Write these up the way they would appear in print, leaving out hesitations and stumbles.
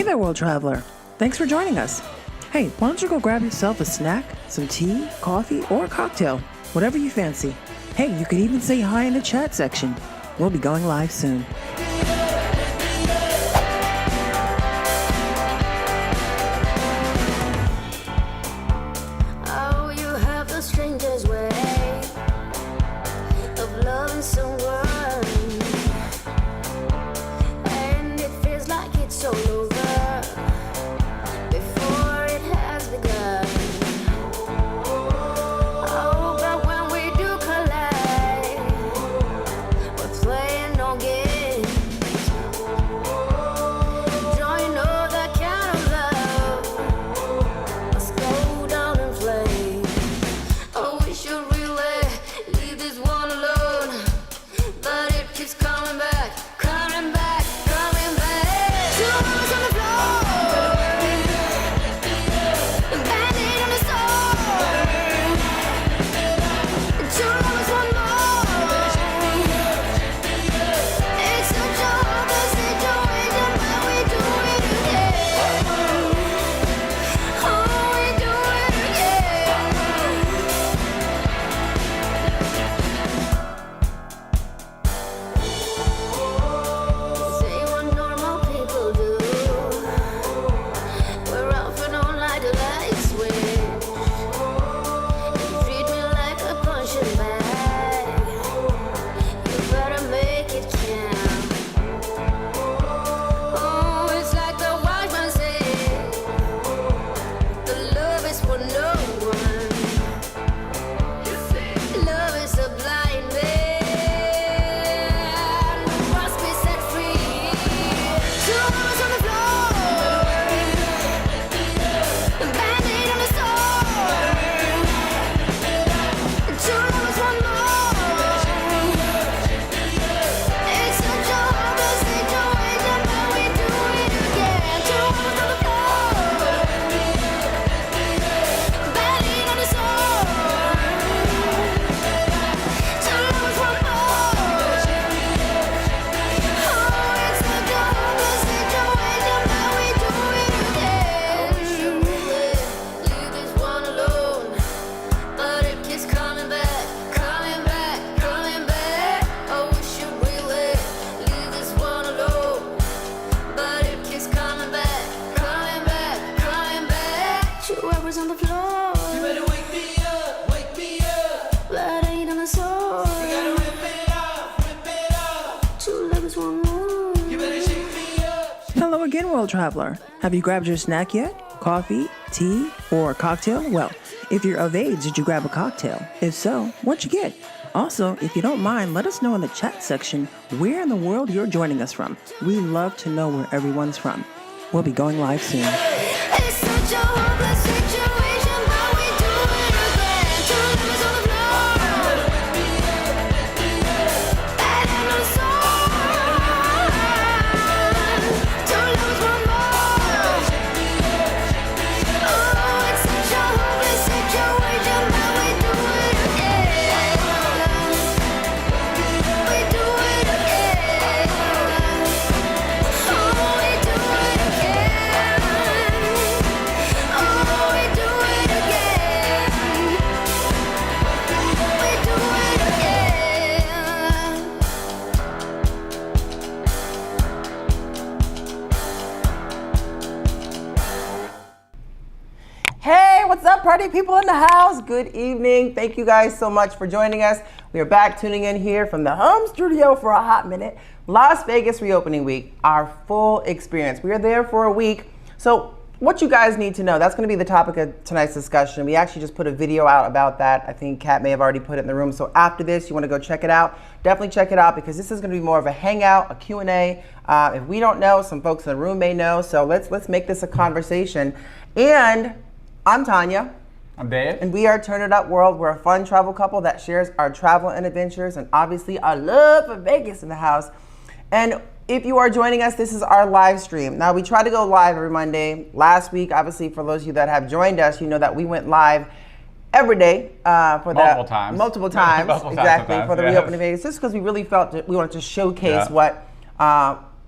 there, world traveler. Thanks for joining us. Hey, why don't you go grab yourself a snack, some tea, coffee, or a cocktail, whatever you fancy. Hey, you could even say hi in the chat section. We'll be going live soon. Oh, you have the strangest way of loving someone, and it feels like it's all over before it has begun. Oh, but when we do collide, we're playing no games. Don't you know that kind of love must go down in flames? Oh, we should really leave this one alone, but it keeps coming back, coming back, coming back. Two arms on the floor, a band-aid on the sore. Two lovers, one more. It's such a hopeless situation, but we do it again. Oh, we do it again. Say what normal people do. We're often on like a light switch. You treat me like a punching bag. You better make it count. Oh, it's like the wise man said, the love is for no one. Love is a blind man who must be set free. Two arms on the floor, a band-aid on the sore. Two lovers, one more. It's such a hopeless situation, but we do it again. Two arms on the floor, a band-aid on the sore. Two lovers, one more. Oh, it's such a hopeless situation, but we do it again. We should really leave this one alone, but it keeps coming back, coming back, coming back. Oh, we should really leave this one alone, but it keeps coming back, coming back, coming back. Two hours on the floor, You better wake me up, blood ain't on the sore. you gotta rip it off, Two lovers, one more. you better shake me up. Hello again, world traveler. Have you grabbed your snack yet? Coffee, tea, or cocktail? Well, if you're of age, did you grab a cocktail? If so, what'd you get? Also, if you don't mind, let us know in the chat section where in the world you're joining us from. We love to know where everyone's from. We'll be going live soon. It's such a hopeless situation, but we do it again. Two lovers on the floor, bad and on the sore. Two lovers, one more. Oh, it's such a hopeless situation, but we do it again. We do it again. Oh, we do it again. Oh, we do it again. We do it again. Hey, what's up, party people in the house? Good evening. Thank you guys so much for joining us. We are back tuning in here from the home studio for a hot minute. Las Vegas reopening week, our full experience. We are there for a week. So what you guys need to know, that's going to be the topic of tonight's discussion. We actually just put a video out about that. I think Kat may have already put it in the room. So after this, you want to go check it out. Definitely check it out because this is going to be more of a hangout, a Q&A. If we don't know, some folks in the room may know. So let's make this a conversation. And I'm Tanya. I'm Dave. And we are Turn It Up World. We're a fun travel couple that shares our travel and adventures and obviously our love for Vegas in the house. And if you are joining us, this is our live stream. Now, we try to go live every Monday. Last week, obviously, for those of you that have joined us, you know that we went live every day for multiple times. Multiple times, Multiple exactly, times, for the yes. reopening Vegas, just because we really felt that we wanted to showcase what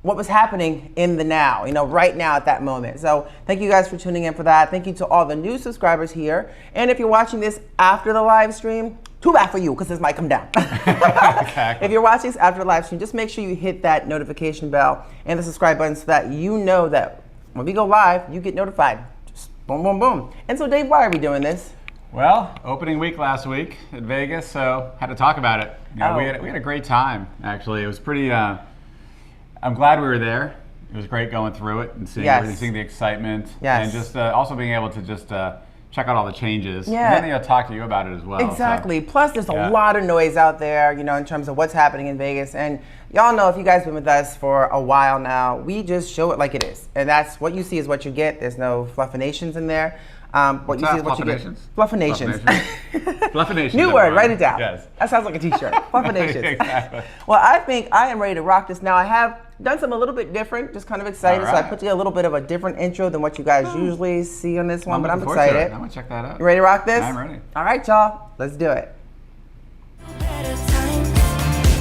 what was happening in the now, right now at that moment. So thank you guys for tuning in for that. Thank you to all the new subscribers here. And if you're watching this after the live stream, too bad for you, because this might come down. Exactly. If you're watching this after the live stream, just make sure you hit that notification bell and the subscribe button so that you know that when we go live, you get notified. Just boom, boom, boom. And so Dave, why are we doing this? Well, opening week last week at Vegas, so had to talk about it. We had a great time, actually. It was pretty, I'm glad we were there. It was great going through it and seeing everything, seeing the excitement. Yes. And just also being able to just check out all the changes. Yeah. And then talk to you about it as well. Exactly. So, Plus, there's a lot of noise out there, in terms of what's happening in Vegas. And y'all know, if you guys been with us for a while now, we just show it like it is. And that's what you see is what you get. There's no fluffinations in there. What you see is what you get. Fluffinations. Fluffinations. New word, write it down. Yes. That sounds like a t-shirt. Fluffinations. Exactly. Well, I think I am ready to rock this now. I have done something a little bit different, just kind of excited. So I put together a little bit of a different intro than what you guys usually see on this one, but I'm excited. I'm gonna check that out. You ready to rock this? I'm ready. All right, y'all. Let's do it. Better times,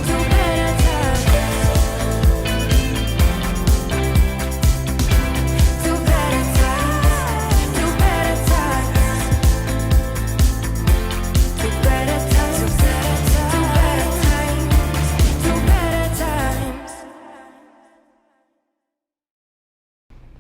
to better times, to better times, to better times, to better times, to better times.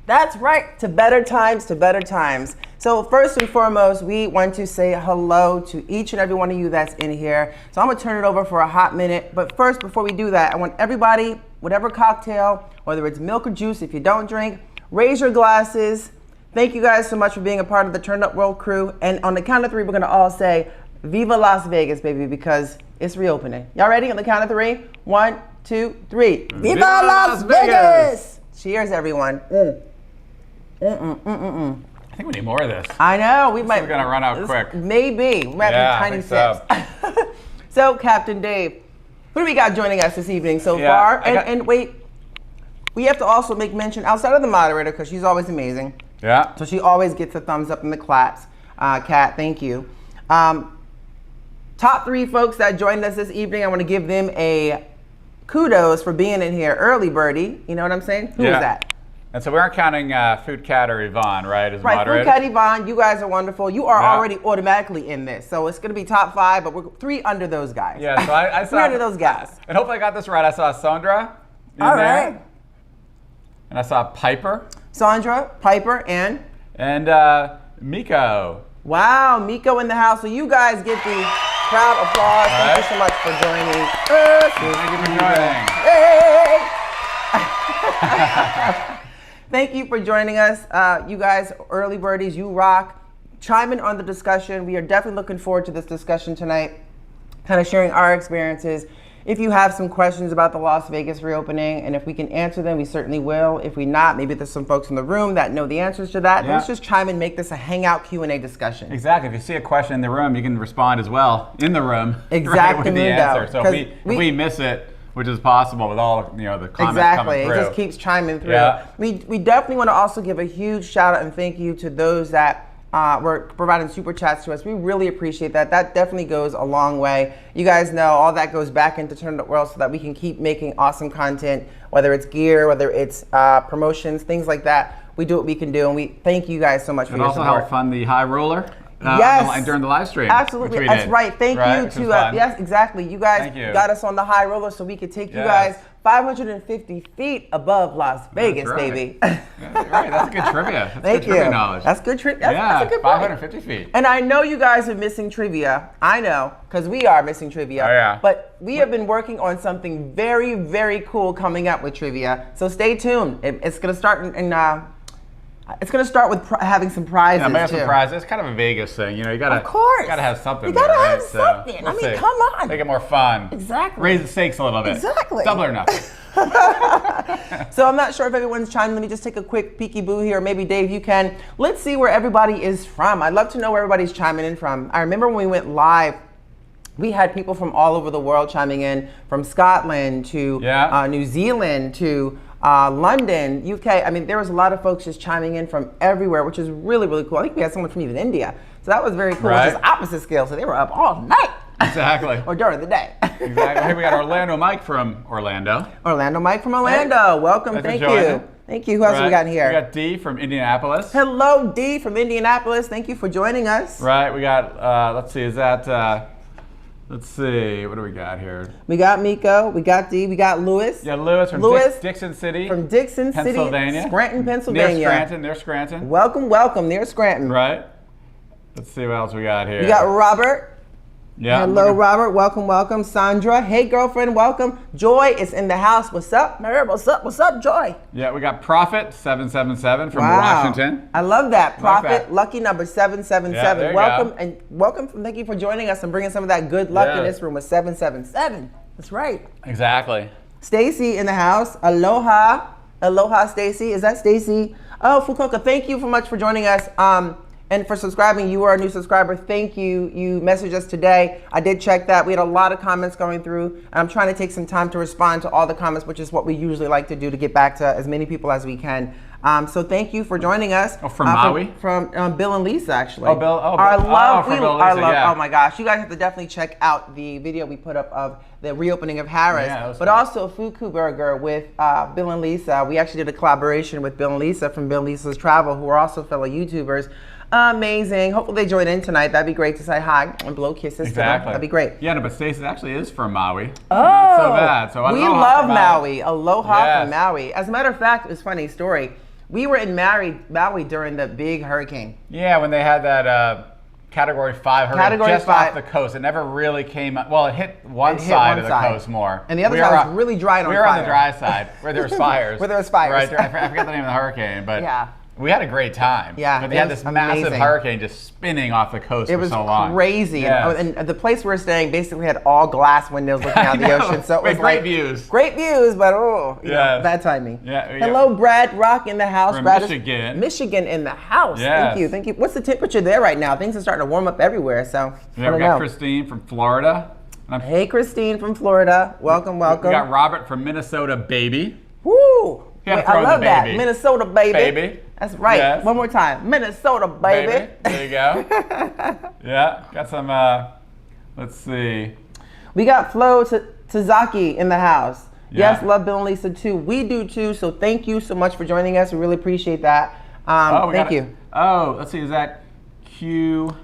That's right, to better times, to better times. So first and foremost, we want to say hello to each and every one of you that's in here. So I'm gonna turn it over for a hot minute. But first, before we do that, I want everybody, whatever cocktail, whether it's milk or juice, if you don't drink, raise your glasses. Thank you guys so much for being a part of the Turned Up World crew. And on the count of three, we're gonna all say, Viva Las Vegas, baby, because it's reopening. Y'all ready? On the count of three? 1, 2, 3. Viva Las Vegas! Cheers, everyone. I think we need more of this. I know, we might. We're gonna run out quick. Maybe. We might have tiny sips. So, Captain Dave, who do we got joining us this evening so far? And wait, we have to also make mention, outside of the moderator, because she's always amazing. Yeah. So she always gets a thumbs up and the claps. Kat, thank you. Top 3 folks that joined us this evening, I want to give them a kudos for being in here. Early birdie, you know what I'm saying? Who is that? And so we aren't counting Food Cat or Yvonne, right, as moderators? Food Cat, Yvonne, you guys are wonderful. You are already automatically in this. So it's going to be top 5, but we're 3 under those guys. Yeah, so I saw 3 under those guys. And hopefully I got this right. I saw Sandra in there. And I saw Piper. Sandra, Piper, and Miko. Wow, Miko in the house. So you guys get the crowd applause. Thank you so much for joining us. Thank you for joining. Hey! Thank you for joining us. You guys, early birdies, you rock. Chime in on the discussion. We are definitely looking forward to this discussion tonight, kind of sharing our experiences. If you have some questions about the Las Vegas reopening, and if we can answer them, we certainly will. If we not, maybe there's some folks in the room that know the answers to that. Yeah. Let's just chime and make this a hangout Q&A discussion. Exactly. If you see a question in the room, you can respond as well in the room. Exactly. Right, with the answer. So if we miss it, which is possible with all the comments coming through. It just keeps chiming through. Yeah. We definitely want to also give a huge shout out and thank you to those that were providing super chats to us. We really appreciate that. That definitely goes a long way. You guys know all that goes back into Turned Up World so that we can keep making awesome content, whether it's gear, whether it's promotions, things like that. We do what we can do, and we thank you guys so much for your support. And also help fund the high roller. Yes. During the live stream. Absolutely, that's right. Thank you to, yes, exactly. You guys got us on the high roller so we could take you guys 550 feet above Las Vegas, baby. Right, that's good trivia. That's Thank good you. trivia knowledge. That's good trivia. That's a good point. 550 feet. And I know you guys are missing trivia. I know, because we are missing trivia. Oh, yeah. But we have been working on something very, very cool coming up with trivia. So stay tuned. It's going to start it's going to start with having some prizes, maybe too. some prizes. It's kind of a Vegas thing, you gotta. Of course. You gotta have something. You gotta there, have right? something. So, I mean, come on. Make it more fun. Exactly. Raise the stakes a little bit. Exactly. Double or nothing. So I'm not sure if everyone's chiming. Let me just take a quick peeky boo here. Maybe Dave, you can. Let's see where everybody is from. I'd love to know where everybody's chiming in from. I remember when we went live, we had people from all over the world chiming in, from Scotland to New Zealand to London, UK. I mean, there was a lot of folks just chiming in from everywhere, which is really, really cool. I think we had someone from even India. So that was very cool, which is opposite scale. So they were up all night. Exactly. or during the day. Exactly. Hey, we got Orlando Mike from Orlando. Orlando Mike from Orlando. Welcome. Thanks for Thank joining. you. Thank you. Who else have we got in here? We got D from Indianapolis. Hello, D from Indianapolis. Thank you for joining us. Right. We got, let's see, is that, let's see, what do we got here? We got Miko. We got D. We got Lewis. Yeah, Lewis from Lewis Dixon City. From Dixon Pennsylvania. City, Scranton, Pennsylvania. Near Scranton. Welcome near Scranton. Right. Let's see what else we got here. We got Robert. Yeah. Hello, Robert. Welcome. Sandra. Hey, girlfriend. Welcome. Joy is in the house. What's up, Mary? What's up, Joy? Yeah, we got Prophet 777 from Washington. I love that. Prophet, that. lucky number 777. Yeah, there you welcome go. and welcome. Thank you for joining us and bringing some of that good luck in Yeah. this room with 777. That's right. Exactly. Stacy in the house. Aloha, Stacy. Is that Stacy? Oh, Fukuoka. Thank you so much for joining us. And for subscribing, you are a new subscriber. Thank you. You messaged us today. I did check that. We had a lot of comments going through. And I'm trying to take some time to respond to all the comments, which is what we usually like to do to get back to as many people as we can. So thank you for joining us. Oh, from Maui? From Bill and Lisa, actually. Oh, Bill. Oh, Our Bill. love, Oh, from Bill and Lisa, yeah. Oh my gosh. You guys have to definitely check out the video we put up of the reopening of Harris. Yeah, that was but fun. also Fuku Burger with Bill and Lisa. We actually did a collaboration with Bill and Lisa from Bill and Lisa's Travel, who are also fellow YouTubers. Amazing. Hopefully they join in tonight. That'd be great to say hi and blow kisses to them. Exactly. That'd be great. Yeah, no, but Stacey actually is from Maui. Oh, Not so bad. So we aloha love from Maui. Aloha Yes. from Maui. As a matter of fact, it was a funny story. We were in Maui during the big hurricane. Yeah, when they had that Category 5 hurricane Category just 5. off the coast. It never really came up. Well, it hit one It hit side one of the side. coast more. And the other We side were was really dry and on We were on fire. the dry side where there was fires. Where there was fires. Right there. I forget the name of the hurricane, but Yeah. we had a great time. Yeah, But they it had was this massive amazing. hurricane just spinning off the coast It for was so long. crazy. Yes. And the place we were staying basically had all glass windows looking out the I know. ocean. So it We was had great like views. Great views, but you know, Yes. bad timing. Yeah. Hello, Brad Rock in the house. From Brad is- Michigan. Michigan in the house. Yes. Thank you. What's the temperature there right now? Things are starting to warm up everywhere. So I Yeah, don't we got know. Christine from Florida. And Hey, Christine from Florida. Welcome. we got Robert from Minnesota, baby. Woo! You gotta Wait, I throw in the love that. baby. Minnesota, baby. Baby. That's right. Yes. One more time. Minnesota, baby. There you go. Yeah, got some, let's see. We got Flo Tazaki in the house. Yeah. Yes, love Bill and Lisa too. We do too. So thank you so much for joining us. We really appreciate that. Thank you. Oh, let's see. Is that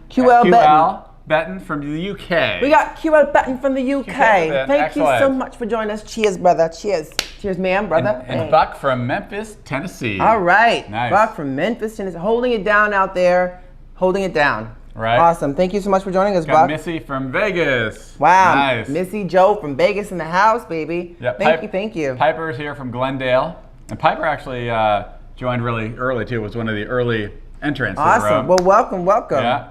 QL Betton from the UK? We got QL Batten from the UK. Betton, Thank you so excellent. much for joining us. Cheers, brother. Cheers. Cheers, ma'am, brother. and Hey. Buck from Memphis, Tennessee. All right. Nice. Buck from Memphis, Tennessee. Holding it down out there. Holding it down. Right. Awesome. Thank you so much for joining us, Got Buck. Missy from Vegas. Wow. Nice. Missy Joe from Vegas in the house, baby. Yeah, Thank you. Piper's here from Glendale. And Piper actually joined really early too. Was one of the early entrants. to the Awesome. room. Well, welcome. Yeah.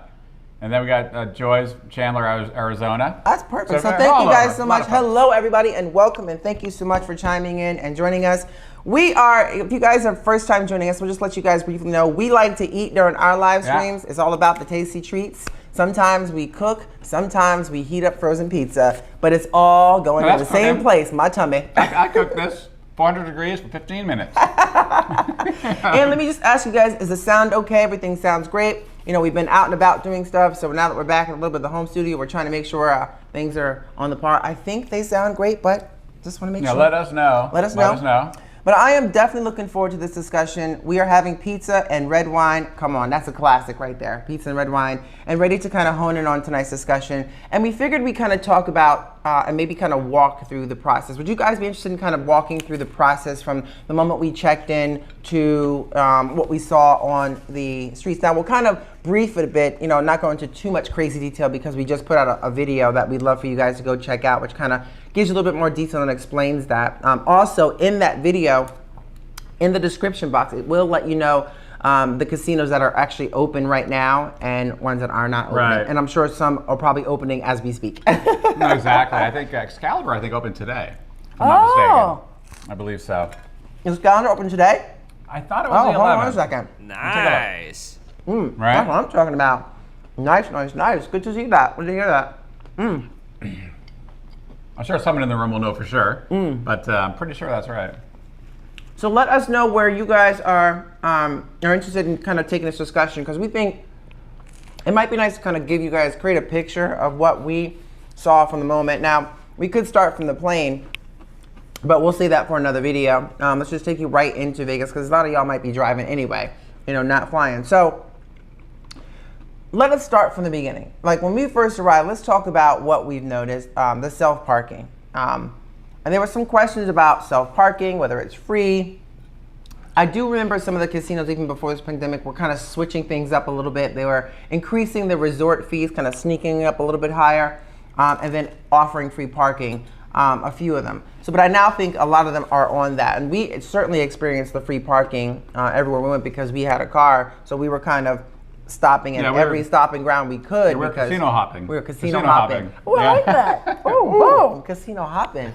And then we got Joy's Chandler, Arizona. That's perfect. So they're thank all you guys over. so A lot much. of fun. Hello, everybody, and welcome. And thank you so much for chiming in and joining us. We are, if you guys are first time joining us, we'll just let you guys briefly know, we like to eat during our live Yeah. streams. It's all about the tasty treats. Sometimes we cook, sometimes we heat up frozen pizza, but it's all going No, to the that's same okay. place, my tummy. I cooked this 400 degrees for 15 minutes. And let me just ask you guys, is the sound okay? Everything sounds great. You know, we've been out and about doing stuff, so now that we're back in a little bit of the home studio, we're trying to make sure things are on the par. I think they sound great, but just want to make Now sure. let us know. Let us know. But I am definitely looking forward to this discussion. We are having pizza and red wine. Come on, that's a classic right there. Pizza and red wine. And ready to kind of hone in on tonight's discussion. And we figured we kind of talk about and maybe kind of walk through the process. Would you guys be interested in kind of walking through the process from the moment we checked in to what we saw on the streets? Now, we'll kind of brief it a bit, you know, not go into too much crazy detail because we just put out a video that we'd love for you guys to go check out, which kind of gives you a little bit more detail and explains that. Also, in that video, in the description box, it will let you know the casinos that are actually open right now and ones that are not open. Right. And I'm sure some are probably opening as we speak. No, exactly. I think Excalibur, opened today. If I'm not mistaken. I believe so. Is calendar open today? I thought it was Oh, the hold 11th. on a second. Nice. That's Right? what I'm talking about. Nice. Good to see that. Good to hear that. I'm sure someone in the room will know for sure, but I'm pretty sure that's right. So let us know where you guys are interested in kind of taking this discussion, because we think it might be nice to kind of give you guys, create a picture of what we saw from the moment. Now, we could start from the plane, but we'll save that for another video. Let's just take you right into Vegas because a lot of y'all might be driving anyway, not flying. So let us start from the beginning. Like when we first arrived, let's talk about what we've noticed, the self-parking. And there were some questions about self-parking, whether it's free. I do remember some of the casinos, even before this pandemic, were kind of switching things up a little bit. They were increasing the resort fees, kind of sneaking up a little bit higher, and then offering free parking, a few of them. So, but I now think a lot of them are on that. And we certainly experienced the free parking everywhere we went because we had a car. So we were kind of stopping at every stopping ground we could. We were casino hopping. We were casino hopping. Oh, I like that. Oh, boom. Casino hopping.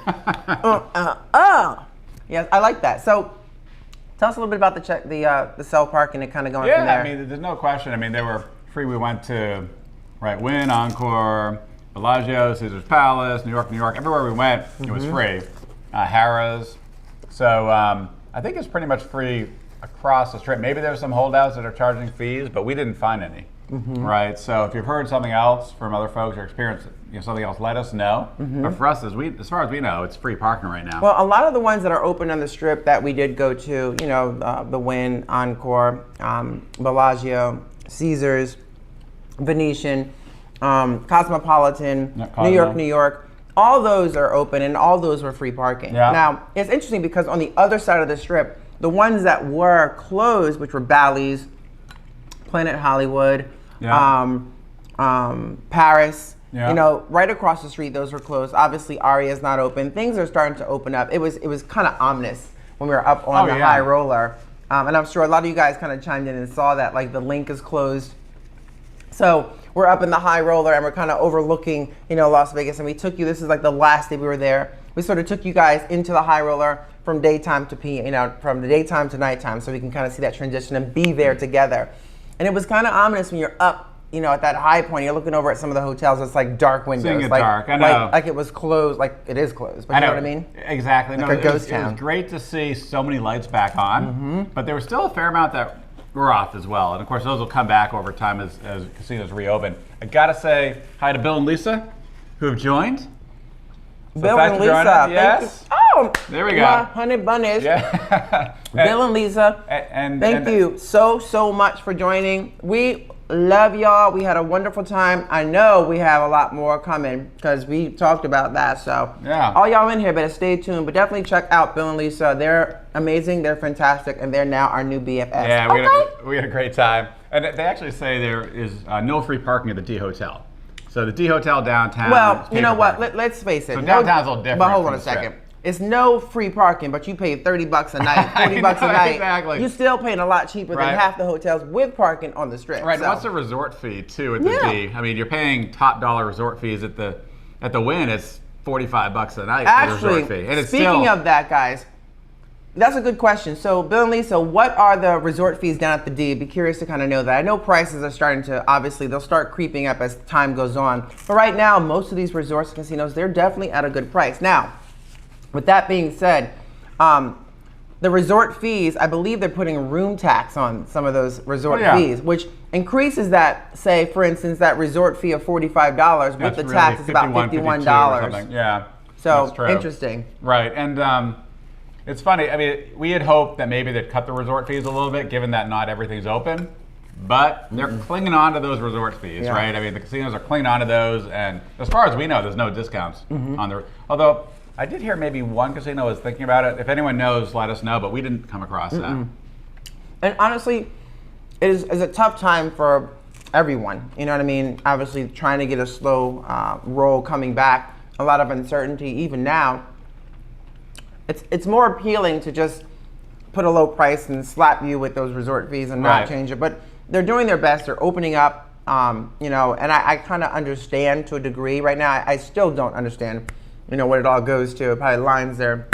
Yes, I like that. So tell us a little bit about the self-parking and kind of going from there. I mean, there's no question. I mean, they were free. We went to Wynn, Encore, Bellagio, Caesar's Palace, New York, everywhere we went, it was free. Harrah's. So I think it's pretty much free across the strip. Maybe there's some holdouts that are charging fees, but we didn't find any, right? So if you've heard something else from other folks or experienced something else, let us know. But for us, as far as we know, it's free parking right now. Well, a lot of the ones that are open on the strip that we did go to, the Wynn, Encore, Bellagio, Caesars, Venetian, Cosmopolitan, New York, all those are open and all those were free parking. Yeah. Now, it's interesting because on the other side of the strip, the ones that were closed, which were Bally's, Planet Hollywood, Paris, right across the street, those were closed. Obviously, Aria's not open. Things are starting to open up. It was kind of ominous when we were up on the high roller. And I'm sure a lot of you guys kind of chimed in and saw that, like the link is closed. So we're up in the high roller and we're kind of overlooking, Las Vegas. And we took you, this is like the last day we were there. We sort of took you guys into the high roller from daytime to from the daytime to nighttime, so we can kind of see that transition and be there together. And it was kind of ominous when you're up, at that high point. You're looking over at some of the hotels. It's like dark windows. Seeing it like, dark, I know. Like it was closed, like it is closed. But you know what I mean? Exactly. Like a ghost town. It was great to see so many lights back on, but there was still a fair amount that were off as well. And of course, those will come back over time as casinos reopen. I gotta say hi to Bill and Lisa, who have joined. So Bill and Lisa, yes. thank you. Oh, there we go. My honey bunnies. Yeah. Bill and Lisa, thank you so much for joining. We love y'all. We had a wonderful time. I know we have a lot more coming because we talked about that. So all y'all in here better stay tuned. But definitely check out Bill and Lisa. They're amazing. They're fantastic, and they're now our new BFFs. Yeah, we had a great time. And they actually say there is no free parking at the D Hotel. So the D Hotel downtown. Well, you know what? Let's face it. So downtown's a little different. But hold on a second. It's no free parking, but you pay $30 a night, $40 a night. Exactly. You're still paying a lot cheaper than half the hotels with parking on the strip. Right. So. What's the resort fee too at the D? I mean, you're paying top dollar resort fees at the Wynn. It's $45 a night for the resort fee. And it's speaking of that, guys, that's a good question. So, Bill and Lisa, what are the resort fees down at the D? I'd be curious to kind of know that. I know prices are starting to, obviously, they'll start creeping up as time goes on. But right now, most of these resorts and casinos, they're definitely at a good price. Now, with that being said, the resort fees, I believe they're putting room tax on some of those resort fees, which increases that, say, for instance, that resort fee of $45 with the tax is about $51. Yeah. So, interesting. Right. And it's funny. I mean, we had hoped that maybe they'd cut the resort fees a little bit, given that not everything's open. But they're clinging on to those resort fees, right? I mean, the casinos are clinging on to those. And as far as we know, there's no discounts on the. Although I did hear maybe one casino was thinking about it. If anyone knows, let us know. But we didn't come across that. And honestly, it is a tough time for everyone. You know what I mean? Obviously, trying to get a slow roll coming back. A lot of uncertainty even now. It's more appealing to just put a low price and slap you with those resort fees and not change it. But they're doing their best. They're opening up, and I kind of understand to a degree. Right now, I still don't understand, what it all goes to. It probably lines their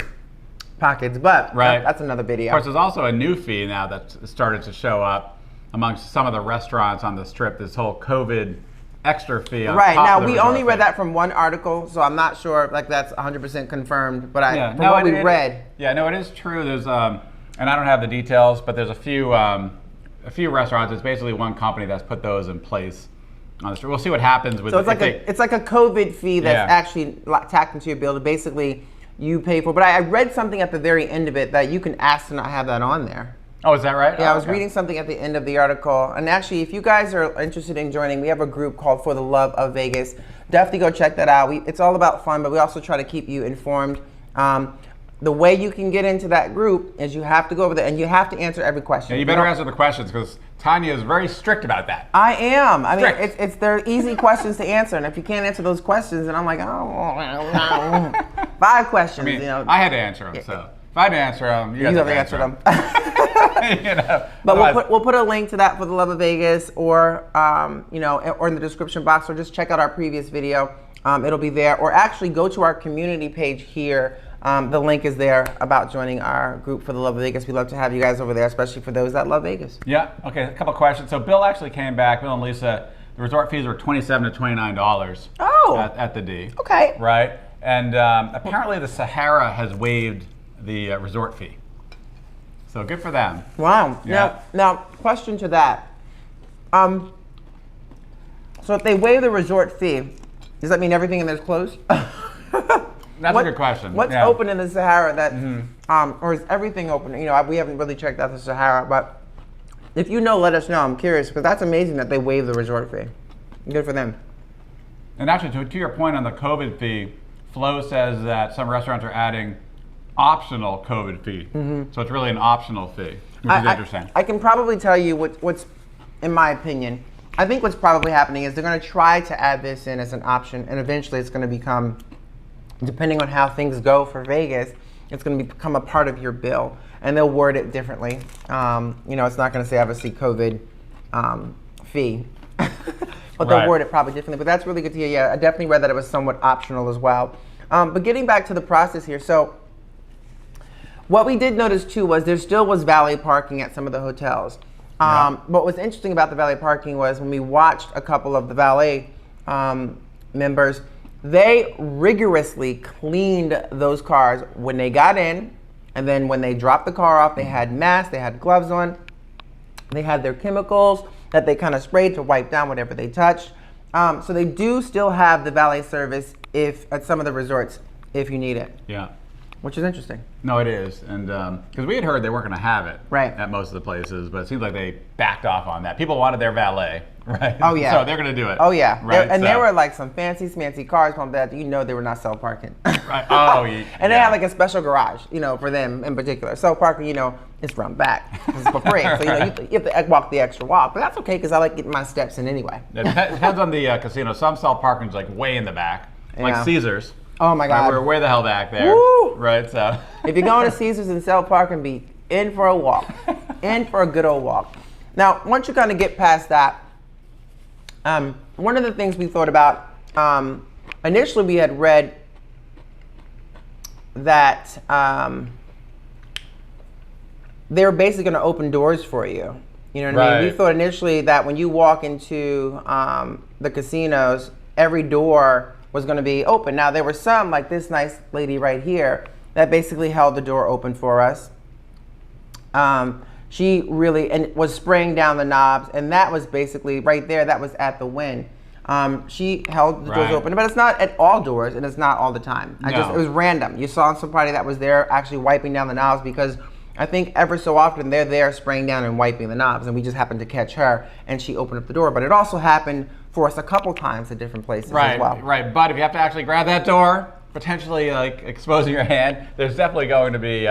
pockets, but that's another video. Of course, there's also a new fee now that's started to show up amongst some of the restaurants on the strip, this whole COVID extra fee on top now of the we resort only read fee. that from one article, so I'm not sure like that's 100% confirmed, but from what we read. Yeah, no, it is true. There's and I don't have the details, but there's a few restaurants. It's basically one company that's put those in place. on the street. We'll see what happens with. So it's like a COVID fee that's actually tacked into your bill. Basically, you pay for. But I read something at the very end of it that you can ask to not have that on there. Oh, is that right? Yeah, I was reading something at the end of the article. And actually, if you guys are interested in joining, we have a group called For the Love of Vegas. Definitely go check that out. It's all about fun, but we also try to keep you informed. The way you can get into that group is you have to go over there and you have to answer every question. Yeah, you better answer the questions because Tanya is very strict about that. I am. I mean, Strict. they're easy questions to answer, and if you can't answer those questions, then I'm like, oh, 5 questions. I mean, you know, I had to answer them, so if I had to answer them, you have have to answer them. You know, But otherwise- we'll put a link to that For the Love of Vegas, or or in the description box, or just check out our previous video. It'll be there, or actually go to our community page here. The link is there about joining our group For the Love of Vegas. We'd love to have you guys over there, especially for those that love Vegas. Yeah. Okay. A couple questions. So Bill actually came back. Bill and Lisa. The resort fees were $27 to $29. Oh. At the D. Okay. Right. And apparently the Sahara has waived the resort fee. So good for them. Wow. Yeah. Now, question to that. So if they waive the resort fee, does that mean everything in there is closed? That's a good question. What's Yeah. open in the Sahara that, or is everything open? You know, we haven't really checked out the Sahara, but if you know, let us know. I'm curious because that's amazing that they waive the resort fee. Good for them. And actually, to your point on the COVID fee, Flo says that some restaurants are adding optional COVID fee. So it's really an optional fee, which is interesting. I can probably tell you what's, in my opinion, I think what's probably happening is they're going to try to add this in as an option, and eventually it's going to become, depending on how things go for Vegas, it's going to become a part of your bill, and they'll word it differently. It's not going to say obviously COVID fee, but they'll word it probably differently. But that's really good to hear. Yeah, I definitely read that it was somewhat optional as well. But getting back to the process here, so what we did notice too was there still was valet parking at some of the hotels. What was interesting about the valet parking was when we watched a couple of the valet members, they rigorously cleaned those cars when they got in, and then when they dropped the car off, they had masks, they had gloves on, they had their chemicals that they kind of sprayed to wipe down whatever they touched. So they do still have the valet service at some of the resorts if you need it. Yeah. Which is interesting. No, it is, and because we had heard they weren't going to have it at most of the places, but it seems like they backed off on that. People wanted their valet, right? Oh yeah. So they're going to do it. Oh yeah. Right. There were like some fancy smancy cars from that they were not self parking. Right. Oh yeah. And they had like a special garage, for them in particular. Self parking, it's run back. It's for free, so you have to walk the extra walk, but that's okay because I like getting my steps in anyway. It depends on the casino. Some self parking's like way in the back, like Caesars. Oh my God. We're way the hell back there. Woo! Right, so. If you're going to Caesars and self parking, be in for a walk. In for a good old walk. Now, once you kind of get past that, one of the things we thought about, initially we had read that they were basically going to open doors for you. You know what I mean? We thought initially that when you walk into the casinos, every door was going to be open. Now there were some, like this nice lady right here, that basically held the door open for us. She really was spraying down the knobs, and that was basically right there. That was at the Wynn. She held the doors open, but it's not at all doors, and it's not all the time. It was random. You saw somebody that was there actually wiping down the knobs because I think ever so often they're there spraying down and wiping the knobs, and we just happened to catch her, and she opened up the door. But it also happened for us a couple times at different places as well. Right, but if you have to actually grab that door, potentially like exposing your hand, there's definitely going to be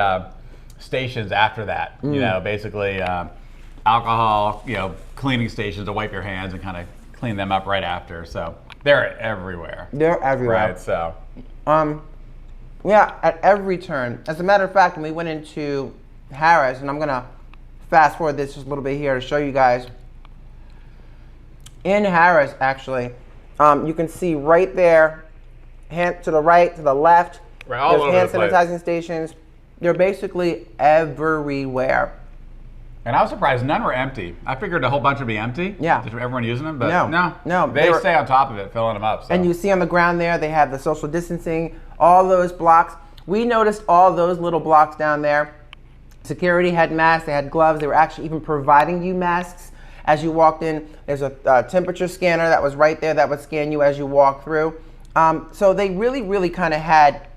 stations after that. Basically alcohol, cleaning stations to wipe your hands and kind of clean them up right after. So they're everywhere. They're everywhere. Right. So. At every turn. As a matter of fact, when we went into Harrah's, and I'm gonna fast forward this just a little bit here to show you guys. In Harrah's, actually, you can see right there, hand to the right, to the left. Right, all over there's the hand place. sanitizing stations. They're basically everywhere. And I was surprised none were empty. I figured a whole bunch would be empty. Yeah. Just everyone using them, but no. They stay on top of it, filling them up. So. And you see on the ground there, they have the social distancing, all those blocks. We noticed all those little blocks down there. Security had masks, they had gloves, they were actually even providing you masks As you walked in, there's a temperature scanner that was right there that would scan you as you walk through. So they really kind of had,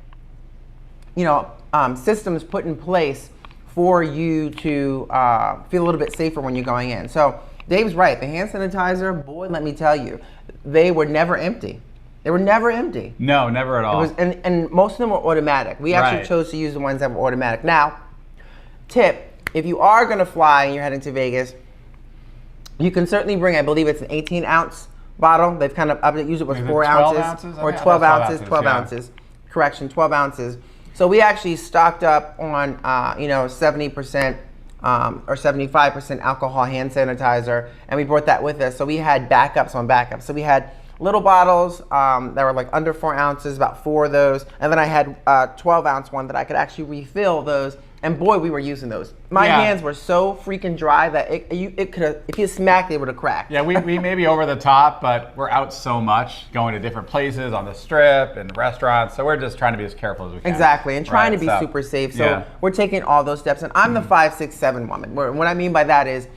systems put in place for you to feel a little bit safer when you're going in. So Dave's right. The hand sanitizer, boy, let me tell you, they were never empty. They were never empty. No, never at all. And most of them were automatic. We actually Right. chose to use the ones that were automatic. Now, tip, if you are going to fly and you're heading to Vegas, you can certainly bring, I believe it's an 18-ounce bottle. They've kind of upped it. Usually it was Is it 4 12 ounces. ounces? Or Yeah, 12 that's ounces, 12 yeah. ounces. Correction, 12 ounces. So we actually stocked up on, 70% or 75% alcohol hand sanitizer, and we brought that with us. So we had backups on backups. So we had little bottles that were like under 4 ounces, about 4 of those. And then I had a 12-ounce one that I could actually refill those. And boy, we were using those. My Yeah. hands were so freaking dry that it could have, if you smacked, it would have cracked. Yeah, we may be over the top, but we're out so much, going to different places on the strip and restaurants. So we're just trying to be as careful as we can. Exactly, and trying to be so, super safe. So yeah. we're taking all those steps. And I'm the 5'6", 7" woman. What I mean by that is,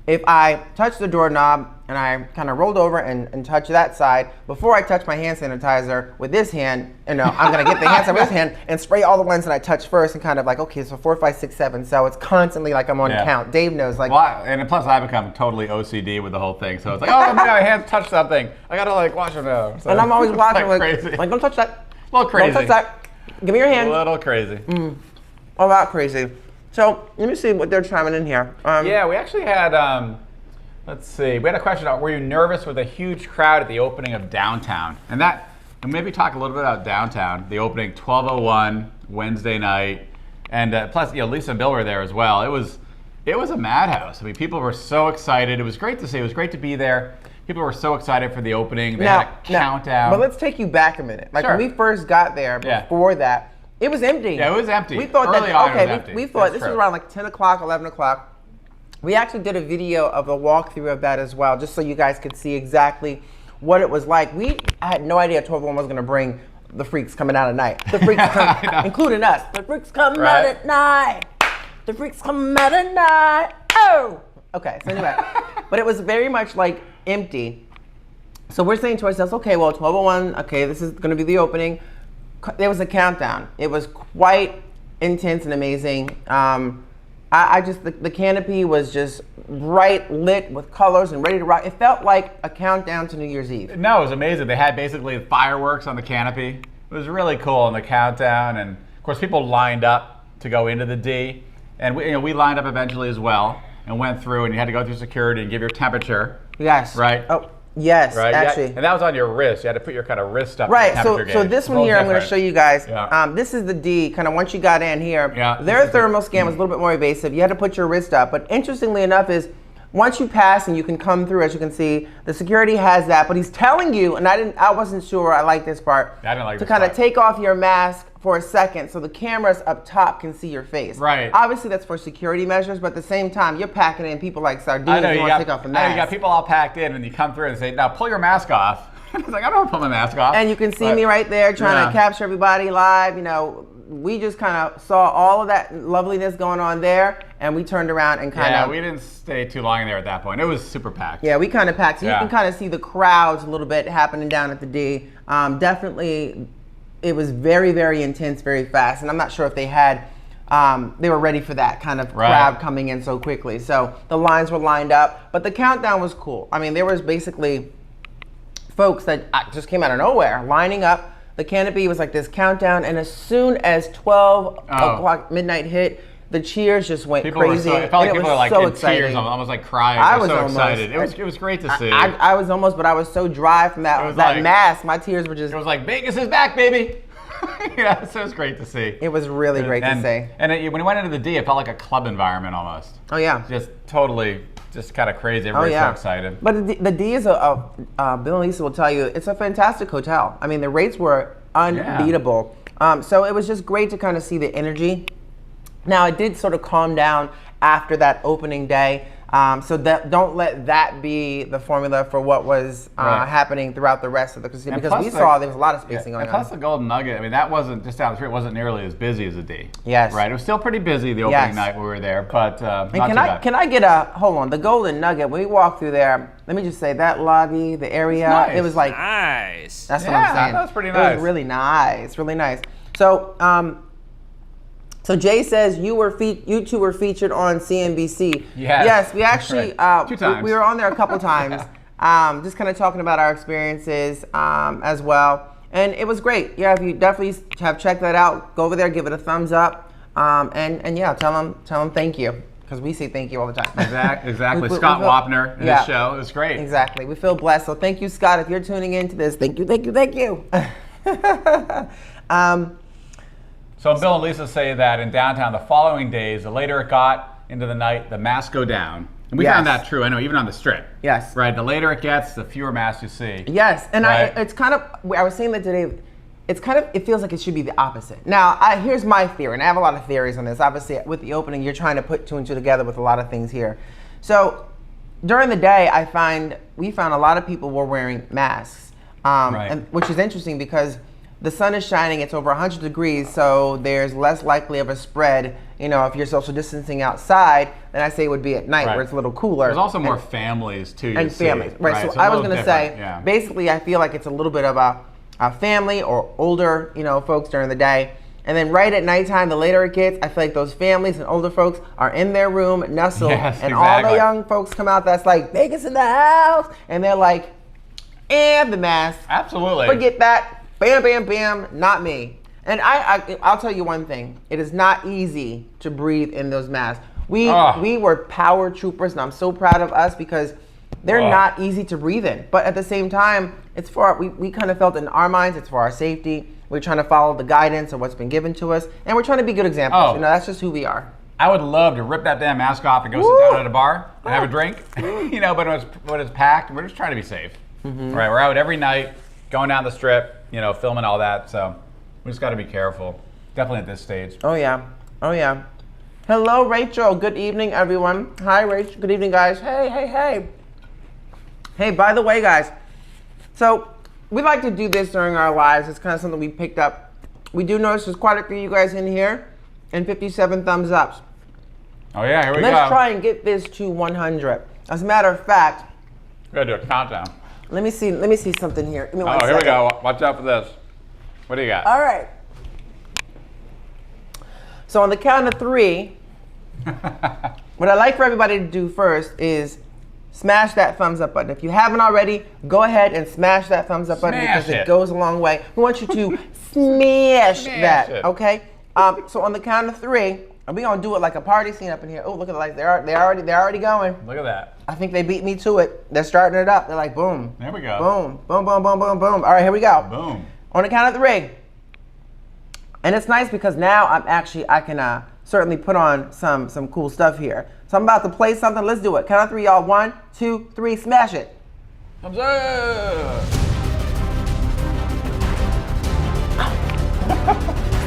if I touch the doorknob and I kind of rolled over and touch that side, before I touch my hand sanitizer with this hand, I'm gonna get the hand sanitizer with this hand and spray all the ones that I touch first, and kind of like, okay, so 4, 5, 6, 7. So it's constantly like I'm on Yeah. count. Dave knows, like, And plus, I become totally OCD with the whole thing. So it's like, oh, my hands touched something. I gotta like wash them now. So and I'm always it's watching, like, crazy. don't touch that. A little crazy. Don't touch that. Give me your hand. A little crazy. A lot crazy. So let me see what they're chiming in here. Yeah, we actually had, let's see, we had a question about, were you nervous with a huge crowd at the opening of downtown? And maybe talk a little bit about downtown, the opening 12:01 Wednesday night. And plus, Lisa and Bill were there as well. It was a madhouse. I mean, people were so excited. It was great to see. It was great to be there. People were so excited for the opening. They had a countdown. But let's take you back a minute. Like, Sure. when we first got there, before that, it was empty. Yeah, it was empty. We thought Early that, on, it was okay, empty. we thought That's this true. was around like 10 o'clock, 11 o'clock. We actually did a video of a walkthrough of that as well, just so you guys could see exactly what it was like. I had no idea 12:01 was going to bring the freaks coming out at night. The freaks, including us. The freaks coming out at night. The freaks coming out at night. Oh! Okay, so anyway. But it was very much like empty. So we're saying to ourselves, okay, well, 12:01, okay, this is going to be the opening. There was a countdown. It was quite intense and amazing. The canopy was just bright lit with colors and ready to rock. It felt like a countdown to New Year's Eve. No, it was amazing. They had basically fireworks on the canopy. It was really cool on the countdown, and of course, people lined up to go into the D, and we lined up eventually as well, and went through, and you had to go through security and give your temperature. Yes. Right. Oh, yes, Right. actually. And that was on your wrist. You had to put your kind of wrist up. Right, to the so temperature so gauge. this It's a one little here, I'm going to different. show you guys. Yeah. This is the D, kind of once you got in here. Yeah, Their this is the- thermal scan was a little bit more invasive. You had to put your wrist up. But interestingly enough is, once you pass and you can come through, as you can see, the security has that. But he's telling you, and I wasn't sure, I like this part, I didn't like to this kind of part. take off your mask for a second so the cameras up top can see your face. Right. Obviously, that's for security measures, but at the same time, you're packing in people like sardines. I know who you want got, to take off the I know you mask. got people all packed in, and you come through and say, "Now pull your mask off." It's like, I don't want to pull my mask off. And you can see But- me right there trying Yeah. to capture everybody live. We just kind of saw all of that loveliness going on there, and we turned around and kind Yeah, of. we didn't stay too long there at that point. It was super packed. Yeah, we kind of packed. So Yeah. you can kind of see the crowds a little bit happening down at the D. Definitely, it was very, very intense, very fast. And I'm not sure if they were ready for that kind of Right. crowd coming in so quickly. So the lines were lined up, but the countdown was cool. I mean, there was basically folks that just came out of nowhere lining up. The canopy was like this countdown, and as soon as 12 o'clock midnight hit, the cheers just went People crazy. were so, it felt like and people was were like so in exciting. tears, almost like crying. I They were was so almost- excited. It was great to see. I was almost, but I was so dry from that was that like- mask. My tears were just. It was like, Vegas is back, baby. Yeah, so it was great to see. It was really great to see. And when we went into the D, it felt like a club environment almost. Oh yeah. Just totally, just kind of crazy. Oh Everybody's yeah. so excited. But the D is Bill and Lisa will tell you, it's a fantastic hotel. I mean, the rates were unbeatable. So it was just great to kind of see the energy. Now it did sort of calm down after that opening day. So that don't let that be the formula for what was Right. happening throughout the rest of the casino, And because plus we the- saw there was a lot of spacing And going plus on. the Golden Nugget, I mean, that wasn't just down the street. It wasn't nearly as busy as the D. Yes. Right. It was still pretty busy the opening Yes. night when we were there, but not And too bad. can I get a hold on the Golden Nugget? When we walked through there, let me just say that lobby, the area, nice. it was like Nice. that's what Yeah, I'm saying. that was pretty It nice. was really nice, really nice. So so Jay says you two were featured on CNBC. Yes. Yes, we actually Right. 2 times. we were on there a couple times, just kind of talking about our experiences as well, and it was great. Yeah, if you definitely have checked that out, go over there, give it a thumbs up, and yeah, tell them thank you, because we say thank you all the time. Exactly. We Scott feel- Wapner in yeah. his show. It was great. Exactly. We feel blessed. So thank you, Scott. If you're tuning into this, thank you, thank you, thank you. So Bill and Lisa say that in downtown, the following days, the later it got into the night, the masks go down. And we found Yes. that true, I know, even on the strip. Yes. Right, the later it gets, the fewer masks you see. Yes, and Right. it's kind of, I was saying that today, it feels like it should be the opposite. Now, here's my theory, and I have a lot of theories on this. Obviously, with the opening, you're trying to put 2 and 2 together with a lot of things here. So, during the day, we found a lot of people were wearing masks, Right. which is interesting because the sun is shining, it's over 100 degrees, so there's less likely of a spread, if you're social distancing outside, than I say it would be at night, Right. where it's a little cooler. There's also more And- families, too, you and see. families, right? So It's a I was little going to say, different, yeah. basically, I feel like it's a little bit of a family or older, folks during the day, and then right at nighttime, the later it gets, I feel like those families and older folks are in their room nestled, Yes, and all the exactly. young folks come out. That's like Vegas in the house, and they're like, and the mask. Absolutely. Forget that. Bam, bam, bam. Not me. And I'll tell you one thing. It is not easy to breathe in those masks. We were power troopers, and I'm so proud of us because they're not easy to breathe in. But at the same time, it's we kind of felt in our minds, it's for our safety. We're trying to follow the guidance of what's been given to us, and we're trying to be good examples. Oh. That's just who we are. I would love to rip that damn mask off and go sit down at a bar and have a drink, but when it's packed, we're just trying to be safe. Right, we're out every night, going down the strip, filming all that, so we just got to be careful, definitely at this stage. Oh yeah. Hello, Rachel. Good evening, everyone. Hi, Rachel. Good evening, guys. Hey. Hey, by the way, guys, so we like to do this during our lives. It's kind of something we picked up. We do notice there's quite a few of you guys in here and 57 thumbs ups. Oh yeah, here we go. Let's try and get this to 100. As a matter of fact, We're gonna do a countdown. let me see something here. Give me one Oh, here we second. go. Watch out for this. What do you got? All right. So on the count of 3, what I'd like for everybody to do first is smash that thumbs up button. If you haven't already, go ahead and smash that thumbs up button Smash because it it. goes a long way. We want you to smash that, it. okay? So on the count of 3, and we're gonna do it like a party scene up in here. Oh, look at the lights. They're already going. Look at that. I think they beat me to it. They're starting it up. They're like boom. There we go. Boom, boom, boom, boom, boom, boom. All right, here we go. Boom. On the count of 3. And it's nice because now I can certainly put on some cool stuff here. So I'm about to play something. Let's do it. Count of 3, y'all. 1, 2, 3, smash it. Thumbs up.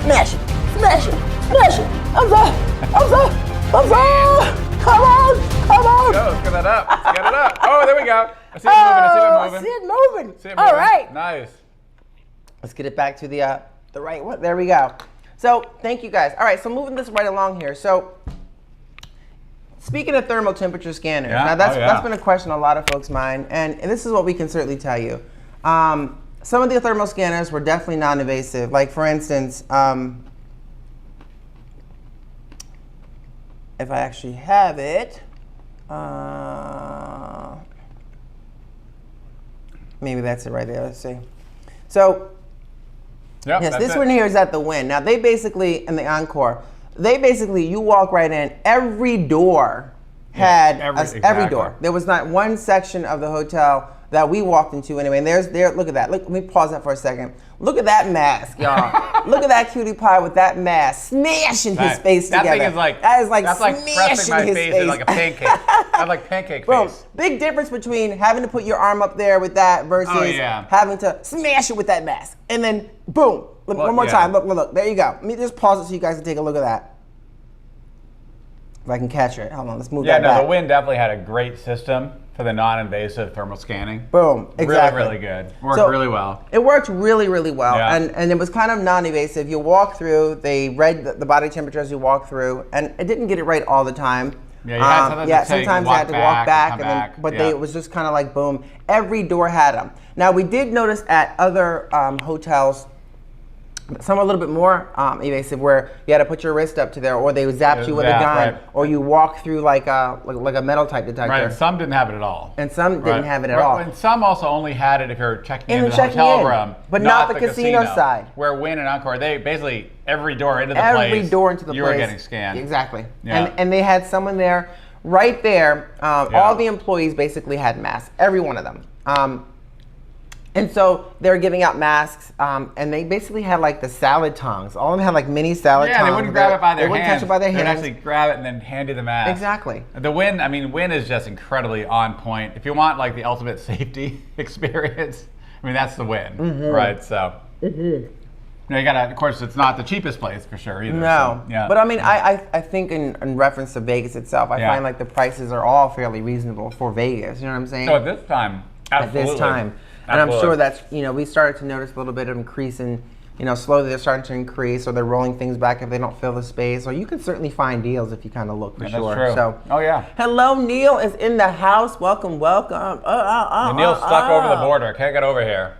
Smash it. Smash it. Smash it. Thumbs up. Thumbs up. Thumbs up. Come on. Come on. Go, let's get that up. Let's get it up. Oh, there we go. I see it Oh, moving. I see it moving. See it All moving. right. Nice. Let's get it back to the right one. There we go. So thank you guys. All right, so moving this right along here. So speaking of thermal temperature scanners, Yeah. now that's Oh, yeah. that's been a question on a lot of folks' mind, and this is what we can certainly tell you. Some of the thermal scanners were definitely non-invasive. Like for instance, if I actually have it, maybe that's it right there. Let's see. So. Yep, Yes, that's this it. one here is at the Wynn. Now they basically, in the Encore, you walk right in. Every door had every exactly. door. There was not one section of the hotel that we walked into anyway. And look at that. Look, let me pause that for a second. Look at that mask, y'all. Look at that cutie pie with that mask smashing his Right. face That together. thing is like that's like pressing smashing my his face face. in like a pancake. I have like pancake Bro, face. big difference between having to put your arm up there with that versus Oh, yeah. having to smash it with that mask. And then, boom. Look, Well, one more yeah. time. Look. There you go. Let me just pause it so you guys can take a look at that. if I can catch it. Hold on, let's move Yeah, that no, back. the Win definitely had a great system for the non-invasive thermal scanning. Boom, exactly. Really, really good. Worked So, really well. It worked really, really well, Yeah. and it was kind of non-invasive. You walk through, they read the body temperature as you walk through, and it didn't get it right all the time. Yeah, you had sometimes to take- sometimes I walk had to walk back back, and and come then, back. but Yeah. it was just kind of like boom. Every door had them. Now we did notice at other hotels, some are a little bit more invasive, where you had to put your wrist up to there, or they would zap you with a Zap, gun, right. or you walk through like a metal type detector. Right, and some didn't have it at all. And some didn't Right. have it at all. And some also only had it if you're checking And into the checking hotel in, room, but not the casino side. Where Win and Encore, they basically every door into the Every place, door into the you place. were getting scanned. Exactly. Yeah. And they had someone there, right there. All the employees basically had masks, every one of them. And so they were giving out masks, and they basically had like the salad tongs. All of them had like mini salad tongs. Yeah, they wouldn't grab it by their They wouldn't hands. touch it by their They'd hands. actually grab it and then hand you the mask. Exactly. The Win, I mean, Win is just incredibly on point. If you want like the ultimate safety experience, I mean, that's the Win, Mm-hmm. right? So, you gotta, of course, it's not the cheapest place for sure either. No. So, yeah. But I mean, I think in reference to Vegas itself, I Yeah. find like the prices are all fairly reasonable for Vegas. You know what I'm saying? So at this time, absolutely. At this time. And I'm Absolutely. sure that's, we started to notice a little bit of increase in, slowly they're starting to increase, or they're rolling things back if they don't fill the space. Or you can certainly find deals if you kind of look for Yeah, sure. that's true. So, Oh yeah. hello, Neil is in the house. Welcome, welcome. Neil's stuck over the border. Can't get over here.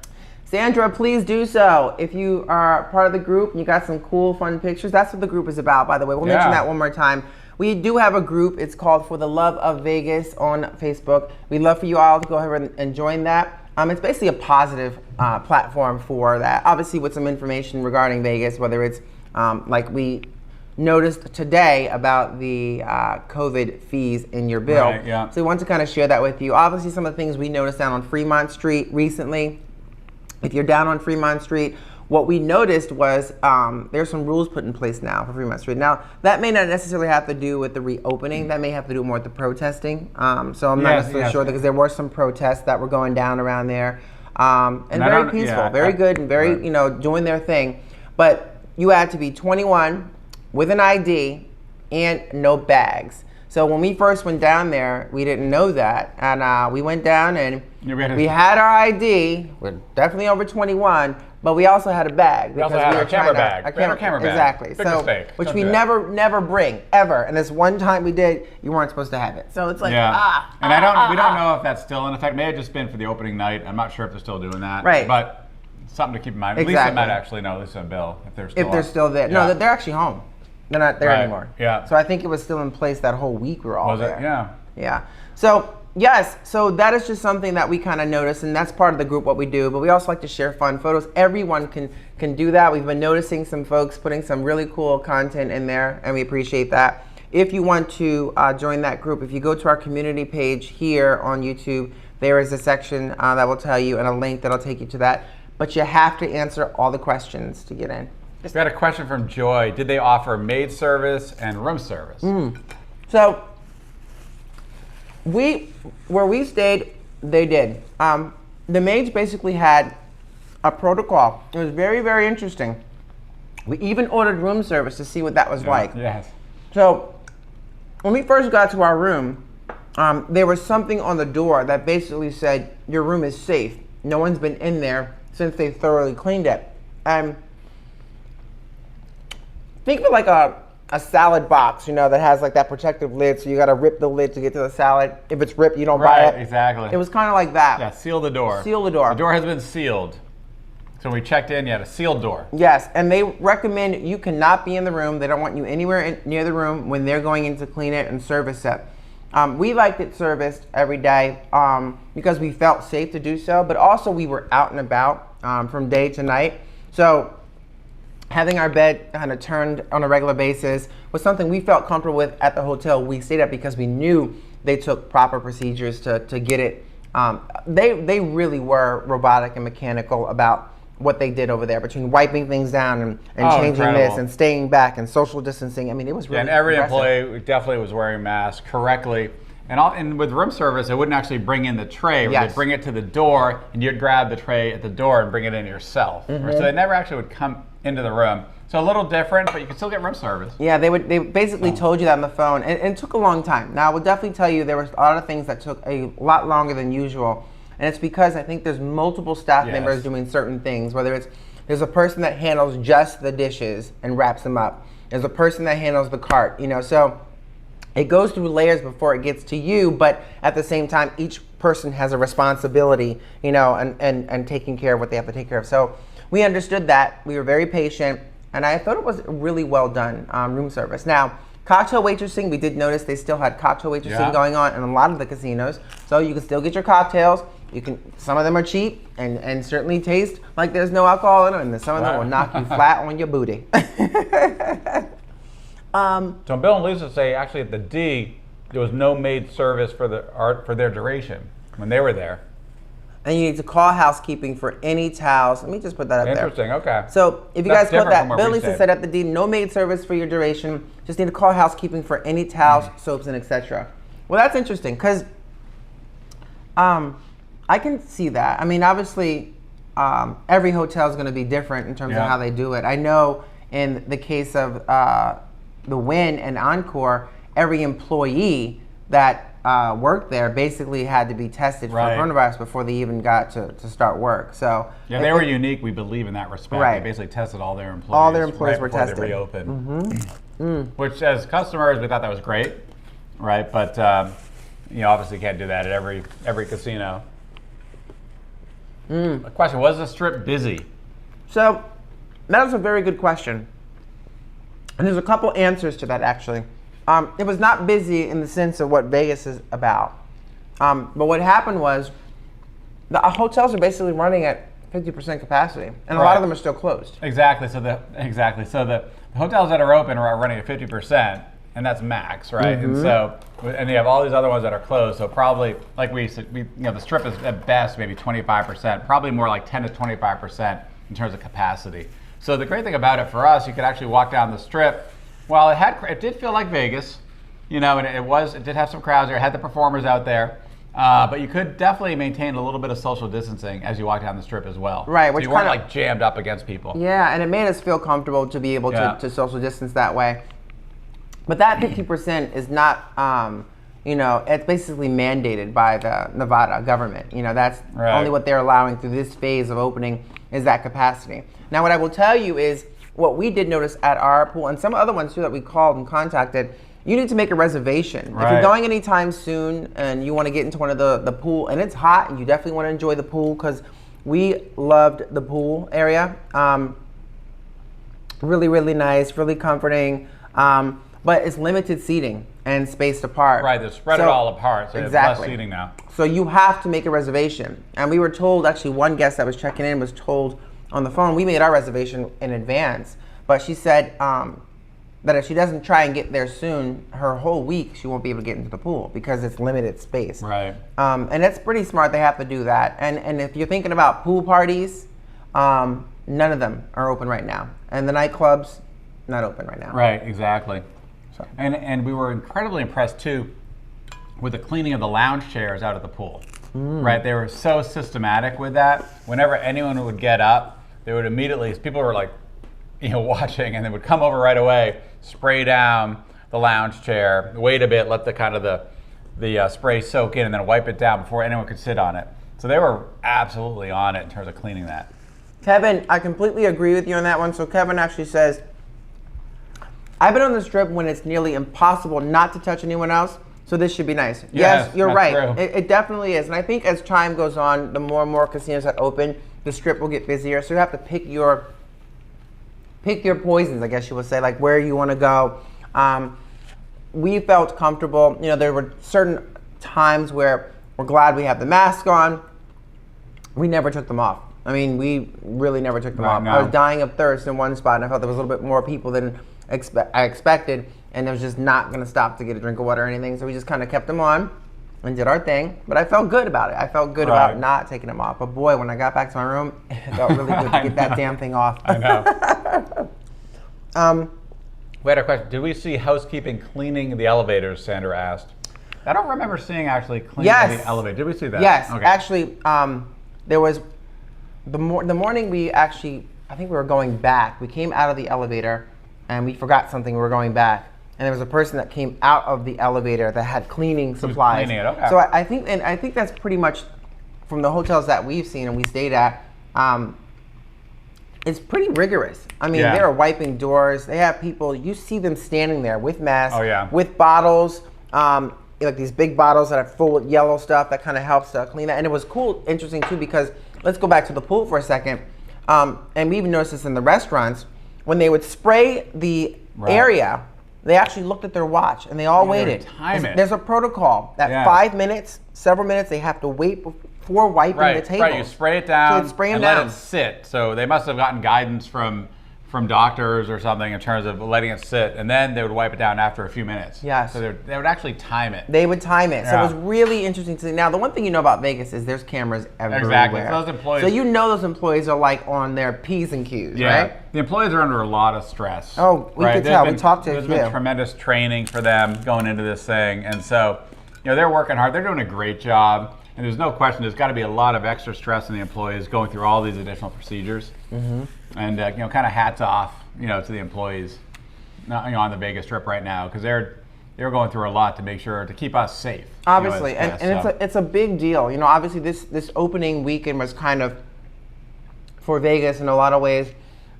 Sandra, please do so. If you are part of the group and you got some cool, fun pictures, that's what the group is about, by the way. We'll mention Yeah. that one more time. We do have a group. It's called For the Love of Vegas on Facebook. We'd love for you all to go ahead and join that. It's basically a positive platform for that. Obviously, with some information regarding Vegas, whether it's like we noticed today about the COVID fees in your bill. Right, yeah. So we want to kind of share that with you. Obviously, some of the things we noticed down on Fremont Street recently. If you're down on Fremont Street, what we noticed was there's some rules put in place now for Fremont Street. Now, that may not necessarily have to do with the reopening. That may have to do more with the protesting. So I'm not necessarily sure, because there were some protests that were going down around there. And very peaceful, very good, and very, doing their thing. But you had to be 21 with an ID and no bags. So when we first went down there, we didn't know that. And we went down and we had our ID. We're definitely over 21, but we also had a bag. We also had our camera bag. We had our camera bag. Exactly. Big mistake. Which Don't we do that. never bring, ever. And this one time we did, you weren't supposed to have it. So it's like, And we don't know if that's still in effect. May have just been for the opening night. I'm not sure if they're still doing that. Right. But something to keep in mind. Exactly. Lisa might actually know, Lisa and Bill, if they're still if they're on. still there. Yeah. No, they're actually home. They're not there Right, anymore. yeah. So I think it was still in place that whole week we were all Was there. it? Yeah. Yeah. So yes, so that is just something that we kind of notice, and that's part of the group what we do. But we also like to share fun photos. Everyone can do that. We've been noticing some folks putting some really cool content in there, and we appreciate that. If you want to join that group, if you go to our community page here on YouTube, there is a section that will tell you, and a link that'll take you to that. But you have to answer all the questions to get in. We got a question from Joy. Did they offer maid service and room service? So where we stayed, they did. The maids basically had a protocol. It was very, very interesting. We even ordered room service to see what that was like. Yes. So when we first got to our room, there was something on the door that basically said, your room is safe. No one's been in there since they thoroughly cleaned it. Think of it like a salad box, that has like that protective lid, so you gotta rip the lid to get to the salad. If it's ripped, you don't buy Right, it. exactly. It was kind of like that. Yeah, seal the door. Seal the door. The door has been sealed. So when we checked in, you had a sealed door. Yes, and they recommend you cannot be in the room. They don't want you anywhere near the room when they're going in to clean it and service it. We liked it serviced every day because we felt safe to do so, but also we were out and about from day to night. So having our bed kind of turned on a regular basis was something we felt comfortable with at the hotel we stayed at, because we knew they took proper procedures to get it. They really were robotic and mechanical about what they did over there, between wiping things down and changing incredible. this and staying back and social distancing. I mean, it was really Yeah, and every impressive. employee definitely was wearing masks correctly. And with room service, they wouldn't actually bring in the tray. Yes. They'd bring it to the door, and you'd grab the tray at the door and bring it in yourself. So they never actually would come into the room. So a little different, but you can still get room service. Yeah, they basically told you that on the phone, and it took a long time. Now, I will definitely tell you there was a lot of things that took a lot longer than usual, and it's because I think there's multiple staff members doing certain things, whether there's a person that handles just the dishes and wraps them up. There's a person that handles the cart, so it goes through layers before it gets to you, but at the same time, each person has a responsibility, and taking care of what they have to take care of. So we understood that. We were very patient. And I thought it was really well done, room service. Now, cocktail waitressing, we did notice they still had cocktail waitressing going on in a lot of the casinos. So you can still get your cocktails. Some of them are cheap and certainly taste like there's no alcohol in them. And some of them will knock you flat on your booty. So Bill and Lisa say actually at the D, there was no maid service for their duration when they were there. And you need to call housekeeping for any towels. Let me just put that up Interesting, there. okay. So if you That's guys put different that, from what Bill we Lisa said. said at the D, no maid service for your duration. Just need to call housekeeping for any towels, soaps, and etc. Well, that's interesting because I can see that. I mean, obviously, every hotel is going to be different in terms of how they do it. I know in the case of the Wynn and Encore, every employee that worked there basically had to be tested for coronavirus before they even got to start work. So yeah, they were unique. We believe in that respect. Right. They basically tested all their employees. All their employees were before tested. They reopened. Which, as customers, we thought that was great, right? But obviously can't do that at every casino. A question: was the Strip busy? So that was a very good question. And there's a couple answers to that, actually. It was not busy in the sense of what Vegas is about. But what happened was the hotels are basically running at 50% capacity, and a lot of them are still closed. Exactly. So the hotels that are open are running at 50%, and that's max, right? And you have all these other ones that are closed. So probably, like we said, the Strip is at best maybe 25%, probably more like 10 to 25% in terms of capacity. So the great thing about it for us, you could actually walk down the Strip. Well, it did feel like Vegas, and it did have some crowds there. It had the performers out there, but you could definitely maintain a little bit of social distancing as you walk down the Strip as well. Right, so which you weren't kinda, like jammed up against people. Yeah, and it made us feel comfortable to be able to social distance that way. But that 50% is not, it's basically mandated by the Nevada government. That's only what they're allowing through this phase of opening is that capacity. Now, what I will tell you is, what we did notice at our pool, and some other ones too that we called and contacted, you need to make a reservation. If you're going anytime soon and you want to get into one of the pool, and it's hot and you definitely want to enjoy the pool, because we loved the pool area. Really, really nice, really comforting, but it's limited seating and spaced apart. Right, they're spread it all apart, so there's less seating now. So you have to make a reservation. And we were told, actually one guest that was checking in was told on the phone, we made our reservation in advance, but she said that if she doesn't try and get there soon, her whole week she won't be able to get into the pool because it's limited space. Right. And it's pretty smart, they have to do that. And if you're thinking about pool parties, none of them are open right now. And the nightclubs, not open right now. Right, exactly. So. And we were incredibly impressed too with the cleaning of the lounge chairs out of the pool. Right, they were so systematic with that. Whenever anyone would get up, they would immediately, people were like, watching, and they would come over right away, spray down the lounge chair, wait a bit, let the spray soak in, and then wipe it down before anyone could sit on it. So they were absolutely on it in terms of cleaning that. Kevin, I completely agree with you on that one. So Kevin actually says, I've been on the Strip when it's nearly impossible not to touch anyone else, so this should be nice. Yes, you're right. It definitely is. And I think as time goes on, the more and more casinos that open, the Strip will get busier. So you have to pick your poisons, I guess you would say, like where you want to go. We felt comfortable. There were certain times where we're glad we have the mask on. We never took them off. I mean, we really never took them off. No. I was dying of thirst in one spot, and I felt there was a little bit more people than I expected, and I was just not going to stop to get a drink of water or anything. So we just kind of kept them on and did our thing. But I felt good about it. I felt good about not taking them off. But boy, when I got back to my room, it felt really good to get that damn thing off. I know. We had a question. Did we see housekeeping cleaning the elevators, Sandra asked? I don't remember seeing actually clean Yes. the elevator. Did we see that? Yes, Okay. actually, there was the morning we actually, I think we were going back. We came out of the elevator and we forgot something. We were going back, and there was a person that came out of the elevator that had cleaning supplies. cleaning it, okay. So I think that's pretty much from the hotels that we've seen and we stayed at. It's pretty rigorous. I mean, Yeah. they're wiping doors. They have people. You see them standing there with masks, Oh, yeah. with bottles. Like these big bottles that are full with yellow stuff that kind of helps to clean that. And it was cool, interesting too, because let's go back to the pool for a second. And we even noticed this in the restaurants. When they would spray the Right. area, they actually looked at their watch and they all Yeah, they would waited. time it. There's a protocol that Yeah. 5 minutes, several minutes, they have to wait before wiping the table. Right, you spray it down So spray 'em and down. let it sit. So they must have gotten guidance from doctors or something in terms of letting it sit, and then they would wipe it down after a few minutes. Yes. So they would actually time it. They would time it. So Yeah. it was really interesting to see. Now, the one thing you know about Vegas is there's cameras everywhere. Exactly. So those employees- So you know those employees are like on their P's and Q's, Yeah, right? the employees are under a lot of stress. Oh, we could There's tell. We talked to a There's few. been tremendous training for them going into this thing, and so they're working hard. They're doing a great job, and there's no question. There's got to be a lot of extra stress on the employees going through all these additional procedures. Mm-hmm. And kind of hats off, to the employees, on the Vegas Strip right now, because they're going through a lot to make sure to keep us safe. Obviously, as and guests, so. it's a big deal. Obviously this opening weekend was kind of for Vegas in a lot of ways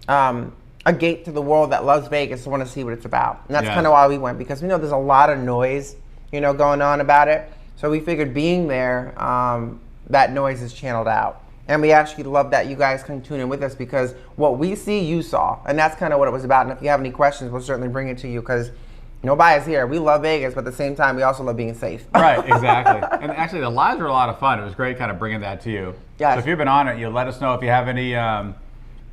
a gate to the world that loves Vegas to want to see what it's about, and that's Yes. kind of why we went, because we know there's a lot of noise, going on about it. So we figured being there, that noise is channeled out. And we actually love that you guys can tune in with us, because what we see, you saw. And that's kind of what it was about. And if you have any questions, we'll certainly bring it to you, because no bias here. We love Vegas, but at the same time, we also love being safe. Right, exactly. And actually, the lives were a lot of fun. It was great kind of bringing that to you. Yes. So if you've been on it, let us know if you have any,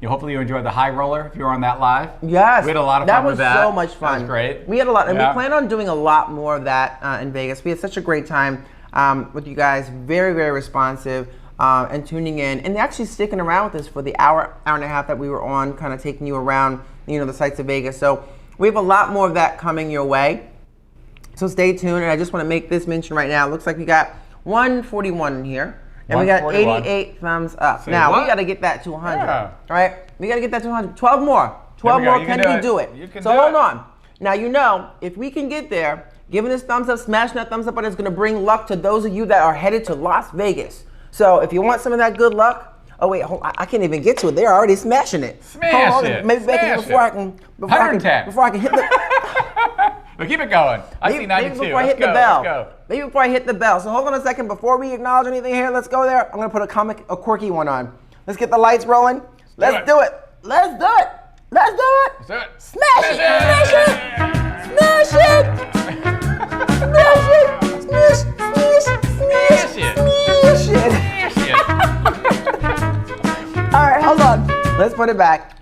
hopefully you enjoyed the high roller if you were on that live. Yes. We had a lot of fun with that. That was so much fun. That was great. We had a lot, and Yeah. we plan on doing a lot more of that in Vegas. We had such a great time with you guys. Very, very responsive. And tuning in and actually sticking around with us for the hour and a half that we were on, kind of taking you around, the sights of Vegas. So we have a lot more of that coming your way. So stay tuned. And I just want to make this mention right now. It looks like we got 141 in here. And we got 141. 88 thumbs up. Say Now, what? we got to get that to 100. Yeah. All right? We got to get that to 100. 12 more. 12 There we go. more. You Can can we do do it. it? You can so do hold it. on. Now, if we can get there, giving this thumbs up, smashing that thumbs up button is going to bring luck to those of you that are headed to Las Vegas. So if you want some of that good luck, oh wait, hold on, I can't even get to it. They're already smashing it. Smash Hold on, it. Maybe back Smash before it. I can, 110. before I can hit the. But keep it going. I see Maybe 92. before I Let's hit go. the bell. Let's go. Maybe before I hit the bell. So hold on a second. Before we acknowledge anything here, let's go there. I'm gonna put a quirky one on. Let's get the lights rolling. Let's do it. Let's do it. Let's do it. Let's do it. Smash it. Smash it. Smash it. Smash it. Smash. Smash. Smash Smash it. All right, hold on. Let's put it back.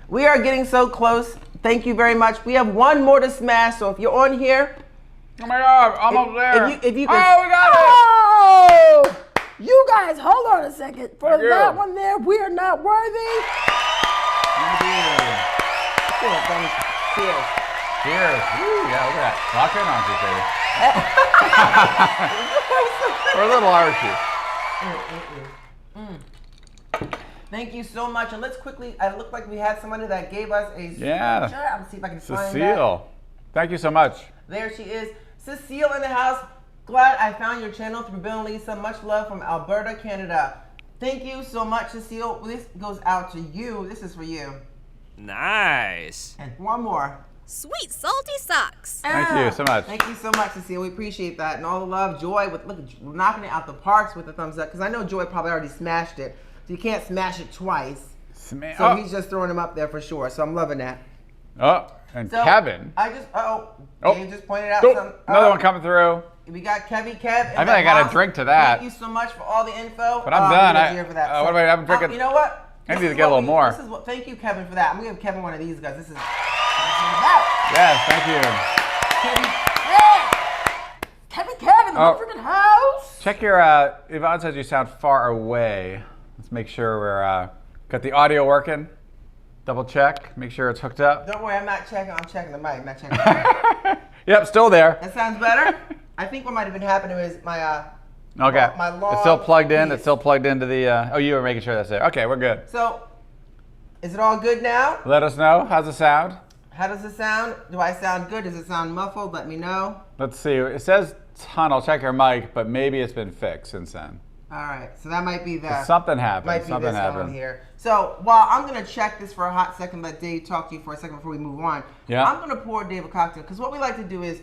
We are getting so close. Thank you very much. We have one more to smash. So if you're on here, Oh my God, almost there. if you can, Oh, we got it. Oh! You guys, hold on a second. For Thank you. that one there, we are not worthy. Thank you. cheers. Cheers. Woo, yeah, look at that. Lock in on you, baby. We're a little Archie. Thank you so much. And let's quickly, it looked like we had somebody that gave us a Yeah. signature. I'm gonna see if I can find that. Cecile. Thank you so much. There she is. Cecile in the house. Glad I found your channel through Bill and Lisa. Much love from Alberta, Canada. Thank you so much, Cecile. This goes out to you. This is for you. Nice. And one more. Sweet salty socks. Thank you so much. Thank you so much, Cecile. We appreciate that. And all the love, Joy, with knocking it out the parks with the thumbs up. Because I know Joy probably already smashed it. So you can't smash it twice. So he's just throwing them up there for sure. So I'm loving that. Oh, and So Kevin. I just, Oh. Dave just pointed out Oh, some. another one coming through. We got Kev. I feel like I got a drink to that. Thank you so much for all the info. But I'm done. I'm here for that. what about I'm drinking? You know what? I need This to is get a what little more. This is what. Thank you, Kevin, for that. I'm gonna give Kevin one of these guys. This is. That. Yes, thank you. Kevin, the freaking house. Check your, Yvonne says you sound far away. Let's make sure we're, got the audio working. Double check, make sure it's hooked up. Don't worry, I'm not checking. I'm checking the mic, not checking the mic. Yep, still there. That sounds better. I think what might have been happening is my Okay. my long It's still plugged in. piece. It's still plugged into the. Oh, you were making sure that's there. Okay, we're good. So, is it all good now? Let us know. How's it sound? How does it sound? Do I sound good? Does it sound muffled? Let me know. Let's see. It says ton. I'll check your mic, but maybe it's been fixed since then. All right, so that might be the Something happened. might be Something this happened. one here. So while I'm gonna check this for a hot second, let Dave talk to you for a second before we move on. Yeah. I'm gonna pour Dave a cocktail because what we like to do is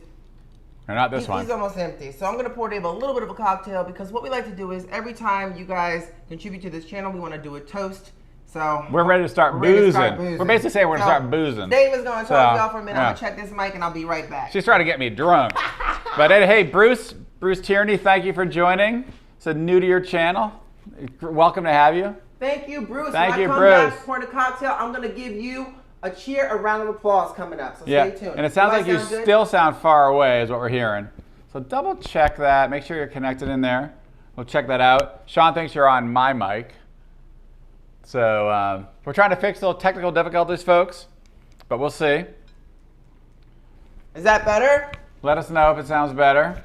Or not this one. he's almost empty. So I'm gonna pour Dave a little bit of a cocktail because what we like to do is every time you guys contribute to this channel, we want to do a toast. So We're ready to start we're ready to boozing. start boozing. We're basically saying we're going to So, start boozing. Dave is gonna talk to y'all So, for a minute. yeah. I'm gonna check this mic and I'll be right back. She's trying to get me drunk. But hey, Bruce Tierney, thank you for joining. It's new to your channel. Welcome to have you. Thank you, Bruce. Thank when you, I come Bruce. back pouring a cocktail, I'm gonna give you a cheer, a round of applause coming up. So Yeah, stay tuned. and it sounds Do I like you sound good? still sound far away is what we're hearing. So double check that. Make sure you're connected in there. We'll check that out. Sean thinks you're on my mic. So we're trying to fix little technical difficulties, folks, but we'll see. Is that better? Let us know if it sounds better.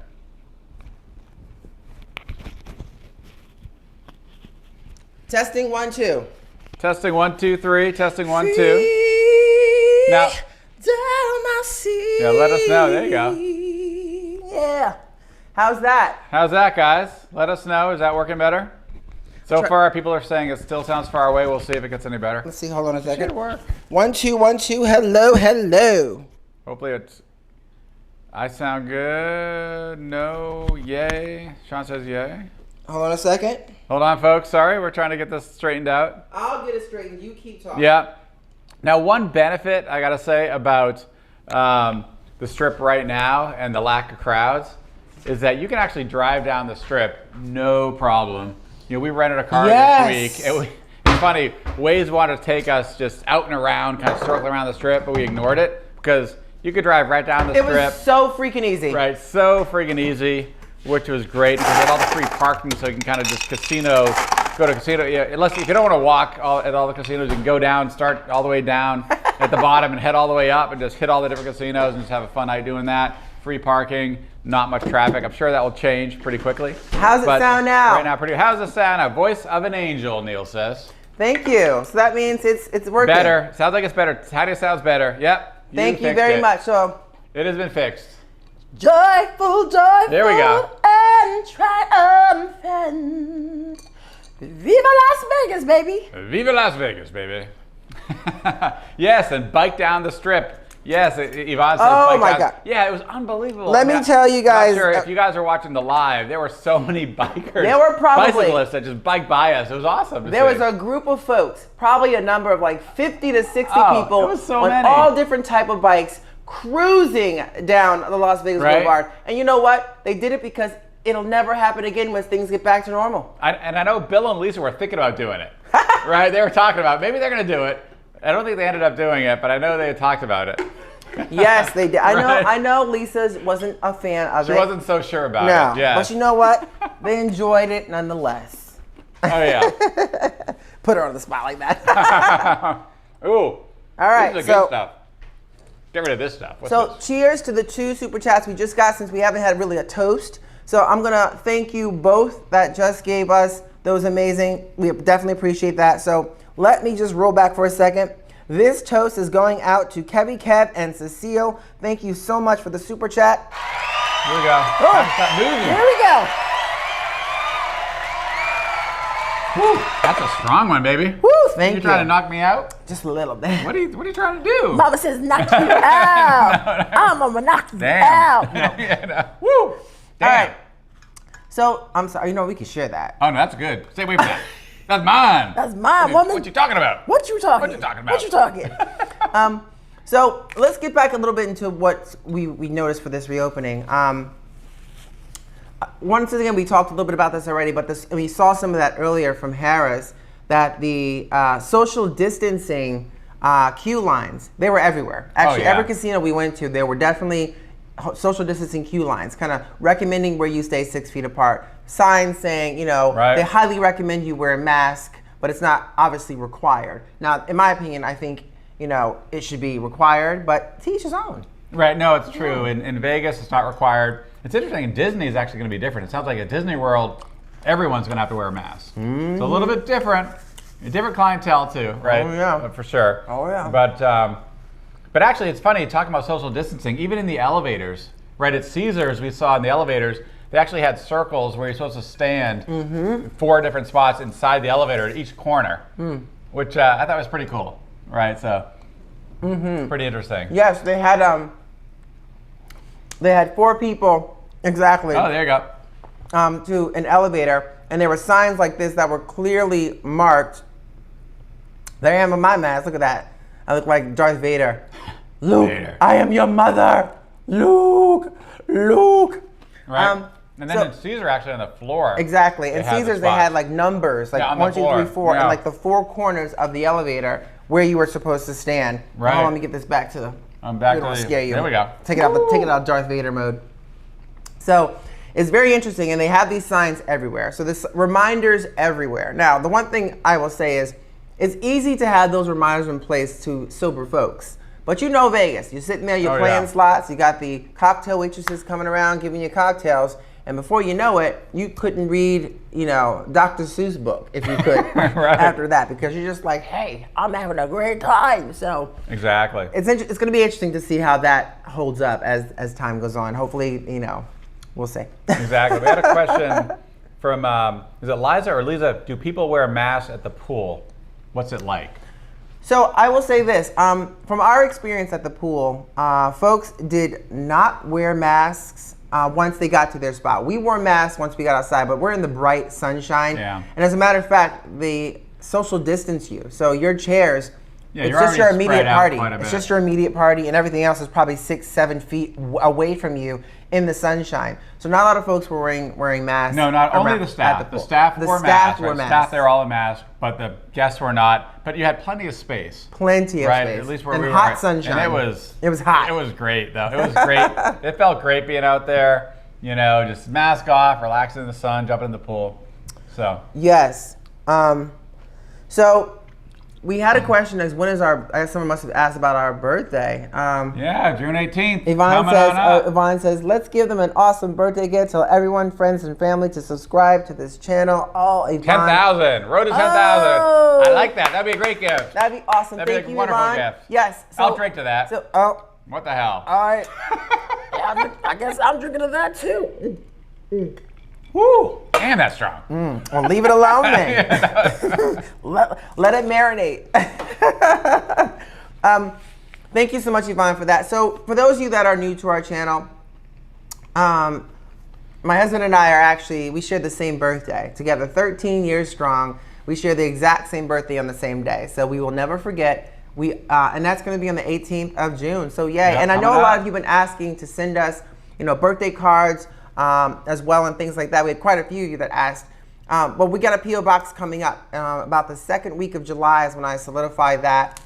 Testing 1, 2. Testing 1, 2, 3. Testing 1, 2. Now, yeah, let us know. There you go. Yeah. How's that? How's that, guys? Let us know. Is that working better? So far, people are saying it still sounds far away. We'll see if it gets any better. Let's see. Hold on a second. Should work. 1, 2, 1, 2. Hello, hello. Hopefully it's. I sound good. No. Yay. Sean says yay. Hold on a second. Hold on, folks. Sorry, we're trying to get this straightened out. I'll get it straightened. You keep talking. Yeah. Now, one benefit I gotta say about the strip right now and the lack of crowds is that you can actually drive down the strip no problem. You know, we rented a car Yes. this week. It's funny. Waze wanted to take us just out and around, kind of circling around the strip, but we ignored it because you could drive right down the It strip. was so freaking easy. Right, so freaking easy, which was great because they had all the free parking, so you can kind of just go to casino. Yeah, unless if you don't want to walk at all the casinos, you can go down, start all the way down at the bottom, and head all the way up, and just hit all the different casinos and just have a fun night doing that. Free parking, not much traffic. I'm sure that will change pretty quickly. How's it sound now? Right now, pretty. How's it sound now? Voice of an angel, Neil says. Thank you. So that means it's working. Better. Sounds like it's better. Tadia sounds better. Yep. Thank you fixed very it. much. So It has been fixed. joyful. There we go. And triumphant. Viva Las Vegas, baby. Viva Las Vegas, baby. Yes, and bike down the strip. Yes, Yvonne said Oh bike my down. God. Yeah, it was unbelievable. Let me tell you guys, Not sure if you guys are watching the live, there were so many bikers. There were probably- bicyclists that just biked by us. It was awesome to There see. was a group of folks, probably a number of like 50 to 60 Oh, people it was so on many. all different type of bikes cruising down the Las Vegas Right. Boulevard. And you know what? They did it because it'll never happen again once things get back to normal. And I know Bill and Lisa were thinking about doing it. Right? They were talking about maybe they're going to do it. I don't think they ended up doing it, but I know they had talked about it. Yes, they did. Right. I know Lisa's wasn't a fan of She it. wasn't so sure about No, it. Yeah. but you know what? They enjoyed it nonetheless. Oh, yeah. Put her on the spot like that. Ooh. All right, This is the good stuff. Get rid of this stuff. What's So this? cheers to the 2 super chats we just got since we haven't had really a toast. So I'm gonna thank you both that just gave us those amazing. We definitely appreciate that. So let me just roll back for a second. This toast is going out to Kevy Kev and Cecile. Thank you so much for the super chat. Here we go. Stop moving. Here we go. Woo, that's a strong one, baby. Woo, thank You you. trying to knock me out? Just a little bit. What are you trying to do? Mama says knock you out. I'm gonna knock you Damn. out. No. Yeah, no. Woo. Damn. All right. So I'm sorry. You know we can share that. Oh no, that's good. Stay away from that. That's mine. That's mine, woman. What you talking about? What you talking? What you talking about? What you talking? So let's get back a little bit into what we noticed for this reopening. Once again, we talked a little bit about this already, but we saw some of that earlier from Harris, that the social distancing queue lines, they were everywhere. Actually, yeah. every casino we went to, there were definitely social distancing queue lines, kind of recommending where you stay 6 feet apart. Signs saying, you know, Right. they highly recommend you wear a mask, but it's not obviously required. Now, in my opinion, I think, you know, it should be required, but to each his own. Right, no, it's true. In Vegas, it's not required. It's interesting. Disney is actually going to be different. It sounds like at Disney World, everyone's going to have to wear a mask. It's a little bit different. A different clientele too, right? Oh, yeah. For sure. Oh, yeah. But actually, it's funny talking about social distancing. Even in the elevators, right? At Caesars, we saw in the elevators, they actually had circles where you're supposed to stand 4 different spots inside the elevator at each corner, which I thought was pretty cool, right? So, pretty interesting. Yes, they had 4 people exactly. Oh, there you go. To an elevator, and there were signs like this that were clearly marked. There I am with my mask. Look at that. I look like Darth Vader. Luke, Vader. I am your mother. Luke. Right. And then in Caesar, actually on the floor. Exactly. In they had the Caesars, they spots. had like numbers, like Yeah, on the 1, 2, 3, floor. 4, Yeah. and like the 4 corners of the elevator where you were supposed to stand. Right. Now let me get this back to the. I'm back we to don't the. scare you. There we go. Take it out Darth Vader mode. So it's very interesting, and they have these signs everywhere. So this reminders everywhere. Now, the one thing I will say is, it's easy to have those reminders in place to sober folks. But you know Vegas. You're sitting there, you're playing slots, you got the cocktail waitresses coming around giving you cocktails, and before you know it, you couldn't read, Dr. Seuss book if you could after that, because you're just like, hey, I'm having a great time. So Exactly. it's going to be interesting to see how that holds up as time goes on. Hopefully, we'll see. Exactly. We had a question from, is it Liza or Lisa? Do people wear masks at the pool? What's it like? So I will say this, from our experience at the pool, folks did not wear masks once they got to their spot. We wore masks once we got outside, but we're in the bright sunshine. Yeah. And as a matter of fact, they social distance you. So your chairs, Yeah, it's you're just your already immediate spread out party. quite a It's bit. just your immediate party, and everything else is probably 6, 7 feet away from you in the sunshine. So not a lot of folks were wearing masks. No, not only the at staff. The pool. staff The wore staff masks. wore Right? masks. Staff, they were all in masks, but the guests were not. But you had plenty of space. Plenty of Right, space. at least where and we were. hot sunshine. And it was hot. It was great, though. It was great. It felt great being out there, just mask off, relaxing in the sun, jumping in the pool. So. Yes. So we had a question as when is I guess someone must have asked about our birthday. Yeah, June 18th. Yvonne says, let's give them an awesome birthday gift. Tell everyone, friends, and family to subscribe to this channel. Oh, Yvonne. 10,000. Road to 10,000. Oh. I like that. That'd be a great gift. That'd be awesome. That'd Thank be a you, wonderful Yvonne. gift. Yes. I'll drink to that. What the hell? All right. Yeah, I guess I'm drinking to that too. Woo! Damn, that's strong. Well, leave it alone then. let it marinate. Thank you so much, Yvonne, for that. So for those of you that are new to our channel, my husband and I we share the same birthday together, 13 years strong. We share the exact same birthday on the same day. So we will never forget. And that's going to be on the 18th of June. So yay. Yeah, and I know coming a lot up. of you have been asking to send us, birthday cards as well and things like that. We had quite a few of you that asked. But we got a P.O. box coming up. About the second week of July is when I solidify that.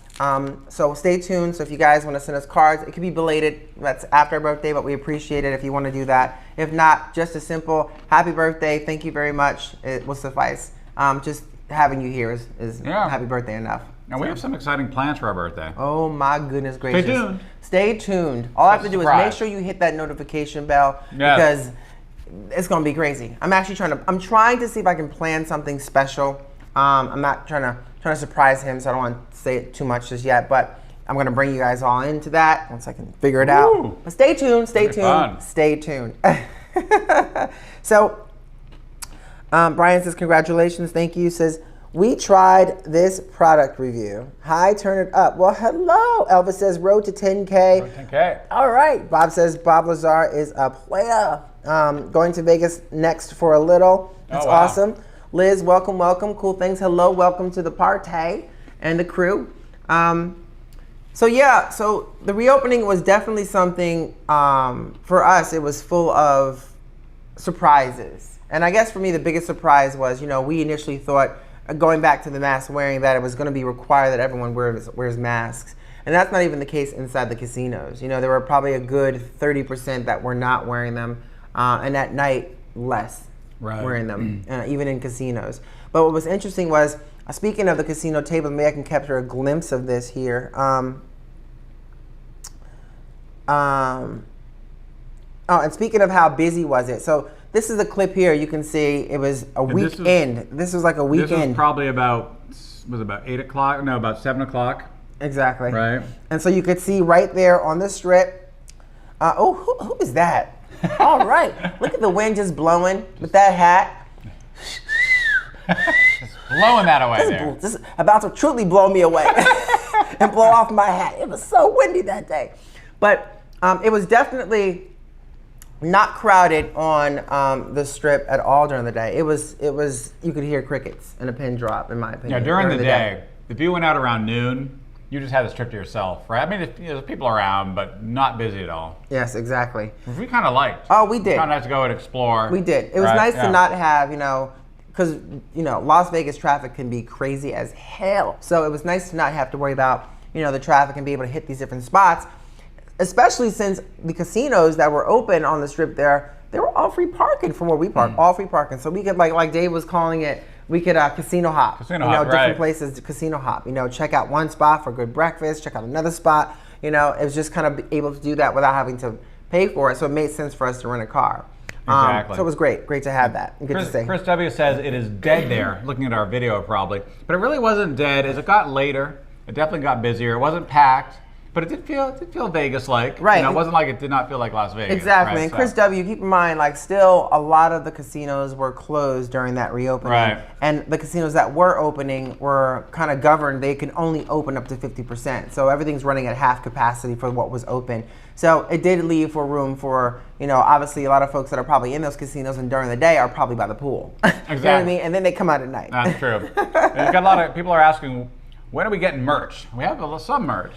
So stay tuned. So if you guys want to send us cards, it could be belated. That's after our birthday, but we appreciate it if you want to do that. If not, just a simple happy birthday. Thank you very much. It will suffice. Just having you here is happy birthday enough. And we have some exciting plans for our birthday. Oh my goodness gracious. Stay tuned. Stay tuned. All I have to do is Surprise. make sure you hit that notification bell Yes. because it's gonna be crazy. I'm trying to see if I can plan something special. I'm not trying to surprise him, so I don't want to say it too much just yet, but I'm gonna bring you guys all into that once I can figure it out. Woo. But stay tuned, It'll be fun. stay tuned. So Brian says, congratulations, thank you. Says, we tried this product review. Hi, turn it up. Well, hello. Elvis says, road to 10K. 10K. All right. Bob says, Bob Lazar is a player. Going to Vegas next for a little. That's Oh, wow. awesome. Liz, welcome, welcome. Cool things. Hello, welcome to the party and the crew. So the reopening was definitely something, for us, it was full of surprises. And I guess for me, the biggest surprise was, we initially thought, going back to the mask wearing, that it was going to be required that everyone wears masks. And that's not even the case inside the casinos. There were probably a good 30% that were not wearing them, and at night, less wearing them, even in casinos. But what was interesting was, speaking of the casino table, maybe I can capture a glimpse of this here. Oh, and speaking of how busy was it, so this is a clip here. You can see it was a weekend. This was like a weekend. This was probably about 8 o'clock? No, about 7 o'clock. Exactly. Right. And so you could see right there on the strip. Who is that? All right. Look at the wind just blowing with that hat. Blowing that away there. This is about to truly blow me away and blow off my hat. It was so windy that day. But it was definitely not crowded on the strip at all during the day. It was you could hear crickets and a pin drop, in my opinion. Yeah, during the day, if you went out around noon, you just had the strip to yourself, right? I mean, there's people around, but not busy at all. Yes, exactly. Which we kind of liked. Oh, we did. We kind of had to go and explore. We did. It was nice to not have, because, Las Vegas traffic can be crazy as hell. So it was nice to not have to worry about, the traffic and be able to hit these different spots, especially since the casinos that were open on the strip there, they were all free parking from where we park, all free parking. So we could, like Dave was calling it, we could casino hop. Casino hop, different right. places to casino hop. Check out one spot for good breakfast, check out another spot. It was just kind of able to do that without having to pay for it. So it made sense for us to rent a car. Exactly. So it was great to have that. And good to see. Chris W says it is dead there, looking at our video probably. But it really wasn't dead. As it got later, it definitely got busier. It wasn't packed, but it did feel Vegas-like. Right. It wasn't like it did not feel like Las Vegas. Exactly. Right? And Chris W, keep in mind, still a lot of the casinos were closed during that reopening. Right. And the casinos that were opening were kind of governed. They can only open up to 50%. So everything's running at half capacity for what was open. So it did leave for room for, obviously a lot of folks that are probably in those casinos and during the day are probably by the pool. Exactly. You know what I mean? And then they come out at night. That's true. We've got a lot of people are asking, when are we getting merch? We have some merch.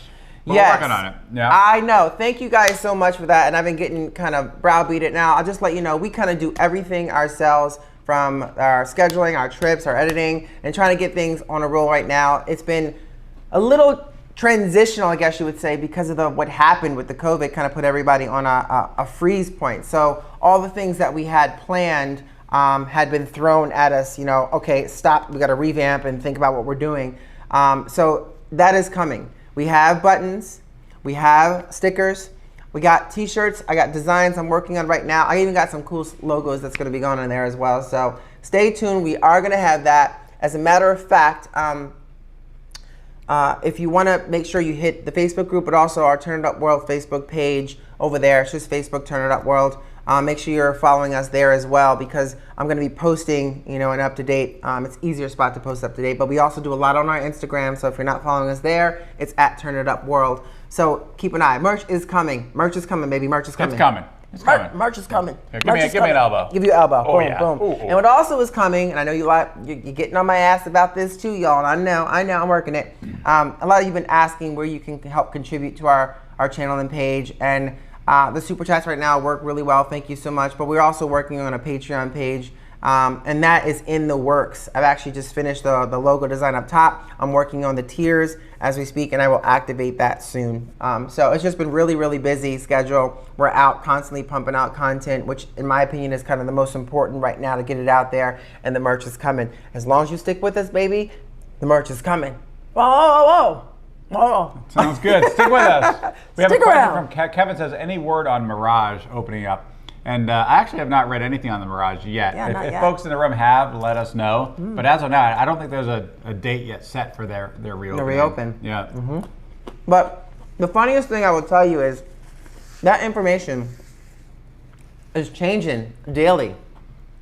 We're working on it. Yeah. I know. Thank you guys so much for that. And I've been getting kind of browbeated now. I'll just let you know, we kind of do everything ourselves, from our scheduling, our trips, our editing, and trying to get things on a roll right now. It's been a little transitional, I guess you would say, because of what happened with the COVID, kind of put everybody on a freeze point. So all the things that we had planned had been thrown at us, okay, stop, we got to revamp and think about what we're doing. So that is coming. We have buttons, we have stickers, we got t-shirts, I got designs I'm working on right now. I even got some cool logos that's gonna be going on there as well. So stay tuned, we are gonna have that. As a matter of fact, if you wanna make sure you hit the Facebook group, but also our Turn It Up World Facebook page over there. It's just Facebook Turn It Up World. Make sure you're following us there as well, because I'm going to be posting, an up-to-date. It's easier spot to post up-to-date, but we also do a lot on our Instagram. So if you're not following us there, it's at Turn It Up World. So keep an eye. Merch is coming. Merch is coming, baby. Merch is coming. It's coming. It's coming. Merch is coming. Here, give me an elbow. Give you an elbow. Oh, Boom, yeah. boom. Ooh, ooh. And what also is coming, and I know you're getting on my ass about this too, y'all. And I know, I'm working it. A lot of you have been asking where you can help contribute to our channel and page. And the super chats right now work really well. Thank you so much. But we're also working on a Patreon page, and that is in the works. I've actually just finished the logo design up top. I'm working on the tiers as we speak, and I will activate that soon. So it's just been really, really busy schedule. We're out constantly pumping out content, which in my opinion is kind of the most important right now to get it out there, and the merch is coming. As long as you stick with us, baby, the merch is coming. Whoa. Sounds good. Stick with us. We have Stick a question around. from Kevin. Says, any word on Mirage opening up? And I actually have not read anything on the Mirage yet. Yeah, not if yet. folks in the room have, let us know. But as of now, I don't think there's a date yet set for their reopening. The reopen. Yeah. But the funniest thing I will tell you is that information is changing daily.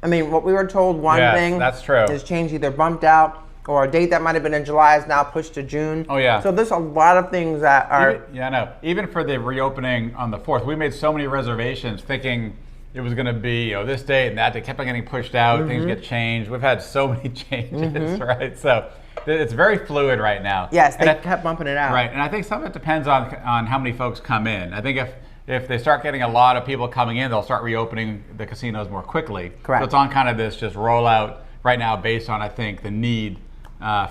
I mean, what we were told one Yes, thing that's true. is changed, either bumped out, or a date that might have been in July is now pushed to June. Oh, yeah. So there's a lot of things that are. I know. Even for the reopening on the 4th, we made so many reservations thinking it was going to be this date and that. They kept on getting pushed out. Things get changed. We've had so many changes, right? So it's very fluid right now. Yes, And they kept bumping it out. Right, and I think some of it depends on how many folks come in. I think if they start getting a lot of people coming in, they'll start reopening the casinos more quickly. Correct. So it's on kind of this just rollout right now based on, I think, the need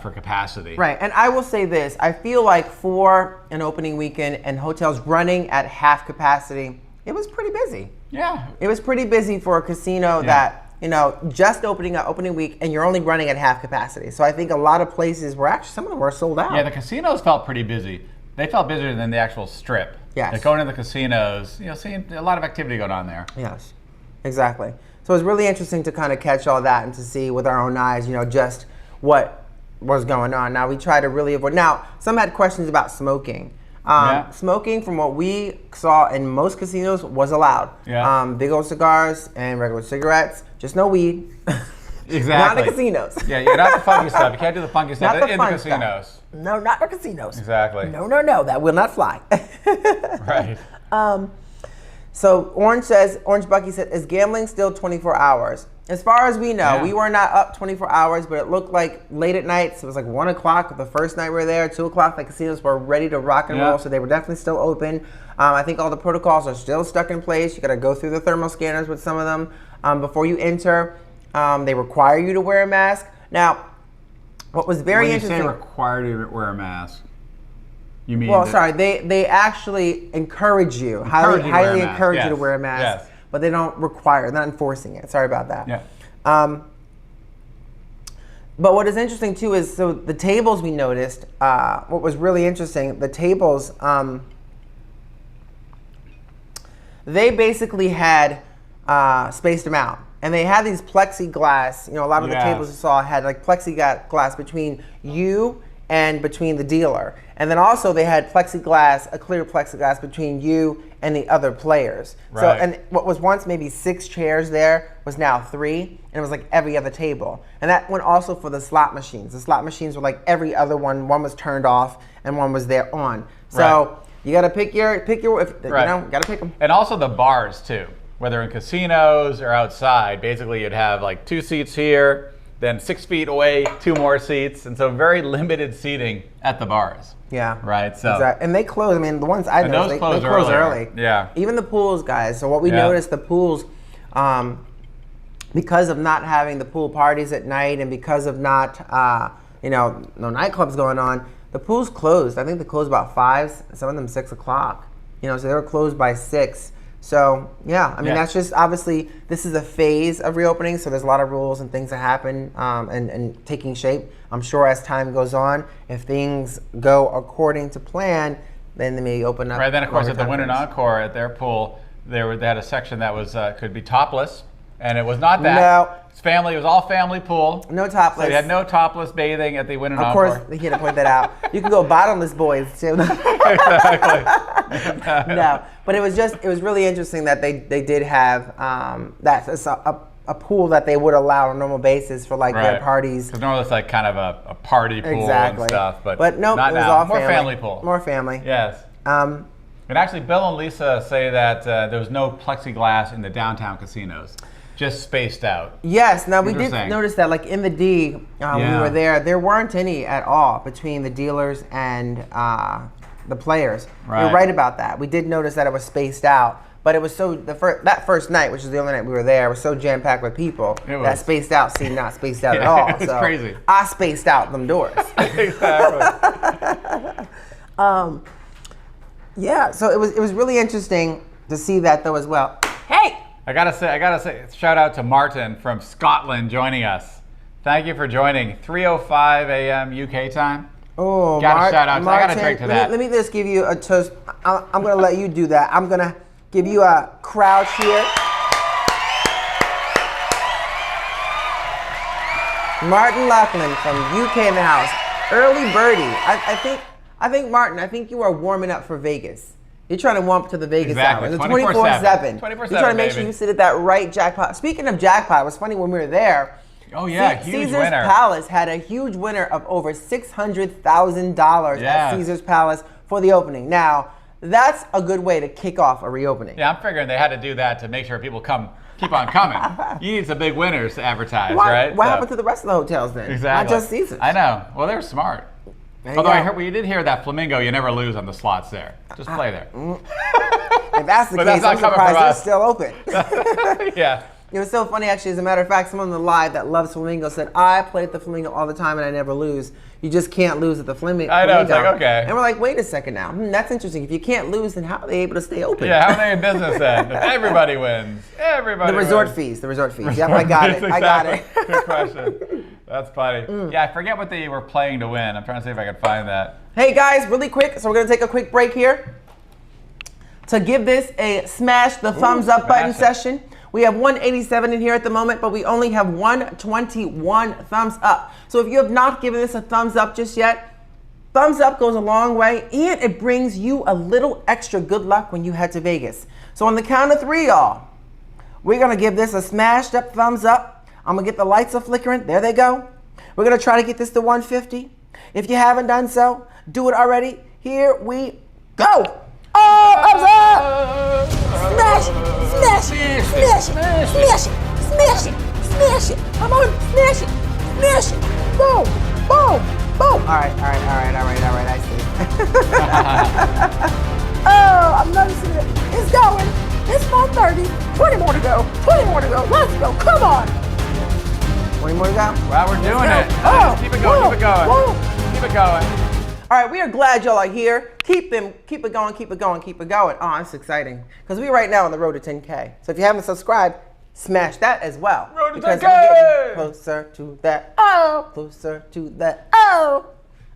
for capacity. Right, and I will say this, I feel like for an opening weekend and hotels running at half capacity, it was pretty busy. Yeah. It was pretty busy for a casino that, just opening up opening week, and you're only running at half capacity. So I think a lot of places were actually, some of them were sold out. Yeah, the casinos felt pretty busy. they felt busier than the actual strip. Yes. Like going to the casinos, seeing a lot of activity going on there. Yes, exactly. So it was really interesting to kind of catch all that and to see with our own eyes, just what was going on. Now, we try to really avoid. Now, some had questions about smoking. Smoking, from what we saw in most casinos, was allowed. Yeah. Big old cigars and regular cigarettes, just no weed. Exactly. Not in the casinos. Yeah, you're not the funky stuff. You can't do the funky stuff Not the in fun the casinos. stuff. No, not the casinos. Exactly. No, that will not fly. Right. So Orange Bucky said, is gambling still 24 hours? As far as we know, we were not up 24 hours, but it looked like late at night. So it was like 1 o'clock the first night we were there. 2 o'clock, the casinos were ready to rock and roll, so they were definitely still open. I think all the protocols are still stuck in place. You got to go through the thermal scanners with some of them before you enter. They require you to wear a mask. Now, what was very interesting. When you say required to wear a mask, you mean? Well, sorry, they actually encourage you, highly encourage you to wear a mask, but they don't require, they're not enforcing it. Sorry about that. Yeah. But what is interesting too is, so the tables we noticed, what was really interesting, the tables, they basically had spaced them out. And they had these plexiglass, a lot of the tables you saw had like plexiglass between you and between the dealer. And then also they had a clear plexiglass between you and the other players. Right. So, and what was once maybe 6 chairs there was now 3, and it was like every other table. And that went also for the slot machines. The slot machines were like every other one. One was turned off and one was there on. So you got to pick your, got to pick them. And also the bars too. Whether in casinos or outside, basically you'd have like 2 seats here, then 6 feet away, 2 more seats, and so very limited seating at the bars. Yeah. Right. So. Exactly. And they close. I mean, the ones I noticed, they close early. Yeah. Even the pools, guys. So what we noticed, the pools, because of not having the pool parties at night, and because of not, no nightclubs going on, the pools closed. I think they closed about 5. Some of them 6 o'clock. So they were closed by 6. So, that's just, obviously, this is a phase of reopening, so there's a lot of rules and things that happen and taking shape. I'm sure as time goes on, if things go according to plan, then they may open up. Right, then of course at the Winter Encore at their pool, they had a section that was could be topless, and it was not that. No. It was all family pool. No topless. So you had no topless bathing at the Winter Of Encore. course, they had to point that out. You can go bottomless boys, too. Exactly. No, but it was really interesting that they did have a pool that they would allow on a normal basis for like their parties. Because normally it's like kind of a party pool and stuff, but no, not it was now. all More family pool. More family. Yes. And actually, Bill and Lisa say that there was no plexiglass in the downtown casinos, just spaced out. Yes. Now we did notice that, like in the D, we were there weren't any at all between the dealers and the players. Right. You're right about that. We did notice that it was spaced out, but it was so that first night, which is the only night we were there, was so jam packed with people that spaced out seemed not spaced out at all. It's crazy. I spaced out them doors. Exactly. So it was really interesting to see that though as well. Hey. I gotta say, shout out to Martin from Scotland joining us. Thank you for joining. 3:05 a.m. UK time. Oh, gotta shout out. Martin, I gotta drink to that. Let me just give you a toast. I'm gonna let you do that. I'm gonna give you a crowd cheer. Martin Lachlan from UK in the house. Early birdie. I think Martin. I think you are warming up for Vegas. You're trying to warm up to the Vegas hour. It's 24/7. 24/7. You're trying to make sure you sit at that right jackpot. Speaking of jackpot, it was funny when we were there. Oh yeah, huge Caesar's winner. Palace had a huge winner of over $600,000 at Caesar's Palace for the opening. Now, that's a good way to kick off a reopening. Yeah, I'm figuring they had to do that to make sure people keep on coming. You need some big winners to advertise, What right? happened to the rest of the hotels then? Exactly. Not just Caesar's. I know. Well, they were smart. Although we did hear that Flamingo, you never lose on the slots there. Just play there. If that's the But case, that's not I'm coming surprised from they're us. still open. Yeah. It was so funny, actually. As a matter of fact, someone on the live that loves Flamingo said, I play at the Flamingo all the time and I never lose. You just can't lose at the Flamingo. I know, it's like, okay. And we're like, wait a second now. That's interesting. If you can't lose, then how are they able to stay open? Yeah, how are they in business then? If everybody wins. Everybody The resort wins. fees. Yep, I got it. Exactly. I got it. Good question. That's funny. Yeah, I forget what they were playing to win. I'm trying to see if I can find that. Hey guys, really quick. So we're gonna take a quick break here to give this a smash the thumbs up button smash it. session. We have 187 in here at the moment, but we only have 121 thumbs up. So if you have not given this a thumbs up just yet, thumbs up goes a long way, and it brings you a little extra good luck when you head to Vegas. So on the count of 3, y'all, we're gonna give this a smashed up thumbs up. I'm gonna get the lights a flickering. There they go. We're gonna try to get this to 150. If you haven't done so, do it already. Here we go. Oh, thumbs up! Smash it, smash it, smash it, smash it, smash it, smash it. Come on, smash it, smash it. Boom, boom, boom. All right, I see. Oh, I'm noticing it. It's going. It's 4:30. 20 more to go. 20 more to go. Let's go. Come on. 20 more to go. Well, we're doing it. Oh, Keep it going. Keep it going. whoa. Keep it going. All right, we are glad y'all are here. Keep it going, keep it going, keep it going. Oh, it's exciting. Because we're right now on the road to 10K. So if you haven't subscribed, smash that as well. Road to because 10K! we're getting closer to that. Oh, closer to that. Oh.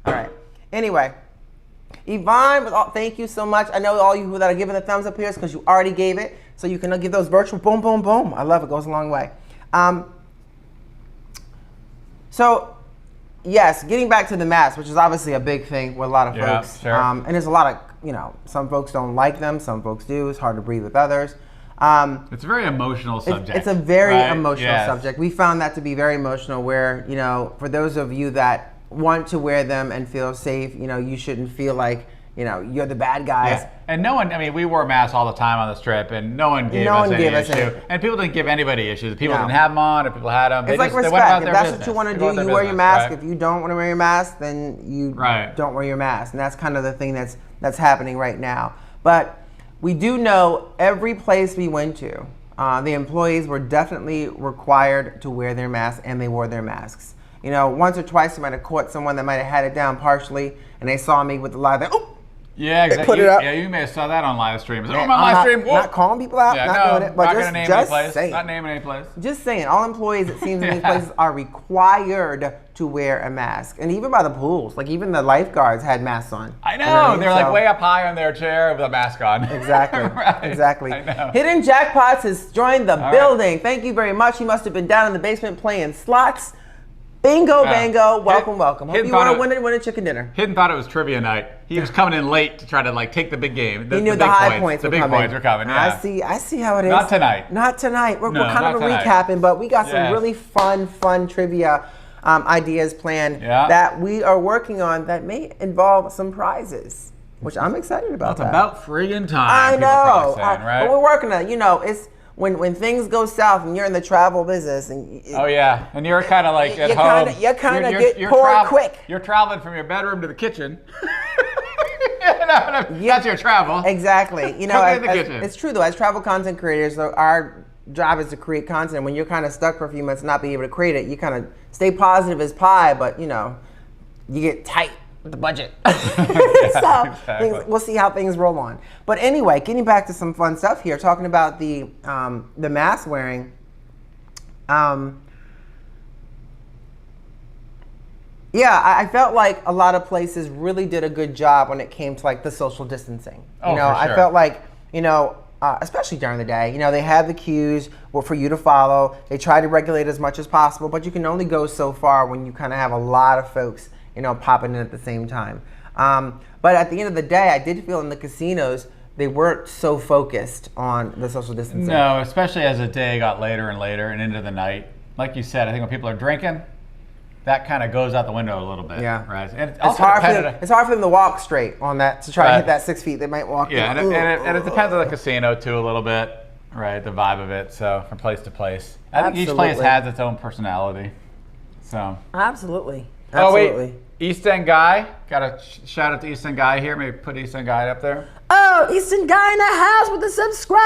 All right. Anyway, Yvonne, thank you so much. I know all you that are giving the thumbs up here is because you already gave it. So you can give those virtual boom, boom, boom. I love it. Goes a long way. So, yes, getting back to the masks, which is obviously a big thing with a lot of folks. Sure. And there's a lot of, some folks don't like them, some folks do. It's hard to breathe with others. It's a very emotional subject. It's a very right? emotional Yes. subject. We found that to be very emotional where, for those of you that want to wear them and feel safe, you shouldn't feel like, you're the bad guys. Yeah. And no one, we wore masks all the time on the strip, and no one gave us any issue. And people didn't give anybody issues. People didn't have them on, or people had them. It's like they went respect. about If their that's business. what you want to They do, go about you their wear your business, mask. right? If you don't want to wear your mask, then you don't wear your mask. And that's kind of the thing that's happening right now. But we do know every place we went to, the employees were definitely required to wear their masks, and they wore their masks. Once or twice you might have caught someone that might have had it down partially, and they saw me with the live. Yeah, exactly. Put it up. Yeah, you may have saw that on live stream. It's like, Man, oh, my live stream. Whoa. Not calling people out, not doing it, but not gonna name any just place. saying. Not naming any place. Just saying, all employees, it seems in these places are required to wear a mask. And even by the pools, like even the lifeguards had masks on. I know. You know what I mean? They're like So- way up high on their chair with a mask on. Exactly. Right. Exactly. I know. Hidden Jackpots has joined the All building. right. Thank you very much. He must have been down in the basement playing slots. Bingo, bango. Welcome, welcome. Hope Hidden you want thought to win a chicken dinner. Hidden thought it was trivia night. He was coming in late to try to take the big game. He knew the big high points The were big coming. points were coming. Yeah. I see how it is. Not tonight. Not tonight. We're No, kind of not tonight. recapping, but we got some Yes. really fun trivia ideas planned that we are working on that may involve some prizes, which I'm excited about. It's about friggin' time. I people know. probably saying, right? But we're working on it. It's when things go south and you're in the travel business and Oh yeah, and you're kind of like at home. You kind of get poured quick. You're traveling from your bedroom to the kitchen. That's your travel. Exactly. Cooking in the kitchen. It's true though. As travel content creators, so our job is to create content. When you're kind of stuck for a few months, not being able to create it, you kind of stay positive as pie, but you get tight with the budget. So exactly. we'll see how things roll on. But anyway, getting back to some fun stuff here, talking about the mask wearing. Yeah, I felt like a lot of places really did a good job when it came to the social distancing. Oh, for I sure. felt like, especially during the day, they had the cues for you to follow. They tried to regulate as much as possible, but you can only go so far when you kind of have a lot of folks, popping in at the same time. But at the end of the day, I did feel in the casinos, they weren't so focused on the social distancing. No, especially as the day got later and later and into the night. Like you said, I think when people are drinking, that kind of goes out the window a little bit. Yeah. Right. And It's hard for them to walk straight on that, to try to hit that 6 feet. They might walk. Yeah, and it depends on the casino too a little bit, right? The vibe of it. So from place to place, I think each place has its own personality. So. Absolutely. Oh wait, East End Guy. Got a shout out to East End Guy here. Maybe put East End Guy up there. Oh, East End Guy in the house with the subscribe.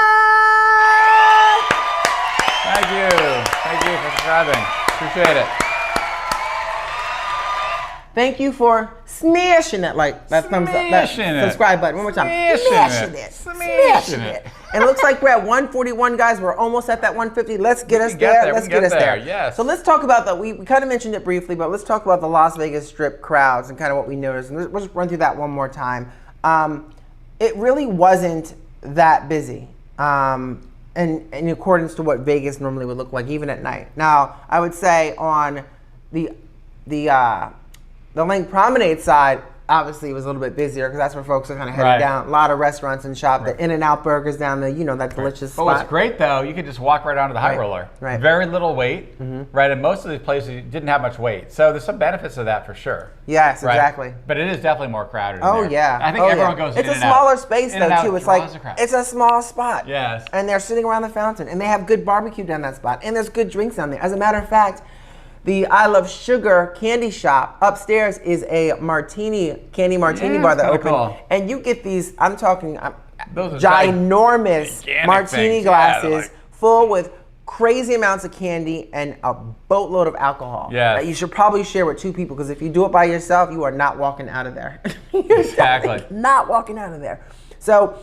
Thank you for subscribing. Appreciate it. Thank you for smashing that that thumbs up, that Smashing it. subscribe button. One more time. Smashing it. Smashing it. And it looks like we're at 141, guys. We're almost at that 150. Let's get us can get there. there. Let's We can get us get there. there. Yes. So let's talk about we kind of mentioned it briefly, but let's talk about the Las Vegas Strip crowds and kind of what we noticed. And let's run through that one more time. It really wasn't that busy. And in accordance to what Vegas normally would look like, even at night. Now, I would say on the Lake Promenade side, obviously it was a little bit busier because that's where folks are kind of headed down. A lot of restaurants and shop. The In-N-Out burgers down there, that delicious spot. But what's great though, you could just walk right onto the high roller. Right. Very little wait, right? And most of these places didn't have much wait. So there's some benefits of that for sure. Yes, right? exactly. But it is definitely more crowded in Oh there. yeah. I think everyone goes It's in a and out. smaller space In and out though too. It's draws the crowd. it's a small spot. Yes. And they're sitting around the fountain, and they have good barbecue down that spot, and there's good drinks down there. As a matter of fact, the I Love Sugar candy shop upstairs is a candy martini bar that kinda opened, cool. and you get these. I'm talking Those are ginormous gigantic martini things. Yeah, they're glasses like- full with crazy amounts of candy and a boatload of alcohol. Yes. That you should probably share with two people, because if you do it by yourself, you are not walking out of there. Exactly. Not walking out of there. So,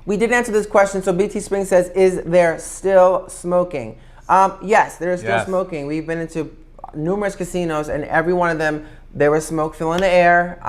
we did answer this question. So BT Spring says, is there still smoking? Yes, there is still Yes. smoking. We've been into numerous casinos, and every one of them, there was smoke filling the air,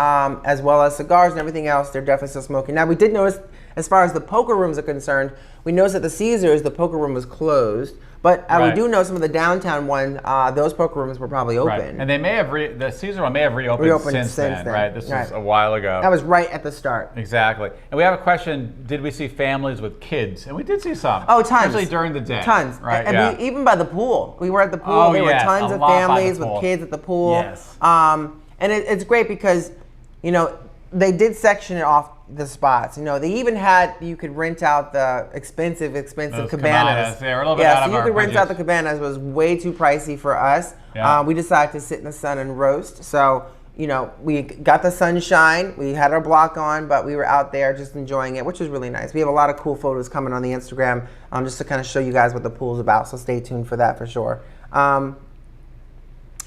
as well as cigars and everything else. They're definitely still smoking. Now, we did notice, as far as the poker rooms are concerned, we noticed at the Caesars, the poker room was closed. But we Right. do know some of the downtown one, those poker rooms were probably open. Right. And they may have the Caesar one may have reopened since then, right? This was a while ago. That was right at the start. Exactly. And we have a question, did we see families with kids? And we did see some. Oh, tons. Especially during the day. Tons. Right, And yeah. even by the pool. We were at the pool. Oh, there yes, were tons a of lot by the families with pool. kids at the pool. Yes. And it's great because, they did section it off the spots. They even had, you could rent out the expensive Those cabanas. cabanas, they were a little bit out so of you our could rent out the budgets. cabanas. It was way too pricey for us. Yeah. We decided to sit in the sun and roast. So, we got the sunshine. We had our block on, but we were out there just enjoying it, which was really nice. We have a lot of cool photos coming on the Instagram, just to kind of show you guys what the pool's about. So stay tuned for that for sure.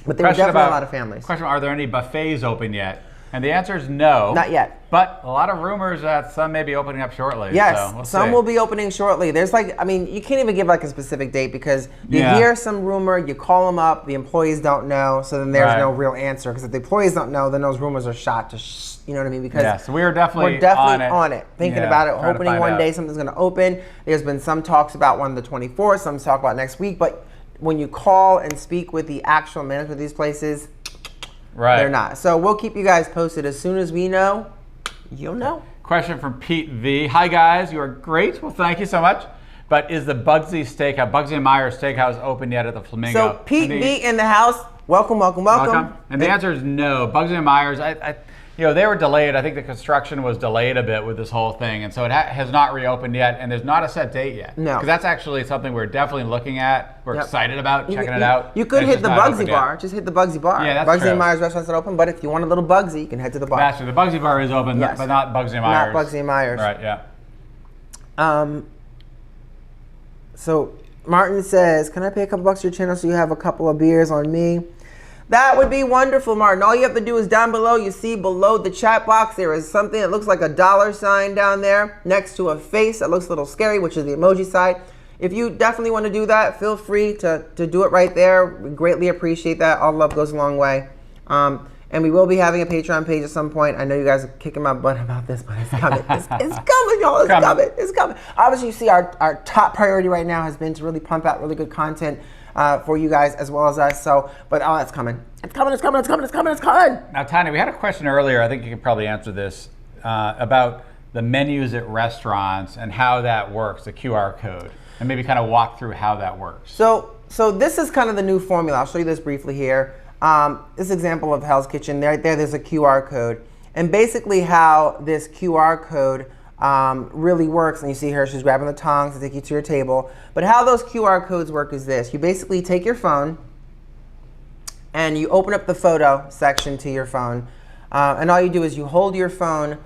But there were definitely a lot of families. Question, are there any buffets open yet? And the answer is no. Not yet. But a lot of rumors that some may be opening up shortly. Yes, so we'll some see. will be opening shortly. There's you can't even give a specific date, because you Yeah. hear some rumor, you call them up, the employees don't know, so then there's Right. no real answer. Because if the employees don't know, then those rumors are shot to you know what I mean? Because Yeah, so we are definitely on it. Thinking Yeah, about it, trying to hoping find one out. day something's going to open. There's been some talks about one on the 24th, some talk about next week, but when you call and speak with the actual management of these places, Right. they're not. So we'll keep you guys posted. As soon as we know, you'll know. Question from Pete V. Hi guys, you are great. Well, thank you so much. But is the Bugsy and Myers Steakhouse open yet at the Flamingo? So Pete V in the house. Welcome. And the answer is no. Bugsy and Myers, they were delayed. I think the construction was delayed a bit with this whole thing, and so it has not reopened yet, and there's not a set date yet. No. Because that's actually something we're definitely looking at. We're Yep. excited about checking it You- out. You could It's hit just the not Bugsy open yet. bar. Just hit the Bugsy bar. Yeah, that's Bugsy true. and Myers restaurants are open, but if you want a little Bugsy, you can head to the bar. That's true. The Bugsy bar is open, Yes. but not Bugsy and Myers. Not Bugsy and Myers. Right, yeah. So Martin says, can I pay a couple bucks to your channel so you have a couple of beers on me? That would be wonderful, Martin. All you have to do is down below, you see below the chat box, there is something that looks like a dollar sign down there next to a face that looks a little scary, which is the emoji side. If you definitely want to do that, feel free to do it right there. We greatly appreciate that. All love goes a long way. And we will be having a Patreon page at some point. I know you guys are kicking my butt about this, but it's coming. It's coming, y'all. It's coming. It's coming. Obviously, you see our top priority right now has been to really pump out really good content for you guys as well as us. So, but that's coming. It's coming. Now, Tanya, we had a question earlier. I think you could probably answer this about the menus at restaurants and how that works, the QR code, and maybe kind of walk through how that works. So this is kind of the new formula. I'll show you this briefly here. This example of Hell's Kitchen, there's a QR code. And basically how this QR code really works, and you see here she's grabbing the tongs to take you to your table. But how those QR codes work is this. You basically take your phone and you open up the photo section to your phone. And all you do is you hold your phone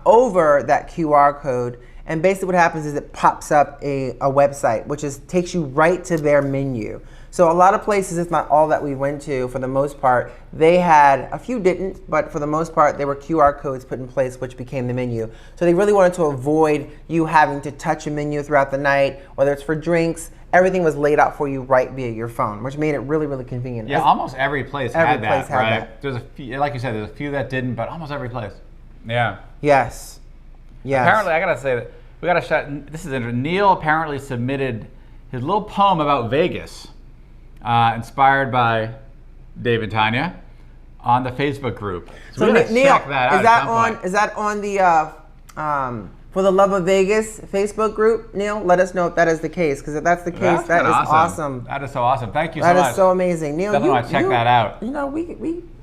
over that QR code, and basically what happens is it pops up a website, which takes you right to their menu. So a lot of places, if not all that we went to, for the most part, they had, a few didn't, but for the most part, there were QR codes put in place, which became the menu. So they really wanted to avoid you having to touch a menu throughout the night, whether it's for drinks. Everything was laid out for you right via your phone, which made it really, really convenient. Yeah, almost every place had that, had right? that. There's a few, like you said, there's a few that didn't, but almost every place. Yeah. Yes. Yes. Apparently, I gotta say that we got a shot. This is interesting. Neil apparently submitted his little poem about Vegas, inspired by Dave and Tanya, on the Facebook group. So we gotta Neil, check that out. is that on the For the Love of Vegas Facebook group? Neil, let us know if that is the case, because if that's the case, that is awesome. That is so awesome. Thank you so much. That is so amazing. Neil, Definitely want to check that out. You know, I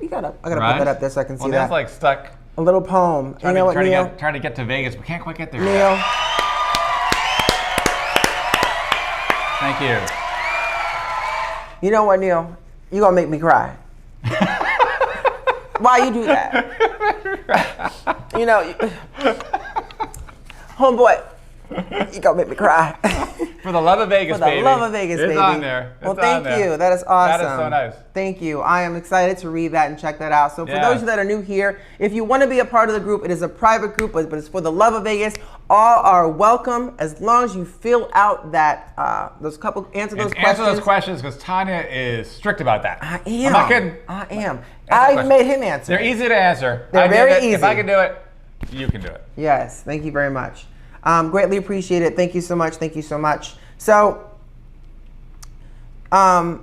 gotta put that up there so I can see that. Neil's like stuck. A little poem. Trying you know what, Neil? trying to get to Vegas. We can't quite get there. Neil. Thank you. You know what, Neil? You're gonna make me cry. Why you do that? You know, homeboy, you gonna make me cry. For the Love of Vegas, baby. For the Love of Vegas, baby. It's on there. Well, thank you. That is awesome. That is so nice. Thank you. I am excited to read that and check that out. So for Yeah. those of you that are new here, if you want to be a part of the group, it is a private group, but it's for the Love of Vegas. All are welcome as long as you fill out that answer those questions. Because Tanya is strict about that. I am. I'm not kidding. I am. Answer I questions. made him answer. They're easy to answer. They're I did very it. easy. If I can do it, you can do it. Yes, thank you very much. Greatly appreciate it. Thank you so much. Thank you so much. So, let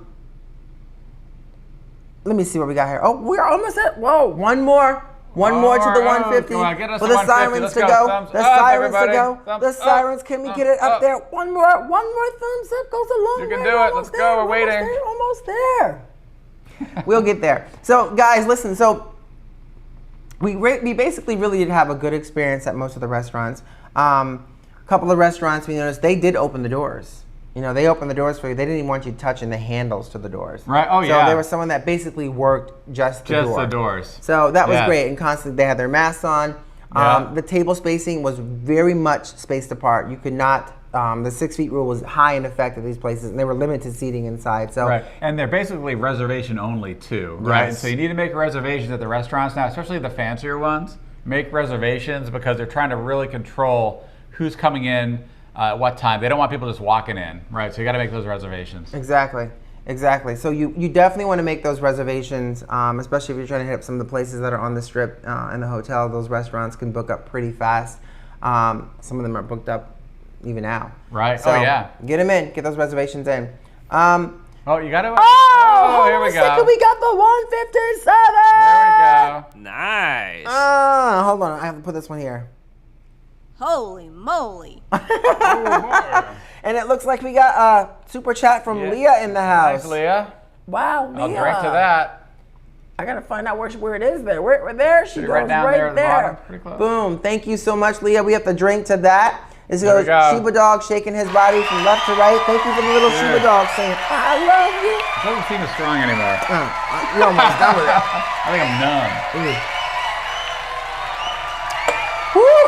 me see what we got here. Oh, we're almost at, whoa, one more to the 150. Come on, get us For to the 150. sirens Let's to go. go. Thumbs The up, sirens to everybody. go. Thumbs The up. sirens, can we get it up Up. there? One more thumbs up goes a long way. You can do it. Almost Let's go. there, We're waiting. Almost there. We'll get there. So, guys, listen. So, we basically really did have a good experience at most of the restaurants. A couple of restaurants, we noticed they did open the doors. You know, they opened the doors for you. They didn't even want you touching the handles to the doors. Right. Oh, yeah. So there was someone that basically worked just the door. the doors. So that was Yeah. great. And constantly, they had their masks on. Yeah. The table spacing was very much spaced apart. You could not, the 6 feet rule was high in effect at these places, and they were limited seating inside. So Right, and they're basically reservation only too, right? Yes. So you need to make reservations at the restaurants now, especially the fancier ones. Make reservations because they're trying to really control who's coming in at what time. They don't want people just walking in, right? So you got to make those reservations. Exactly. So you definitely want to make those reservations, especially if you're trying to hit up some of the places that are on the strip and the hotel. Those restaurants can book up pretty fast. Some of them are booked up even now. Right. So Oh yeah. get them in. Get those reservations in. Oh, you got to. Oh, here we go. We got the 157. There we go. Nice. Hold on. I have to put this one here. Holy moly. And it looks like we got a super chat from Yeah. Leah in the house. Thanks, Leah. Wow, Leah. I'll drink to that. I gotta find out where it is there. Where there she Pretty goes, right down there at the bottom. Pretty close. Boom. Thank you so much, Leah. We have to drink to that. This There we goes go. Sheba Dog shaking his body from left to right. Thank you for the little Cheers. Sheba Dog saying, I love you. It doesn't seem as strong anymore. You're almost done with it. I think I'm numb. Woo!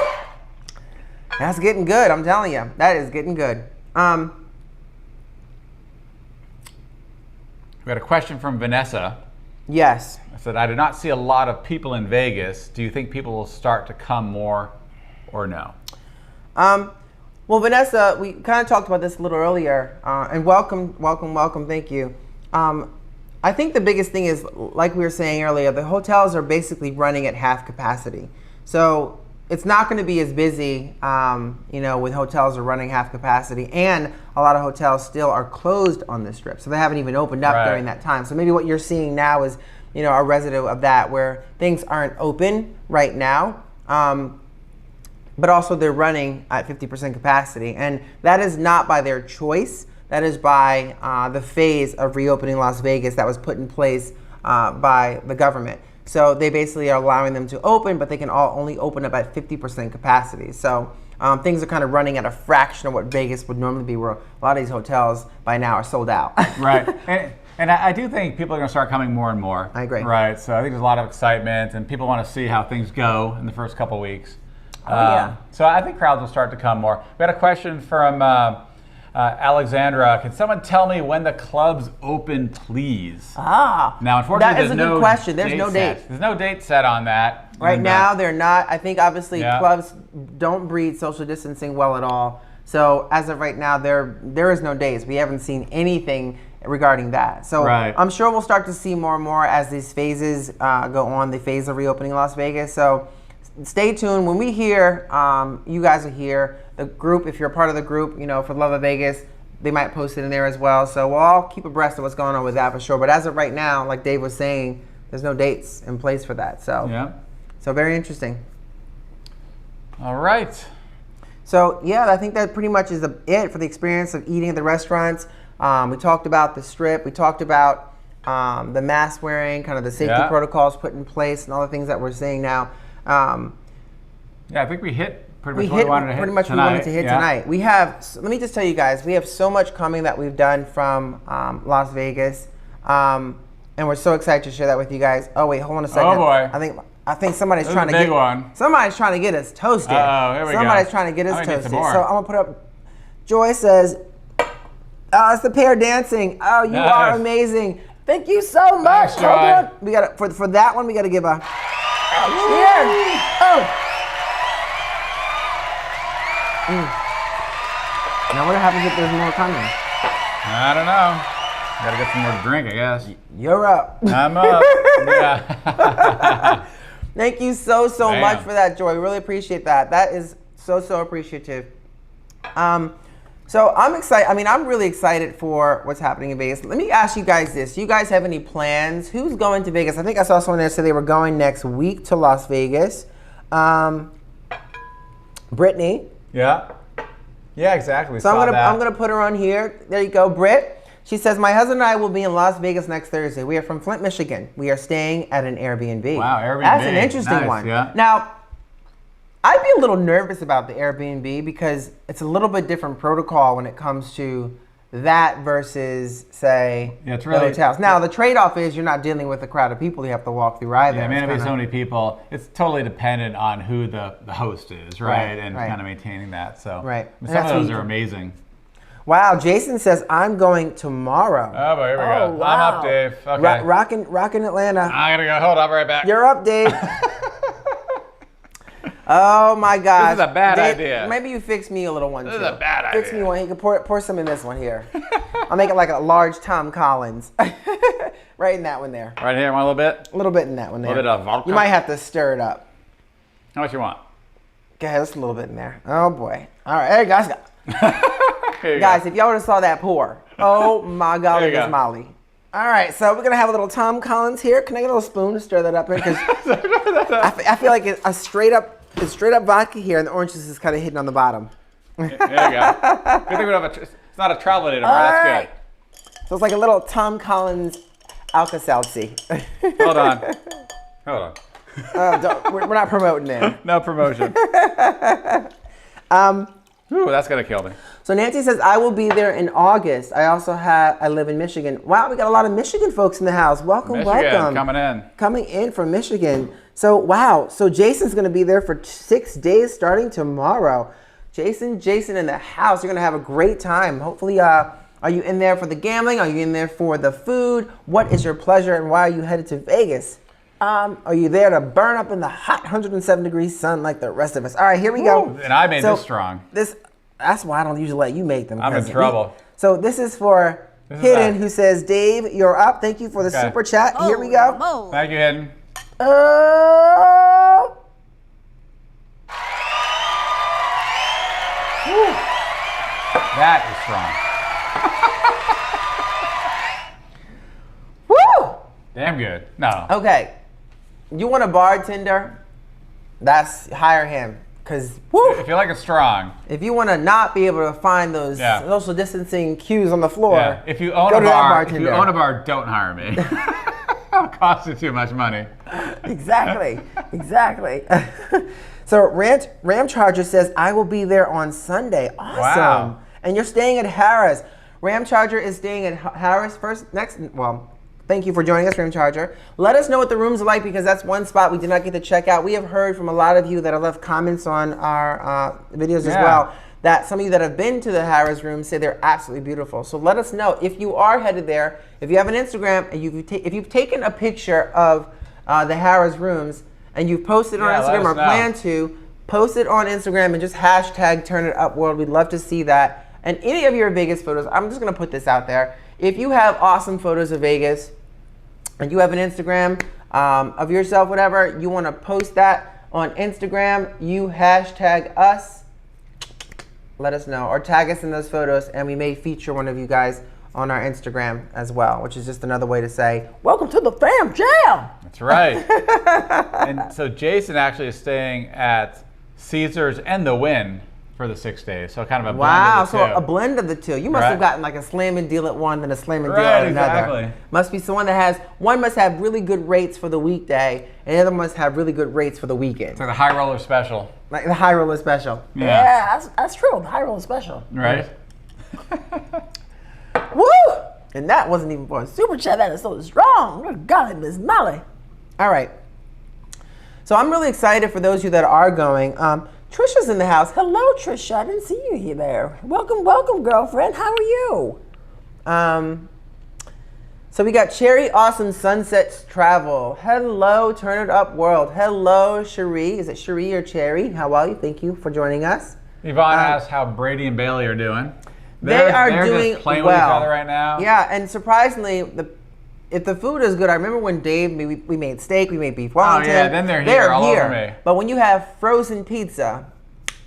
That's getting good, I'm telling you. That is getting good. We got a question from Vanessa. Yes. I said, I do not see a lot of people in Vegas. Do you think people will start to come more or no? Well, Vanessa, we kind of talked about this a little earlier, and welcome, thank you. I think the biggest thing is, like we were saying earlier, the hotels are basically running at half capacity. So it's not going to be as busy, with hotels are running half capacity, and a lot of hotels still are closed on the strip, so they haven't even opened up Right. during that time. So maybe what you're seeing now is, a residue of that, where things aren't open right now. But also they're running at 50% capacity. And that is not by their choice. That is by the phase of reopening Las Vegas that was put in place by the government. So they basically are allowing them to open, but they can all only open up at 50% capacity. So things are kind of running at a fraction of what Vegas would normally be, where a lot of these hotels by now are sold out. Right. And I do think people are going to start coming more and more. I agree. Right. So I think there's a lot of excitement, and people want to see how things go in the first couple weeks. Yeah. So I think crowds will start to come more. We had a question from Alexandra, can someone tell me when the clubs open, please? Ah, Now, unfortunately, that is there's a good no question. There's date no set. date. There's no date set on that. Right And, now, they're not. I think obviously Yeah. clubs don't breed social distancing well at all. So as of right now, there is no dates. We haven't seen anything regarding that. So Right. I'm sure we'll start to see more and more as these phases go on, the phase of reopening Las Vegas. So stay tuned. When we hear, you guys are here. The group, if you're a part of the group, for Love of Vegas, they might post it in there as well. So we'll all keep abreast of what's going on with that for sure. But as of right now, like Dave was saying, there's no dates in place for that. So, Yeah. so very interesting. All right. So yeah, I think that pretty much is it for the experience of eating at the restaurants. We talked about the strip. We talked about the mask wearing, kind of the safety Yeah. protocols put in place, and all the things that we're seeing now. Yeah, I think we hit pretty We much what hit we wanted to hit pretty much tonight. we wanted to hit Yeah. tonight. We have. Let me just tell you guys, we have so much coming that we've done from Las Vegas, and we're so excited to share that with you guys. Oh wait, hold on a second. Oh, boy. I think somebody's This is trying a to big get one. somebody's trying to get us toasted. Uh-oh, here we go. Somebody's trying to get us I need some toasted. more. So I'm gonna put up. Joy says, "It's the pair dancing. Oh, you Nice. are amazing. Thank you so much." Thanks, Hold Joy. on. We got for that one. We got to give a cheer. Oh. Now what happens if there's more coming? I don't know. Gotta get some more to drink, I guess. You're up. I'm up. Yeah. Thank you so Bam. much for that, Joy. Really appreciate that. That is so appreciative. So I'm excited. I mean, I'm really excited for what's happening in Vegas. Let me ask you guys this. Do you guys have any plans? Who's going to Vegas? I think I saw someone there say they were going next week to Las Vegas. Brittany. Yeah. Yeah, exactly. So Saw I'm that. gonna put her on here. There you go, Britt. She says, my husband and I will be in Las Vegas next Thursday. We are from Flint, Michigan. We are staying at an Airbnb. Wow, Airbnb. That's an interesting Nice, one. yeah. Now, I'd be a little nervous about the Airbnb because it's a little bit different protocol when it comes to that versus, say, Yeah, it's the really- hotels. Now, the trade-off is you're not dealing with a crowd of people you have to walk through either. Yeah, I mean, It's there'll be so kinda- many people. It's totally dependent on who the host is, right? Right, And right. kind of maintaining that. So Right. some And that's of what those you are can- amazing. Wow, Jason says, I'm going tomorrow. Oh, but here we go. wow. I'm up, Dave. Okay. Rockin' Atlanta. I gotta go. Hold on, right back. You're up, Dave. Oh my gosh. This is a bad Dave, idea. Maybe you fix me a little one This too. is a bad Fix idea. me one. You can pour some in this one here. I'll make it like a large Tom Collins. Right in that one there. Right here, want a little bit? A little bit in that one there. little bit of vodka? You might have to stir it up. How much you want? Go ahead, just a little bit in there. Oh boy. All right, there you guys. Here you Guys, go. if y'all would have saw that pour. Oh my golly, There you Miss go. Molly. All right, so we're gonna have a little Tom Collins here. Can I get a little spoon to stir that up in? Because I feel like it's straight up vodka here, and the orange juice is kind of hidden on the bottom. There you go. Good thing we don't have it's not a travel anymore. That's Alright. So it's like a little Tom Collins Alka-Seltzy. good. Hold on. Hold on. We're not promoting it. No promotion. Ooh, that's gonna kill me. So Nancy says, I will be there in August. I live in Michigan. Wow, we got a lot of Michigan folks in the house. Welcome, Michigan welcome. coming in. Coming in from Michigan. So, wow. So Jason's going to be there for 6 days starting tomorrow. Jason in the house. You're going to have a great time. Hopefully, are you in there for the gambling? Are you in there for the food? What is your pleasure and why are you headed to Vegas? Are you there to burn up in the hot 107 degrees sun like the rest of us? All right, here we go. Ooh, and I made this strong. That's why I don't usually let you make them. I'm in 'cause trouble. So this is for This is Hidden, that. who says, Dave, you're up. Thank you for the Okay. super chat. Here we Holy go. moly. Thank you, Hidden. That is strong. Woo! Damn good. No. Okay, you want a bartender? That's hire him, cause woo! If you like it strong. If you want to not be able to find those Yeah. social distancing cues on the floor, Yeah. If you own go a to that bar, if bartender. you own a bar, don't hire me. It'll cost you too much money. Exactly. So Ram Charger says, I will be there on Sunday. Awesome. Wow. And you're staying at Harris. Ram Charger is staying at Harris thank you for joining us, Ram Charger. Let us know what the rooms are like because that's one spot we did not get to check out. We have heard from a lot of you that have left comments on our videos as Yeah. well that some of you that have been to the Harrah's rooms say they're absolutely beautiful. So let us know if you are headed there. If you have an Instagram and if you've taken a picture of the Harrah's rooms and you've posted on Instagram or plan to, post it on Instagram and just hashtag Turn It Up World. We'd love to see that. And any of your Vegas photos, I'm just going to put this out there. If you have awesome photos of Vegas and you have an Instagram of yourself, whatever, you want to post that on Instagram, you hashtag us, let us know, or tag us in those photos, and we may feature one of you guys on our Instagram as well, which is just another way to say, welcome to the fam jam. That's right. And so Jason actually is staying at Caesars and the Wynn for the 6 days. So kind of a blend of the two. So a blend of the two. You must have gotten like a slam and deal at one and a slam and deal at another. Exactly. Must be someone that has, one must have really good rates for the weekday, and the other must have really good rates for the weekend. It's like the high roller special. Like the high roller special. Yeah. That's true. The high roller special. Right? Woo! And that wasn't even for a super chat. That is so strong. Good golly, Miss Molly. All right. So I'm really excited for those of you that are going. Trisha's in the house. Hello, Trisha. I didn't see you here there. Welcome, welcome, girlfriend. How are you? So we got Cherry Awesome Sunsets Travel. Hello, Turn It Up World. Hello, Cherie. Is it Cherie or Cherry? How are you? Thank you for joining us. Yvonne asked how Brady and Bailey are doing. They're doing just playing well with each other right now. Yeah, and surprisingly, if the food is good, I remember when Dave, we made steak, we made beef Wellington. Oh yeah, then they're here all over me. But when you have frozen pizza,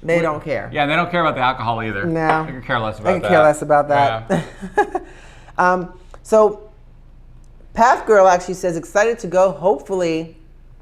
they don't care. Yeah, and they don't care about the alcohol either. No. They could care less about that. They could care less about that. Yeah. So Path Girl actually says, excited to go, hopefully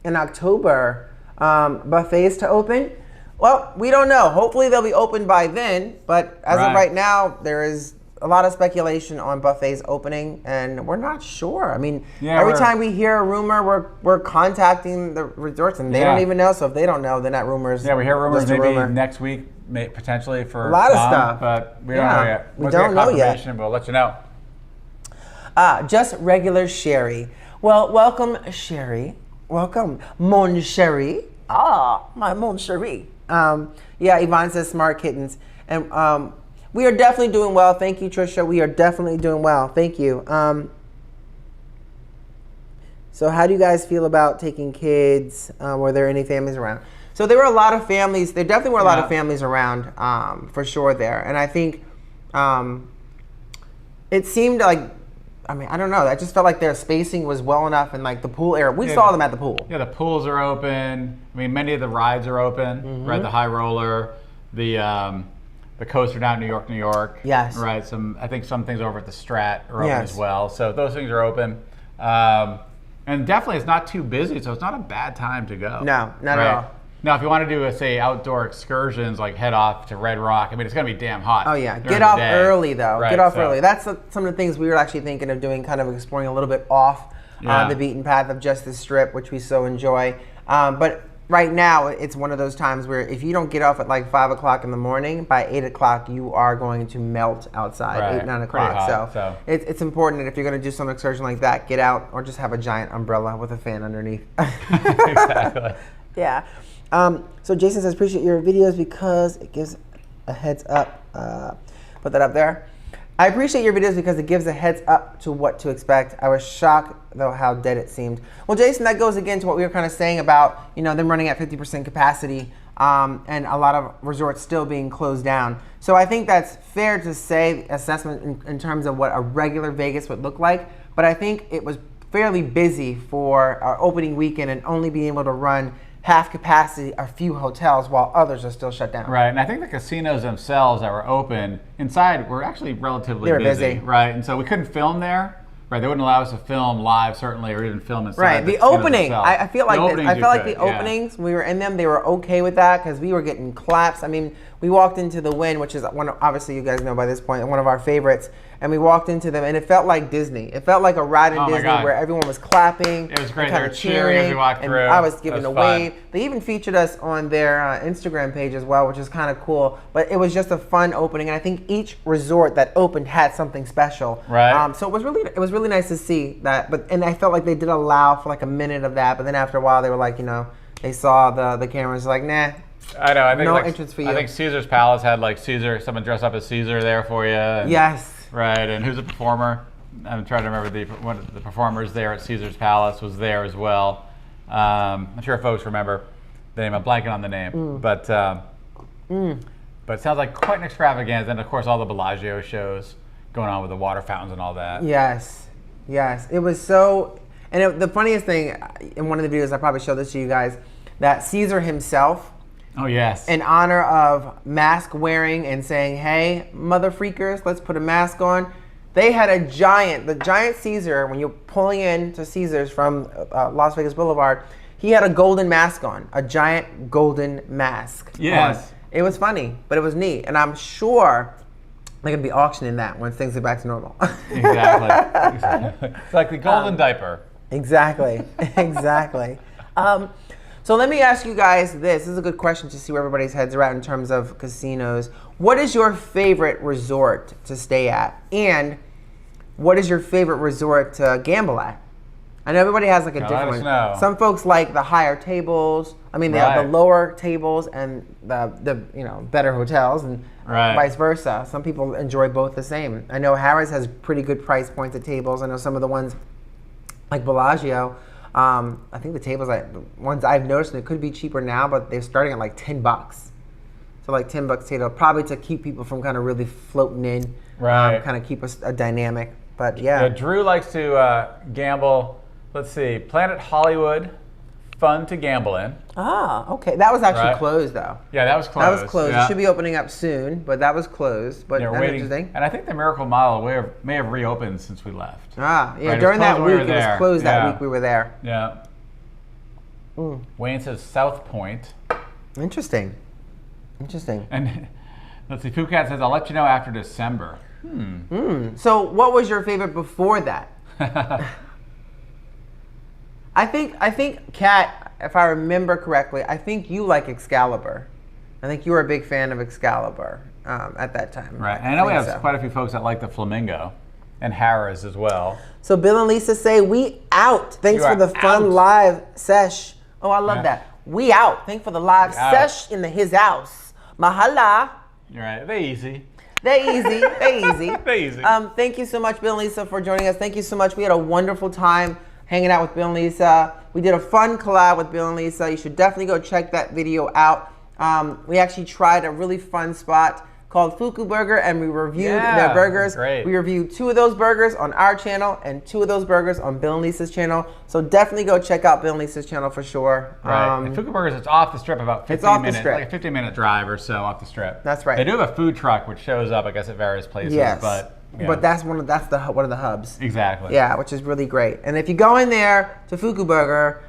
in October, buffets to open. Well, we don't know. Hopefully they'll be open by then, but as of right now, there is a lot of speculation on buffets opening, and we're not sure. I mean, every time we hear a rumor, we're contacting the resorts, and they don't even know. So if they don't know, then that rumor's we hear rumors maybe next week, potentially for a lot of stuff, but we don't know yet. We don't know yet. We'll let you know. Just regular Sherry. Well, welcome, Sherry. Welcome, Mon Sherry. My Mon Sherry. Yeah, Yvonne says smart kittens. And we are definitely doing well. Thank you, Trisha. We are definitely doing well. Thank you. So how do you guys feel about taking kids? Were there any families around? So there were a lot of families. There definitely were a lot of families around, for sure there. And I think it seemed like, I mean, I don't know. I just felt like their spacing was well enough, and like the pool area. We saw them at the pool. Yeah, the pools are open. I mean, many of the rides are open. Right, the high roller, the coaster down in New York. Yes. Right. I think some things over at the Strat are open as well. So those things are open. And definitely, it's not too busy, so it's not a bad time to go. No, not at all. Now, if you want to do, say, outdoor excursions, like head off to Red Rock, I mean, it's going to be damn hot. Oh, yeah. Get off early, though. Get off early. That's some of the things we were actually thinking of doing, kind of exploring a little bit off the beaten path of just the Strip, which we so enjoy. But right now, it's one of those times where if you don't get off at like 5 o'clock in the morning, by 8 o'clock, you are going to melt outside, 8, 9 o'clock. Hot, so it's important that if you're going to do some excursion like that, get out or just have a giant umbrella with a fan underneath. Exactly. Yeah. So Jason says, appreciate your videos because it gives a heads up. Put that up there. I appreciate your videos because it gives a heads up to what to expect. I was shocked, though, how dead it seemed. Well, Jason, that goes again to what we were kind of saying about, them running at 50% capacity and a lot of resorts still being closed down. So I think that's fair to say, assessment in terms of what a regular Vegas would look like. But I think it was fairly busy for our opening weekend and only being able to run half capacity a few hotels while others are still shut down. Right, and I think the casinos themselves that were open inside were actually relatively busy. Right, and so we couldn't film there. Right, they wouldn't allow us to film live, certainly, or even film inside. Right, the opening. I feel like the openings, we were in them, they were okay with that because we were getting claps. I mean, we walked into the Wynn, which is obviously you guys know by this point, one of our favorites. And we walked into them, and it felt like Disney. It felt like a ride in Disney where everyone was clapping. It was great. They were cheering as we walked through. I was giving a wave. They even featured us on their Instagram page as well, which is kind of cool. But it was just a fun opening, and I think each resort that opened had something special. Right. So it was really nice to see that. And I felt like they did allow for like a minute of that, but then after a while they were like, they saw the cameras like, nah, I know. I think No like, entrance for you. I think Caesar's Palace had like Caesar, someone dressed up as Caesar there for you. And, Yes. Right, and who's a performer? I'm trying to remember one of the performers there at Caesar's Palace was there as well. I'm sure folks remember the name. I'm blanking on the name, but it sounds like quite an extravaganza. And of course, all the Bellagio shows going on with the water fountains and all that. Yes. It was so. And the funniest thing in one of the videos, I probably showed this to you guys, that Caesar himself, Oh yes. in honor of mask wearing and saying, "Hey, mother freakers, let's put a mask on." They had the giant Caesar, when you're pulling into Caesar's from Las Vegas Boulevard, he had a golden mask on, a giant golden mask. Yes. on. It was funny, but it was neat. And I'm sure they're going to be auctioning that once things get back to normal. Exactly. It's like the golden diaper. Exactly. So let me ask you guys this. This is a good question to see where everybody's heads are at in terms of casinos. What is your favorite resort to stay at? And what is your favorite resort to gamble at? I know everybody has like a Now, different let us one. know. Some folks like the higher tables. I mean, they have the Right. lower tables and the better hotels, and Right. vice versa. Some people enjoy both the same. I know Harrah's has pretty good price points at tables. I know some of the ones like Bellagio. I think the tables, the ones I've noticed, and it could be cheaper now, but they're starting at like $10. So like $10 table, probably to keep people from kind of really floating in, Right. kind of keep a dynamic. But Yeah, Drew likes to gamble. Let's see, Planet Hollywood, fun to gamble in. Okay. That was actually Right. closed though. Yeah, that was closed. That was closed. Yeah. It should be opening up soon, but that was closed. But They're that's waiting. interesting. And I think the Miracle Mile may have reopened since we left. Yeah. Right, it was During that closed when we week, were it was there. closed that Yeah. week we were there. Yeah. Wayne says South Point. Interesting. And let's see, Poohcat says, I'll let you know after December. So what was your favorite before that? I think Kat, if I remember correctly, I think you like Excalibur. I think you were a big fan of Excalibur at that time. Right. And I know we think have so. quite a few folks that like the Flamingo and Harrah's as well. So Bill and Lisa say, we out. Thanks You for are the fun out. live sesh. Oh, I love Yeah. that. We out. Thanks for the live out. sesh in his house. Mahala. You're right. They easy. They easy. They easy. They easy. Thank you so much, Bill and Lisa, for joining us. Thank you so much. We had a wonderful time hanging out with Bill and Lisa. We did a fun collab with Bill and Lisa. You should definitely go check that video out. We actually tried a really fun spot called Fuku Burger, and we reviewed their burgers. Great. We reviewed 2 of those burgers on our channel and 2 of those burgers on Bill and Lisa's channel. So definitely go check out Bill and Lisa's channel for sure. Right. And Fuku Burgers, it's off the strip about 15 It's off the minutes. strip. Like a 15-minute drive or so off the strip. That's right. They do have a food truck which shows up, I guess, at various places. Yes. But, yeah. But that's one of the hubs. Exactly. Yeah, which is really great. And if you go in there to Fuku Burger,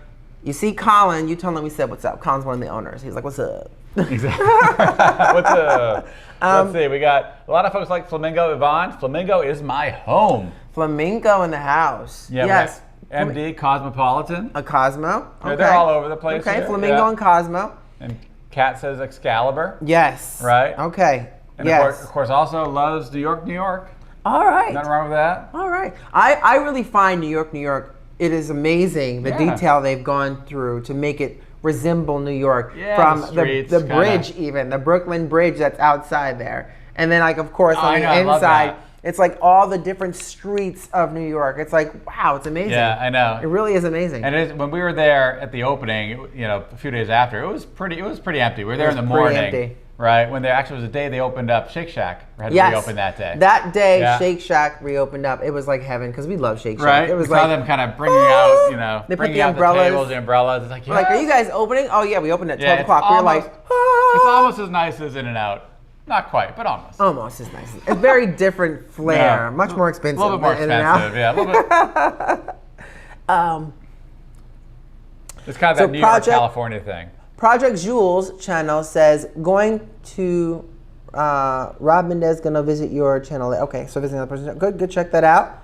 you see Colin, you tell him we said what's up. Colin's one of the owners. He's like, what's up? Exactly. What's up? Let's see. We got a lot of folks like Flamingo. Yvonne, Flamingo is my home. Flamingo in the house. Yeah, Yes. MD Cosmopolitan. A Cosmo. Yeah, Okay. they're all over the place Okay, here, Flamingo yeah. and Cosmo. And Kat says Excalibur. Yes. Right. Okay. And yes. of course, also loves New York, New York. All right. Nothing wrong with that. All right. I really find New York, it is amazing the Yeah. detail they've gone through to make it resemble New York. Yeah, From the streets, the kinda. bridge even, the Brooklyn Bridge that's outside there. And then like of course Oh, on I the know, I love inside, that. it's like all the different streets of New York. It's like, wow, it's amazing. Yeah, I know. It really is amazing. And it is, when we were there at the opening, a few days after, it was pretty empty. We were there was in the pretty morning, empty. right? When there actually was a day they opened up Shake Shack, or had to Yes. reopen that day. That day, Yeah. Shake Shack reopened up. It was like heaven because we love Shake Shack. Right? It was we saw like, them kind of bringing out, They put bringing the out umbrellas. the tables, the umbrellas. It's like, we're like, are yes. you guys opening? Oh yeah, we opened at 12 it's o'clock. We were like, It's almost as nice as In-N-Out. Not quite, but almost. almost as nice. It's very different flair. Yeah. Much more expensive. A little bit more than In-N-Out. expensive, yeah. A little bit. It's kind of so that New York, Project- California thing. Project Jules channel says going to Rob Mendez gonna visit your channel. Okay, so visiting another person. Good. Check that out.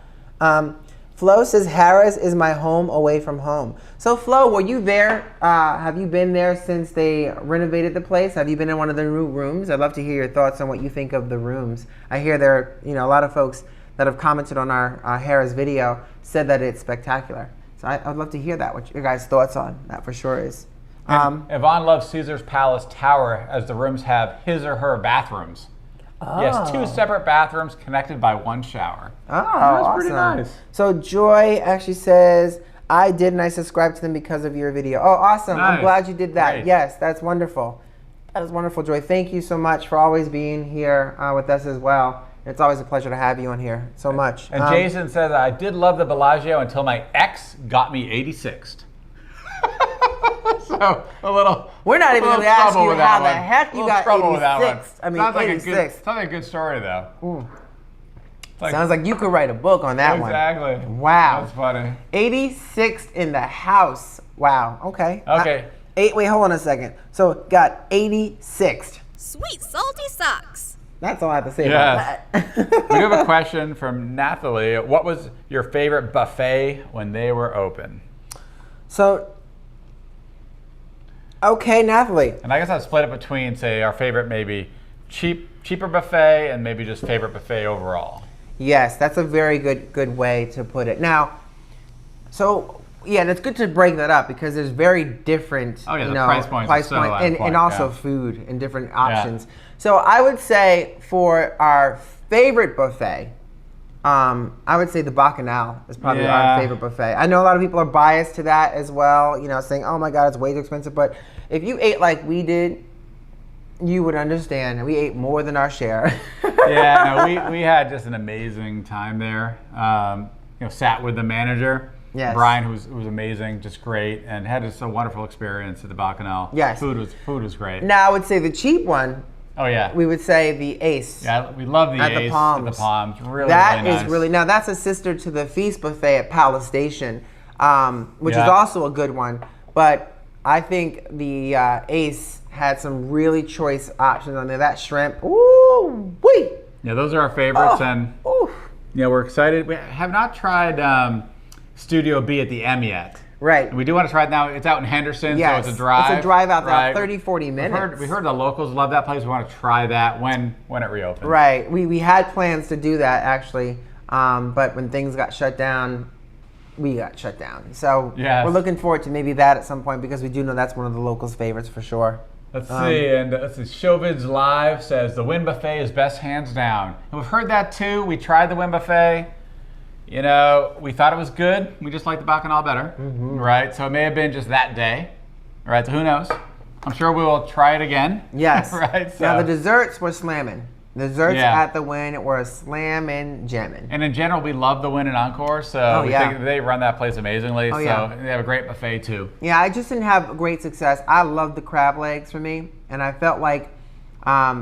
Flo says Harrah's is my home away from home. So Flo, were you there? Have you been there since they renovated the place? Have you been in one of the new rooms? I'd love to hear your thoughts on what you think of the rooms. I hear there, a lot of folks that have commented on our Harrah's video said that it's spectacular. So I'd love to hear that. What your guys' thoughts on that for sure is. Yvonne loves Caesar's Palace Tower as the rooms have his or her bathrooms. Yes, 2 separate bathrooms connected by 1 shower. Oh, That's pretty awesome. nice. So Joy actually says, I did and I subscribed to them because of your video. Oh, awesome. I'm Nice. glad you did that. Great. Yes, that's wonderful. That is wonderful, Joy. Thank you so much for always being here with us as well. It's always a pleasure to have you on here so much. And Jason says, I did love the Bellagio until my ex got me 86th. So a little. We're not even a little going to ask trouble you with how that the one. heck you Little got trouble with that one. 86. I mean, sounds like 86. sounds like a good story though. It's Sounds like you could write a book on that one. Exactly. Wow. That's funny. 86th in the house. Wow. Okay. Okay. Wait, hold on a second. So got 86th. Sweet salty socks. That's all I have to say Yes. about that. We have a question from Nathalie. What was your favorite buffet when they were open? So, okay, Nathalie. And I guess I'd split it between, say, our favorite maybe cheaper buffet and maybe just favorite buffet overall. Yes, that's a very good way to put it. Now, so yeah, and it's good to break that up because there's very different, Oh, yeah, the price points are so on and point, also yeah. food and different options. So I would say for our favorite buffet, I would say the Bacchanal is probably our favorite buffet. I know a lot of people are biased to that as well, you know, saying, oh my God, it's way too expensive. But if you ate like we did, you would understand. We ate more than our share. Yeah, no, we had just an amazing time there. Sat with the manager, Yes. Brian, who was amazing, just great, and had just a wonderful experience at the Bacchanal. Yes. Food was great. Now I would say the cheap one, Oh yeah. we would say the Ace. Yeah, we love the At the Ace Palms. at the Palms. Really, That really is nice. really, now that's a sister to the Feast Buffet at Palace Station, which is Yeah. also a good one. But I think the Ace had some really choice options on there. That shrimp, ooh, wee! Yeah, those are our favorites, Oh, and ooh. we're excited. We have not tried Studio B at the M yet. Right. And we do want to try it now. It's out in Henderson, Yes. so it's a drive. It's a drive out there, right? 30, 40 minutes. We heard the locals love that place. We want to try that when it reopens. Right. We had plans to do that actually, but when things got shut down, we got shut down. So Yes. we're looking forward to maybe that at some point because we do know that's one of the locals' favorites for sure. Let's see, and let's see. Showvids Live says the Wynn Buffet is best hands down. And we've heard that too. We tried the Wynn Buffet. You know, we thought it was good. We just liked the Bacchanal better, right? So it may have been just that day, right? So who knows? I'm sure we will try it again. Yes. Right. So. Now the desserts were slamming. The desserts Yeah. at the Wynn were slamming, jamming. And in general, we love the Wynn and Encore, so we yeah. think they run that place amazingly. Oh, so yeah. they have a great buffet too. Yeah, I just didn't have great success. I love the crab legs for me, and I felt like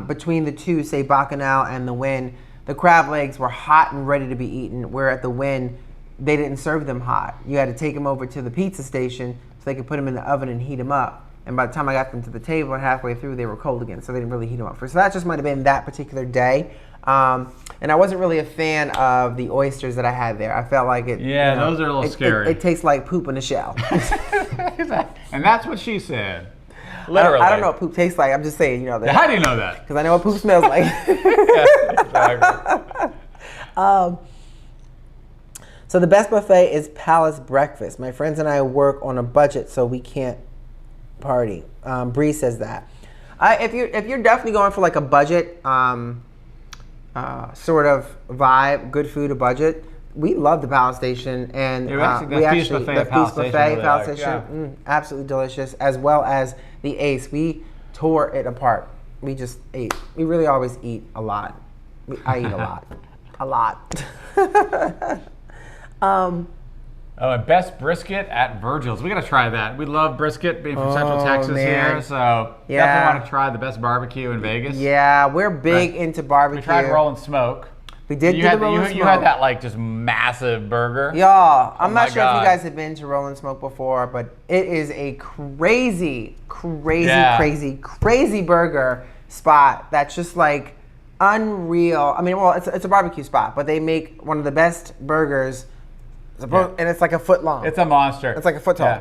between the two, say Bacchanal and the Wynn, the crab legs were hot and ready to be eaten, where at the Wynn, they didn't serve them hot. You had to take them over to the pizza station so they could put them in the oven and heat them up. And by the time I got them to the table and halfway through, they were cold again, so they didn't really heat them up. So that just might have been that particular day. And I wasn't really a fan of the oysters that I had there. I felt like it. Yeah, those are a little scary. It tastes like poop in a shell. And that's what she said. Literally. I don't know what poop tastes like. I'm just saying, you know that. How do you know that? Because I know what poop smells like. Yes, exactly. So the best buffet is Palace Breakfast. My friends and I work on a budget, so we can't party. Bree says that. If you're definitely going for like a budget sort of vibe, good food, a budget, we love the Palace Station, and The Feast Buffet at Palace Station, really Palace like, Station, absolutely delicious, as well as the Ace. We tore it apart. We just ate. We really always eat a lot. I eat a lot, a lot. Oh, and best brisket at Virgil's. We got to try that. We love brisket, being from Central Texas man. here, so Yeah. definitely want to try the best barbecue in Vegas. Yeah, we're big into barbecue. We tried roll and smoke. We did You do had the roll and you smoke. had that like just massive burger. Y'all, I'm Oh my not sure if God. you guys have been to Roll and Smoke before, but it is a crazy, crazy, Yeah. crazy, crazy burger spot that's just like unreal. I mean, well, it's a barbecue spot, but they make one of the best burgers, and it's like a foot long. It's a monster. It's like a foot tall. Yeah.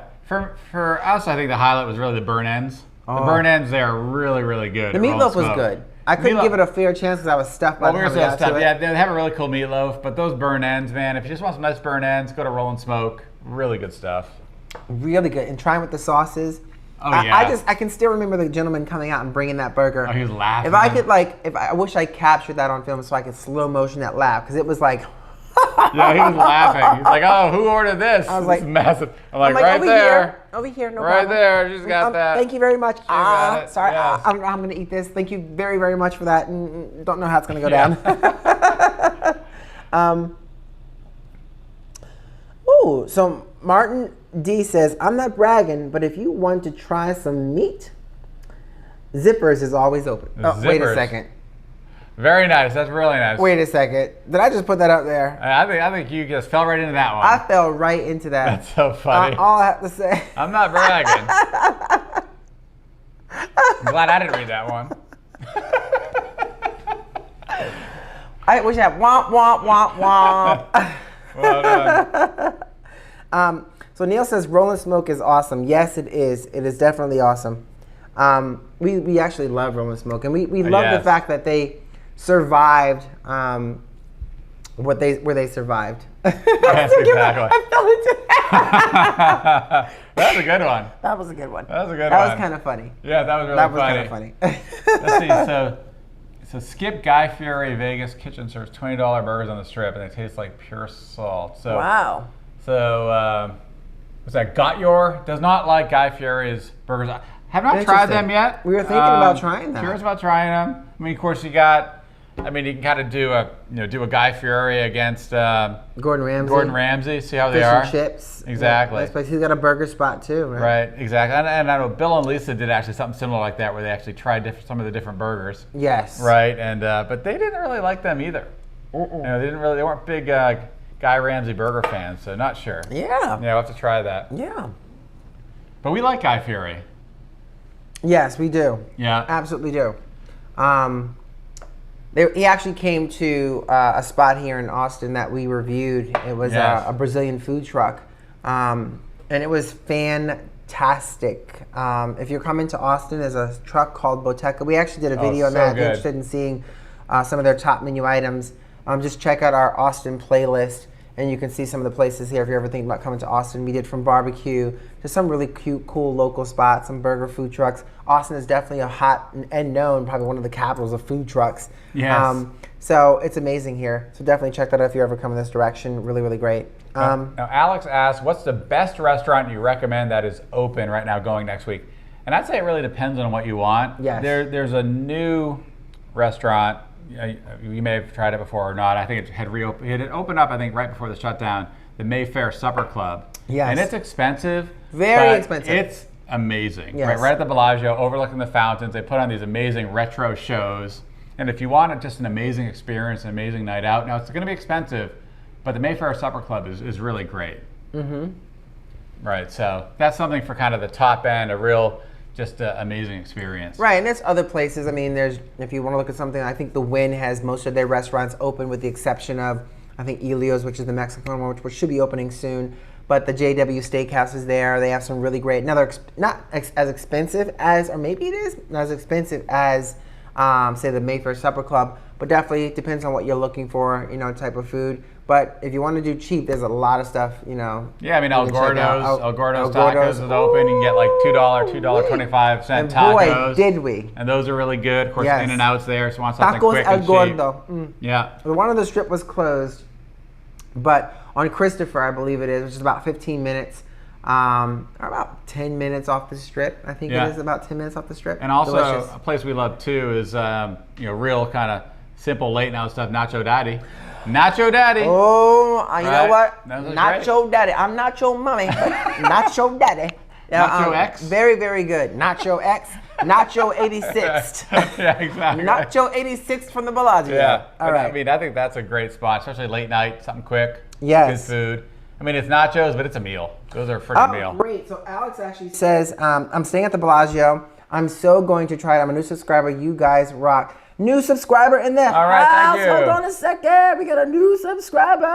For us, I think the highlight was really the burn ends. The Oh. burn ends there are really, really good. The at Roll and meatloaf was Smoke. good. I couldn't Meatloaf- give it a fair chance because I was stuffed by Well, the we were time I so got to stuffed. it. Yeah, they have a really cool meatloaf, but those burn ends, man. If you just want some nice burn ends, go to Roll and Smoke. Really good stuff. Really good. And trying with the sauces. Oh, yeah. I can still remember the gentleman coming out and bringing that burger. Oh, he was laughing. If I could I wish I captured that on film so I could slow motion that laugh because it was like. Yeah, he was laughing. He's like, "Oh, who ordered this?" I was like, "It's massive." I'm like, "Right over there, over here, no right problem. there. Just got that." Thank you very much. got it. Sorry, Yes. I'm going to eat this. Thank you very, very much for that. Don't know how it's going to go Yeah. down. Ooh, so Martin D says, I'm not bragging, but if you want to try some meat, Zippers is always open. Oh, wait a Zippers. second. Very nice. That's really nice. Wait a second. Did I just put that up there? I think you just fell right into that one. I fell right into that. That's so funny. All I have to say. I'm not bragging. I'm glad I didn't read that one. I wish I had womp, womp, womp, womp. Well done. So Neil says Rolling Smoke is awesome. Yes, it is. It is definitely awesome. We actually love Rolling Smoke, and we love the Yes. fact that they survived where they survived. Yes, exactly. I fell into that. That's a good one. That was a good one. That was a good That one. was kind of funny. Yeah, that was really That was funny. kind of funny. Let's see. So Skip Guy Fieri Vegas Kitchen serves $20 burgers on the strip, and they taste like pure salt. So Wow. So what's that? Got Your does not like Guy Fieri's burgers. I have not tried them yet. We were thinking about trying that. Curious about trying them. I mean, of course, you can kind of do a Guy Fieri against Gordon Ramsay. Gordon Ramsay. See how they Fish are. and chips. Exactly. Nice place. He's got a burger spot too, right? Right, exactly. And I know Bill and Lisa did actually something similar like that, where they actually tried some of the different burgers. Yes. Right, and but they didn't really like them either. They weren't big Guy Ramsay burger fans, so not sure. Yeah. Yeah, we'll have to try that. Yeah. But we like Guy Fieri. Yes, we do. Yeah. Absolutely do. He actually came to a spot here in Austin that we reviewed. It was Yes. a Brazilian food truck, and it was fantastic. If you're coming to Austin, there's a truck called Boteca. We actually did a video on so that. If you're good. interested in seeing some of their top menu items, just check out our Austin playlist, and you can see some of the places here if you're ever thinking about coming to Austin. We did from barbecue to some really cute, cool local spots, some burger food trucks. Austin is definitely a hot and known, probably one of the capitals of food trucks. Yes. So it's amazing here. So definitely check that out if you ever come in this direction. Really, really great. Now, Alex asks, what's the best restaurant you recommend that is open right now going next week? And I'd say it really depends on what you want. Yes. There's a new restaurant. You may have tried it before or not. I think it had reopened. It had opened up, I think, right before the shutdown, the Mayfair Supper Club. Yes. And it's expensive. Very but expensive. It's amazing. Yes. Right at the Bellagio, overlooking the fountains. They put on these amazing retro shows. And if you want just an amazing experience, an amazing night out, now it's going to be expensive, but the Mayfair Supper Club is really great. Mm-hmm. Right, so that's something for kind of the top end, a real just amazing experience. Right, and there's other places. I mean, if you want to look at something, I think the Wynn has most of their restaurants open with the exception of, I think, Elio's, which is the Mexican one, which should be opening soon. But the JW Steakhouse is there. They have some really great, not as expensive as, or maybe it is, not as expensive as, say, the Mayfair Supper Club, but definitely depends on what you're looking for, type of food. But if you want to do cheap, there's a lot of stuff, Yeah, I mean, you El can check out. Gordo's Tacos is open. You can get like $2.25 And tacos. boy, did we. And those are really good. Of course, Yes. In-N-Out's there, so you want something Tacos quick El and cheap. Gordo. Yeah. The one on the strip was closed, but on Christopher, I believe it is, which is about 15 minutes, or about 10 minutes off the strip. I think Yeah. it is about 10 minutes off the strip. And also, Delicious. a place we love too is, real kind of simple late night stuff, Nacho Daddy. Nacho Daddy. Oh, you know Right. what? Those are Nacho Daddy. I'm not your mommy, but Nacho Daddy. Nacho X? Very, very good. Nacho X. Nacho 86. Yeah, exactly. Nacho 86 from the Bellagio. Yeah. All But, right. I mean, I think that's a great spot, especially late night, something quick. Yes. Good food. I mean, it's nachos, but it's a meal. Those are a freaking meal. Great. So Alex actually says, I'm staying at the Bellagio. I'm so going to try it. I'm a new subscriber. You guys rock. New subscriber in the All right, house. thank you. Hold on a second. We got a new subscriber.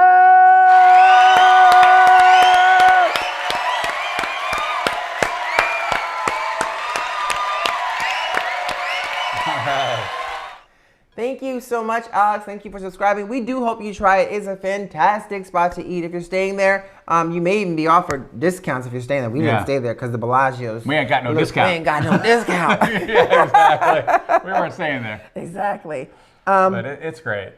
Thank you so much, Alex. Thank you for subscribing. We do hope you try it. It's a fantastic spot to eat if you're staying there. You may even be offered discounts if you're staying there. We didn't stay there because the Bellagio's. We ain't got no discount. We ain't got no discount. Yeah, exactly. We weren't staying there. Exactly. But it's great.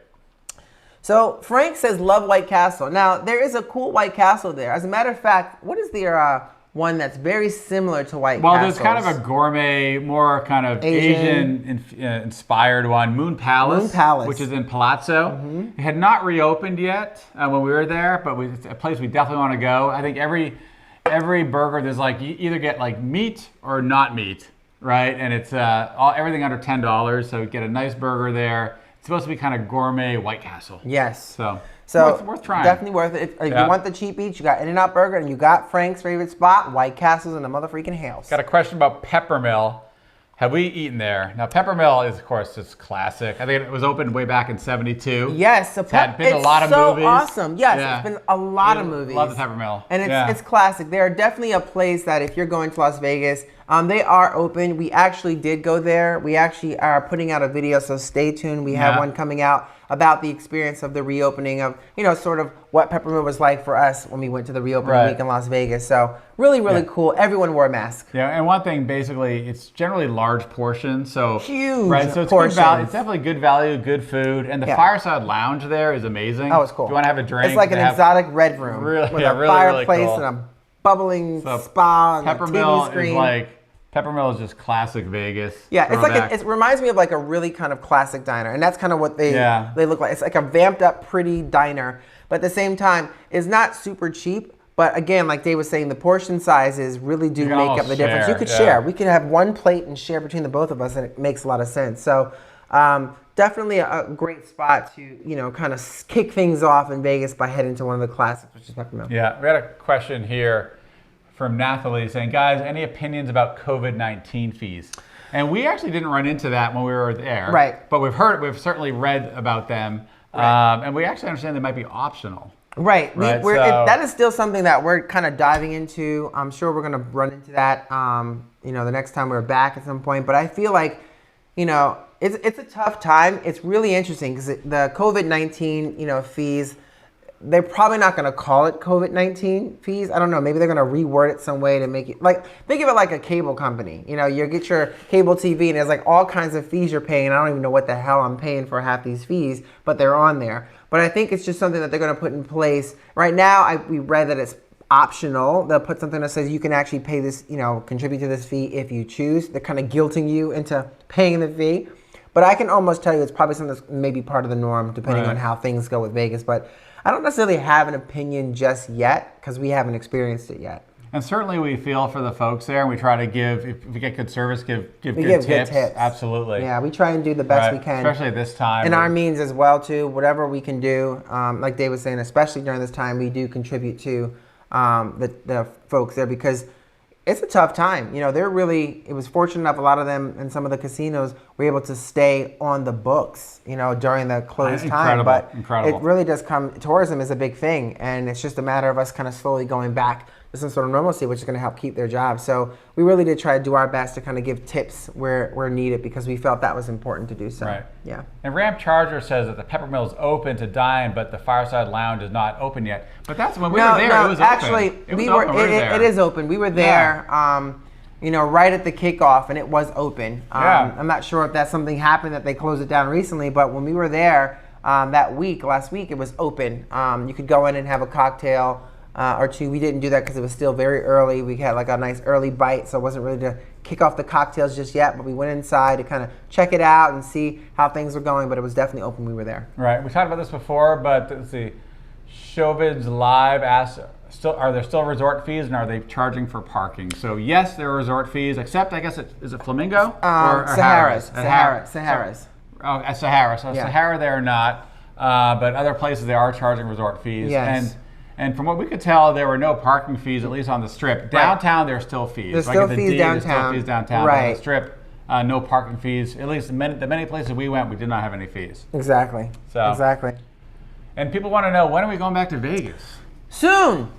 So Frank says, love White Castle. Now, there is a cool White Castle there. As a matter of fact, what is the one that's very similar to White Castle? Well, there's kind of a gourmet, more kind of Asian inspired one, Moon Palace. Which is in Palazzo. It had not reopened yet when we were there, but it's a place we definitely want to go. I think every burger, there's like, you either get like meat or not meat, right? And it's everything under $10, so you get a nice burger there. It's supposed to be kind of gourmet White Castle. Yes. So worth trying. Definitely worth it. If you want the cheap eats, you got In-N-Out Burger and you got Frank's favorite spot, White Castle's in the motherfreaking house. Got a question about Peppermill. Have we eaten there? Now, Peppermill is, of course, just classic. I think it was opened way back in '72. Yes, it's been a lot of movies. Awesome. Yes, it's been a lot of movies. Love the Peppermill. And it's classic. They're definitely a place that if you're going to Las Vegas, they are open. We actually did go there. We actually are putting out a video, so stay tuned. We have one coming out about the experience of the reopening of, sort of what Peppermill was like for us when we went to the reopening week in Las Vegas. So really, really cool. Everyone wore a mask. Yeah, and one thing, basically, it's generally large portions. So huge so it's portions. good value. It's definitely good value, good food. And the Fireside Lounge there is amazing. Oh, it's cool. If you want to have a drink. It's like an exotic red room with a fireplace cool. and a bubbling spa and a TV screen. Peppermill is just classic Vegas. Yeah, it's like it reminds me of like a really kind of classic diner, and that's kind of what they look like. It's like a vamped up, pretty diner, but at the same time, it's not super cheap. But again, like Dave was saying, the portion sizes really do make up the difference. You could share. We could have one plate and share between the both of us, and it makes a lot of sense. So definitely a great spot to kind of kick things off in Vegas by heading to one of the classics, which is Peppermill. Yeah, we got a question here from Nathalie saying, guys, any opinions about COVID-19 fees? And we actually didn't run into that when we were there. Right. But we've certainly read about them. And we actually understand they might be optional. Right. That is still something that we're kind of diving into. I'm sure we're going to run into that, the next time we're back at some point. But I feel like, it's a tough time. It's really interesting because the COVID-19, fees, they're probably not going to call it COVID-19 fees. I don't know. Maybe they're going to reword it some way to make it like, think of it like a cable company. You get your cable TV and there's like all kinds of fees you're paying. I don't even know what the hell I'm paying for half these fees, but they're on there. But I think it's just something that they're going to put in place. Right now, we read that it's optional. They'll put something that says you can actually pay this, contribute to this fee if you choose. They're kind of guilting you into paying the fee. But I can almost tell you it's probably something that's maybe part of the norm depending on how things go with Vegas. But I don't necessarily have an opinion just yet because we haven't experienced it yet. And certainly we feel for the folks there, and we try to give, if we get good service, give good tips. Absolutely. Yeah, we try and do the best we can. Especially at this time. And our means as well, too. Whatever we can do. Like Dave was saying, especially during this time, we do contribute to the folks there because it's a tough time. It was fortunate enough, a lot of them in some of the casinos were able to stay on the books, during the closed time. But it really does tourism is a big thing. And it's just a matter of us kind of slowly going back to some sort of normalcy, which is going to help keep their jobs. So we really did try to do our best to kind of give tips where needed because we felt that was important to do so. Right. Yeah. And Ramp Charger says that the Peppermill is open to dine, but the Fireside Lounge is not open yet. But that's when we were there. It was actually, open. It is open. We were there. Right at the kickoff, and it was open. I'm not sure if that's something happened that they closed it down recently, but when we were there last week, it was open. You could go in and have a cocktail or two. We didn't do that because it was still very early. We had like a nice early bite, so it wasn't really to kick off the cocktails just yet, but we went inside to kind of check it out and see how things were going, but it was definitely open. We were there. Right. We talked about this before, but let's see. Chauvid's Live asked, are there still resort fees, and are they charging for parking? So yes, there are resort fees, except I guess is it Flamingo or Sahara's? Sahara's. Oh, at Sahara. So Sahara, they're not, but other places they are charging resort fees. Yes. And from what we could tell, there were no parking fees, at least on the Strip. Downtown, there's still fees. There's still fees downtown. There's still fees downtown. Right. But on the Strip, no parking fees. At least the many places we went, we did not have any fees. Exactly. Exactly. And people want to know, when are we going back to Vegas? Soon.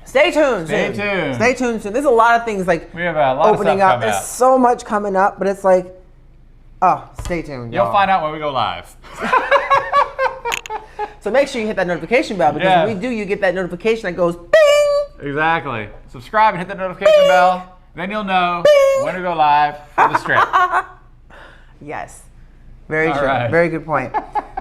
Stay tuned. Stay tuned soon. There's a lot of things like we have a lot opening of stuff up. There's so much coming up, but it's like Oh, stay tuned. You'll y'all. find out when we go live. So make sure you hit that notification bell because Yes. when we do, you get that notification that goes bing. Exactly. Subscribe and hit the notification bell. Then you'll know when we go live for the strip. Yes. Very All true. right. Very good point.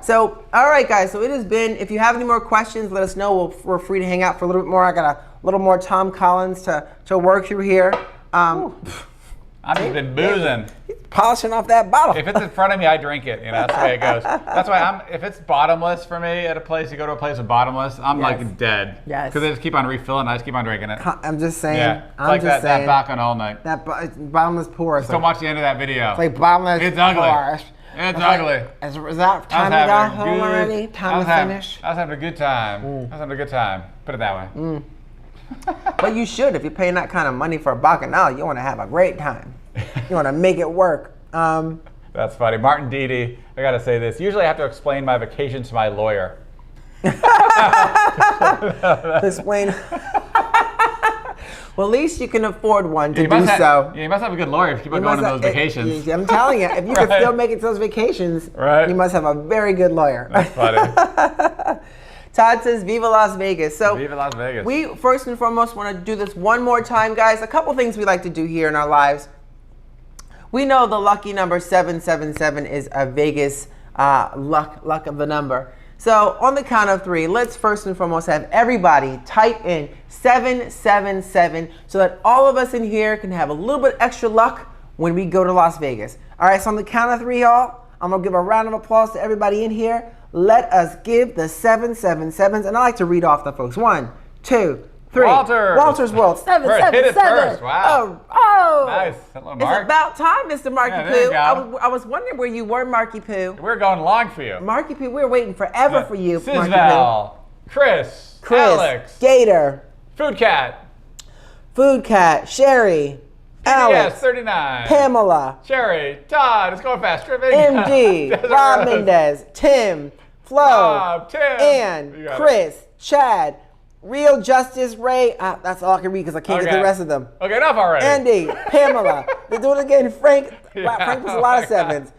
So, all right, guys. So it has been. If you have any more questions, let us know. We're free to hang out for a little bit more. I got a little more Tom Collins to work through here. I've just been boozing. Polishing off that bottle. If it's in front of me, I drink it. That's the way it goes. That's why if it's bottomless for me at a place, you go to a place with bottomless, I'm Yes. like dead. Yes. Because they just keep on refilling, I just keep on drinking it. I'm just saying. Yeah. It's I'm like just that saying. back on all night. It's bottomless pour. It's Don't watch the end of that video. it's like bottomless It's ugly. pour. It's ugly. Is that time to go home already? Time to finish? I was having a good time. I was having a good time. Put it that way. But you should. If you're paying that kind of money for a bacchanal, you want to have a great time. You want to make it work. That's funny. Martin Dede, I gotta say this. Usually I have to explain my vacation to my lawyer. Explain. Well, at least you can afford one to You do must so. you must have a good lawyer if you keep on You going on must those have- vacations. I'm telling you, if you can Right. still make it to those vacations, Right. you must have a very good lawyer. That's funny. Todd says, Viva Las Vegas. So Viva Las Vegas. we first and foremost want to do this one more time, guys. A couple things we like to do here in our lives. We know the lucky number 777 is a Vegas luck of the number. So on the count of three, let's first and foremost have everybody type in 777 so that all of us in here can have a little bit extra luck when we go to Las Vegas. All right, so on the count of three, y'all, I'm going to give a round of applause to everybody in here. Let us give the 777s, and I like to read off the folks. 1, 2, 3. Walter. Walter's World. Hit it 777. first. Wow. Oh. Nice. Hello, It's Mark. about time, Mr. Marky Yeah, there you Poo. go. I was wondering where you were, Marky Poo. We're going long for you. Marky Poo, we were waiting forever for you, Marky Poo. Sizval, Chris, Alex, Gator, Food Cat, Food Cat, Sherry, yes, Alex, 39, Pamela, Sherry, Todd, it's going fast, tripping. MG, Desiree Rob Rose, Mendez, Tim, Flo, Rob, Tim, You Ann, got Chris, Chad, Real Justice, Ray. That's all I can read because I can't get Okay. the rest of them. Okay, enough already. Andy, Pamela. They do it again. Frank. Wow, Yeah, Frank was a oh lot my of sevens.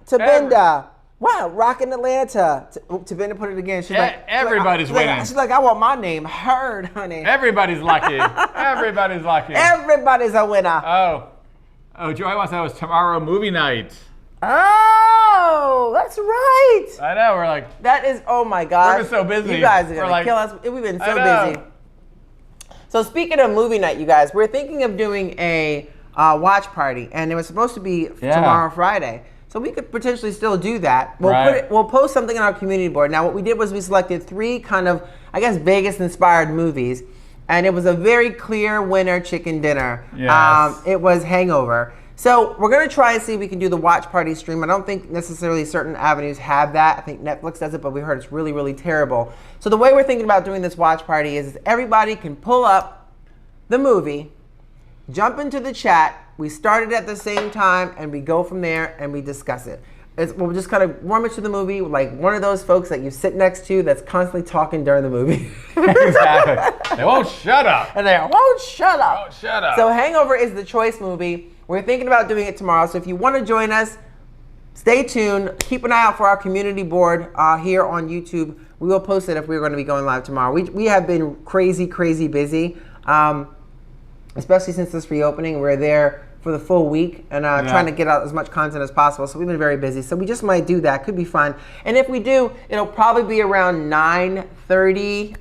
Tabinda. Wow, Rockin' Atlanta. Tabinda put it again. She's like, everybody's winning. She's like, I want my name heard, honey. Everybody's lucky. Everybody's lucky. Everybody's a winner. Oh, Joy wants to know it's tomorrow movie night. Oh, that's right. I know, we're like, That is, oh my God. We've been so busy. You guys are We're going like- to kill us. We've been I so know. busy. So speaking of movie night, you guys, we're thinking of doing a watch party, and it was supposed to be Yeah. tomorrow, Friday. So we could potentially still do that. We'll Right. we'll post something on our community board. Now, what we did was we selected 3 kind of, I guess, Vegas-inspired movies, and it was a very clear winner chicken dinner. Yes. It was Hangover. So we're gonna try and see if we can do the watch party stream. I don't think necessarily certain avenues have that. I think Netflix does it, but we heard it's really, really terrible. So the way we're thinking about doing this watch party is everybody can pull up the movie, jump into the chat, we start it at the same time, and we go from there and we discuss it. We'll just kind of warm it to the movie, like one of those folks that you sit next to that's constantly talking during the movie. exactly. They won't shut up. And they won't shut up. Won't shut up. So Hangover is the choice movie. We're thinking about doing it tomorrow. So if you want to join us, stay tuned. Keep an eye out for our community board here on YouTube. We will post it if we're going to be going live tomorrow. We have been crazy, crazy busy, especially since this reopening. We're there for the full week and trying to get out as much content as possible. So we've been very busy. So we just might do that. Could be fun. And if we do, it'll probably be around 9:30,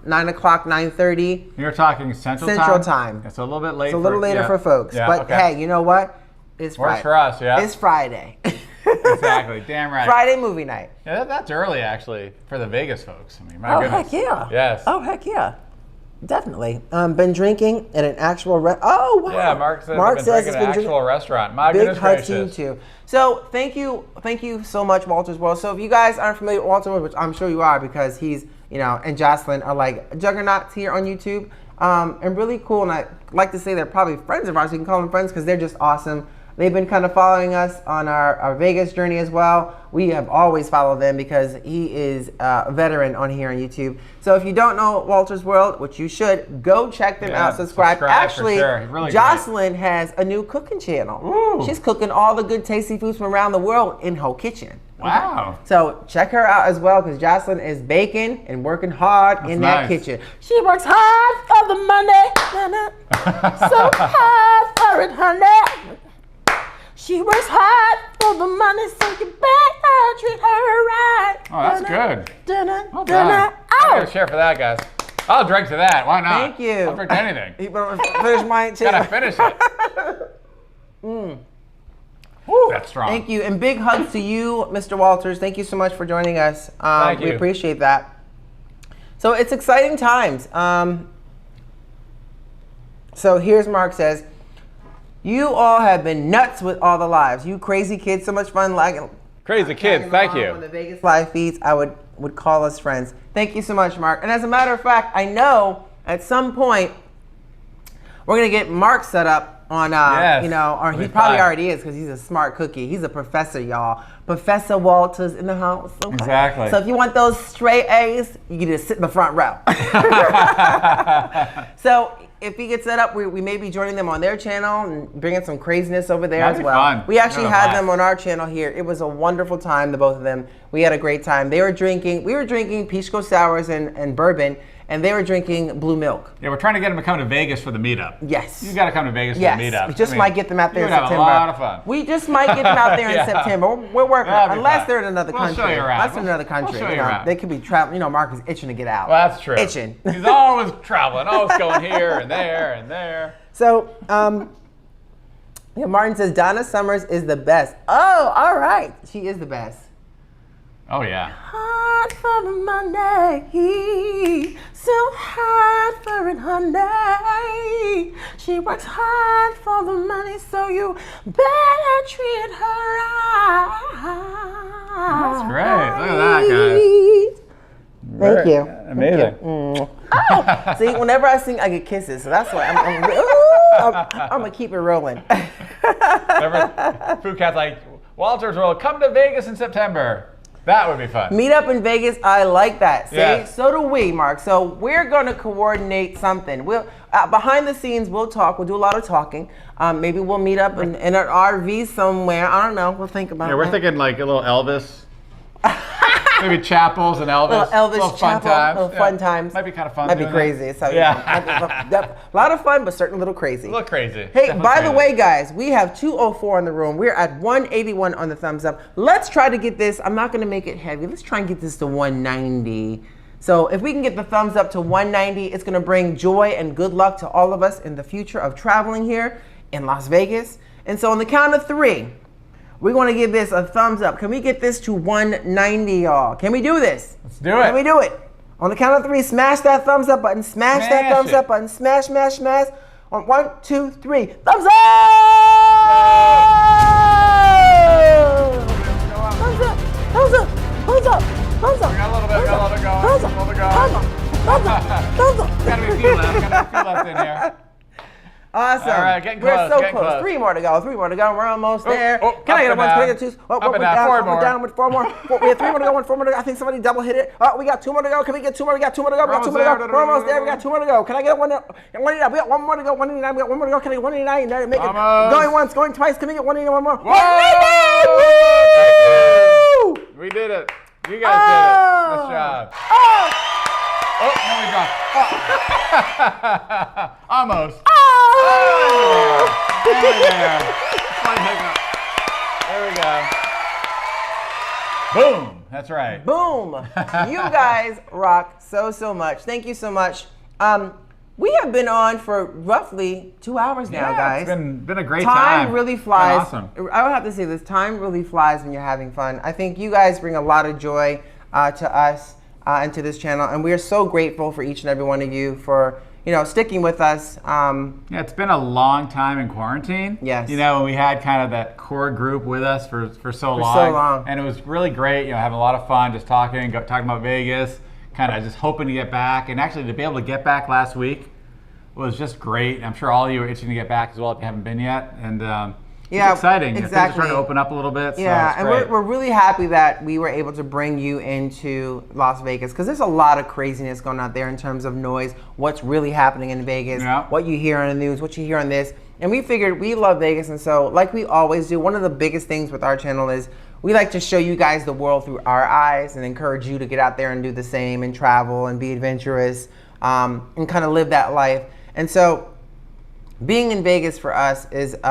9 o'clock, 9:30. You're talking Central Time. It's a little bit late. It's a little later for folks. Yeah, but okay. hey, you know what? It's Friday. Works for us, yeah. It's Friday. Exactly. Damn right. Friday movie night. Yeah, that's early actually for the Vegas folks. I mean, my Oh, goodness. heck yeah. Yes. Oh, heck yeah. Definitely. Been drinking at an actual oh wow. Yeah, Mark says Mark I've been says drinking it's at been an actual restaurant. My Big goodness hug to you gracious. too. So thank you so much, Walter's World. So if you guys aren't familiar with Walter, which I'm sure you are because he's, and Jocelyn are like juggernauts here on YouTube, and really cool. And I like to say they're probably friends of ours. We can call them friends because they're just awesome. They've been kind of following us on our Vegas journey as well. We have always followed them because he is a veteran on here on YouTube. So if you don't know Walter's World, which you should, go check them out. Subscribe. Actually, for sure. Really Jocelyn has a new cooking channel. Ooh. She's cooking all the good tasty foods from around the world in her kitchen. Wow. So check her out as well because Jocelyn is baking and working hard in that nice. kitchen. She works hard for the money. So hard for it, honey. She works hard for the money, so you better treat her right. Oh, that's good. Well done. Dun-dun. I gotta share for that, guys. I'll drink to that. Why not? Thank you. I'll drink to anything. You better finish mine too. Gotta finish it. Woo, that's strong. Thank you, and big hugs to you, Mr. Walters. Thank you so much for joining us. Thank We you. appreciate that. So it's exciting times. So here's Mark says, you all have been nuts with all the lives. You crazy kids, so much fun. Crazy kids, thank On you. the Vegas live feeds, I would call us friends. Thank you so much, Mark. And as a matter of fact, I know at some point we're gonna get Mark set up on, Yes. you know, or It'll he be probably fun. already is because he's a smart cookie. He's a professor, y'all. Professor Walters in the house. Okay. Exactly. So if you want those straight A's, you can just sit in the front row. So if he gets set up, we may be joining them on their channel and bringing some craziness over there That'd as be well. fun. We actually Have a had blast. them on our channel here. It was a wonderful time, the both of them. We had a great time. They were drinking, we were drinking Pisco Sours and bourbon, and they were drinking blue milk. Yeah, we're trying to get them to come to Vegas for the meetup. Yes. You gotta come to Vegas Yes, for the meetup. we just might get them out there in you would September. Have a lot of fun. We just might get them out there in Yeah. September. We're working on That'd it, be unless fun. they're in another We'll country. show you around. Unless they're in another country. We'll show you you know, around. they could be traveling. You know, Mark is itching to get out. Well, that's true. Itching. He's always traveling, always going here and there and there. So, yeah, Martin says Donna Summers is the best. Oh, all right. She is the best. Oh yeah. Hard for the money, so hard for it, honey. She works hard for the money, so you better treat her right. That's great. Look at that, guys. Thank you. Amazing. Oh, see, whenever I sing, I get kisses, so that's why I'm gonna keep it rolling. Remember, Food Cat's like, Walter's World, come to Vegas in September. That would be fun. Meet up in Vegas. I like that. See, Yes. so do we, Mark. So we're gonna coordinate something. We'll behind the scenes, we'll talk. We'll do a lot of talking. Maybe we'll meet up in an RV somewhere. I don't know. We'll think about it. Yeah, we're thinking like a little Elvis. Maybe chapels and Elvis. Little Elvis little fun chapel, times. little fun times. Might be kind of fun. Might be doing crazy. that. So Yeah. a lot of fun, but certainly a little crazy. A little crazy. Hey, Definitely by the crazy. way, guys, we have 204 in the room. We're at 181 on the thumbs up. Let's try to get this. I'm not going to make it heavy. Let's try and get this to 190. So if we can get the thumbs up to 190, it's going to bring joy and good luck to all of us in the future of traveling here in Las Vegas. And so on the count of 3, we're going to give this a thumbs up. Can we get this to 190, y'all? Can we do this? Let's do it. Can we do it? On the count of 3, smash that thumbs up button. Smash that Smash thumbs it. up button. Smash, smash, smash. On 1, 2, 3. Thumbs up! Thumbs up! Thumbs up! Thumbs up! Thumbs up! We got a little bit, got a little bit going. Thumbs up! A little bit going. Thumbs up! Thumbs up! Thumbs up! Gotta be a few left. Gotta be a few left in here. Awesome. All right, getting We're close, so getting close. close. 3 more to go. 3 more to go. We're almost there. oh, Can I get a up 1? and Can I down. get a 2? Up and down. Down, 4 up and more. down with 4 more. We have 3 more to go. 1 more to go. I think somebody double hit it. We got 2 more to go. Can we get 2 more? We got 2 more to go. We got 2 more to go. Almost We're almost there. We got 2 more to go. Can I get a 189? We got 1 more to go. 189. We got 1 more to go. Can I get 189? Make it Almost. going once, going twice. Can we get 189? 1 more? Whoa! Woo! We did it. You guys did it. Nice Oh. job. Oh! Oh, no, we dropped. Almost. Oh! Nearly there. Slight hiccup. There we go. Boom. That's right. Boom! You guys rock so much. Thank you so much. We have been on for roughly 2 hours now, Yeah, guys. It's been a great time. Time really It's been flies. awesome. I would have to say this: time really flies when you're having fun. I think you guys bring a lot of joy to us and to this channel, and we are so grateful for each and every one of you for sticking with us. Yeah, it's been a long time in quarantine. Yes. We had kind of that core group with us for so long. so long. And it was really great, having a lot of fun, just talking about Vegas, kind of just hoping to get back. And actually to be able to get back last week was just great. I'm sure all of you are itching to get back as well if you haven't been yet. And Yeah, it's exciting. Things are exactly. starting to open up a little bit. So Yeah, it's and great. we're really happy that we were able to bring you into Las Vegas because there's a lot of craziness going out there in terms of noise, what's really happening in Vegas, Yeah. what you hear on the news, what you hear on this. And we figured we love Vegas, and so like we always do, one of the biggest things with our channel is we like to show you guys the world through our eyes and encourage you to get out there and do the same and travel and be adventurous and kind of live that life. And so being in Vegas for us is it's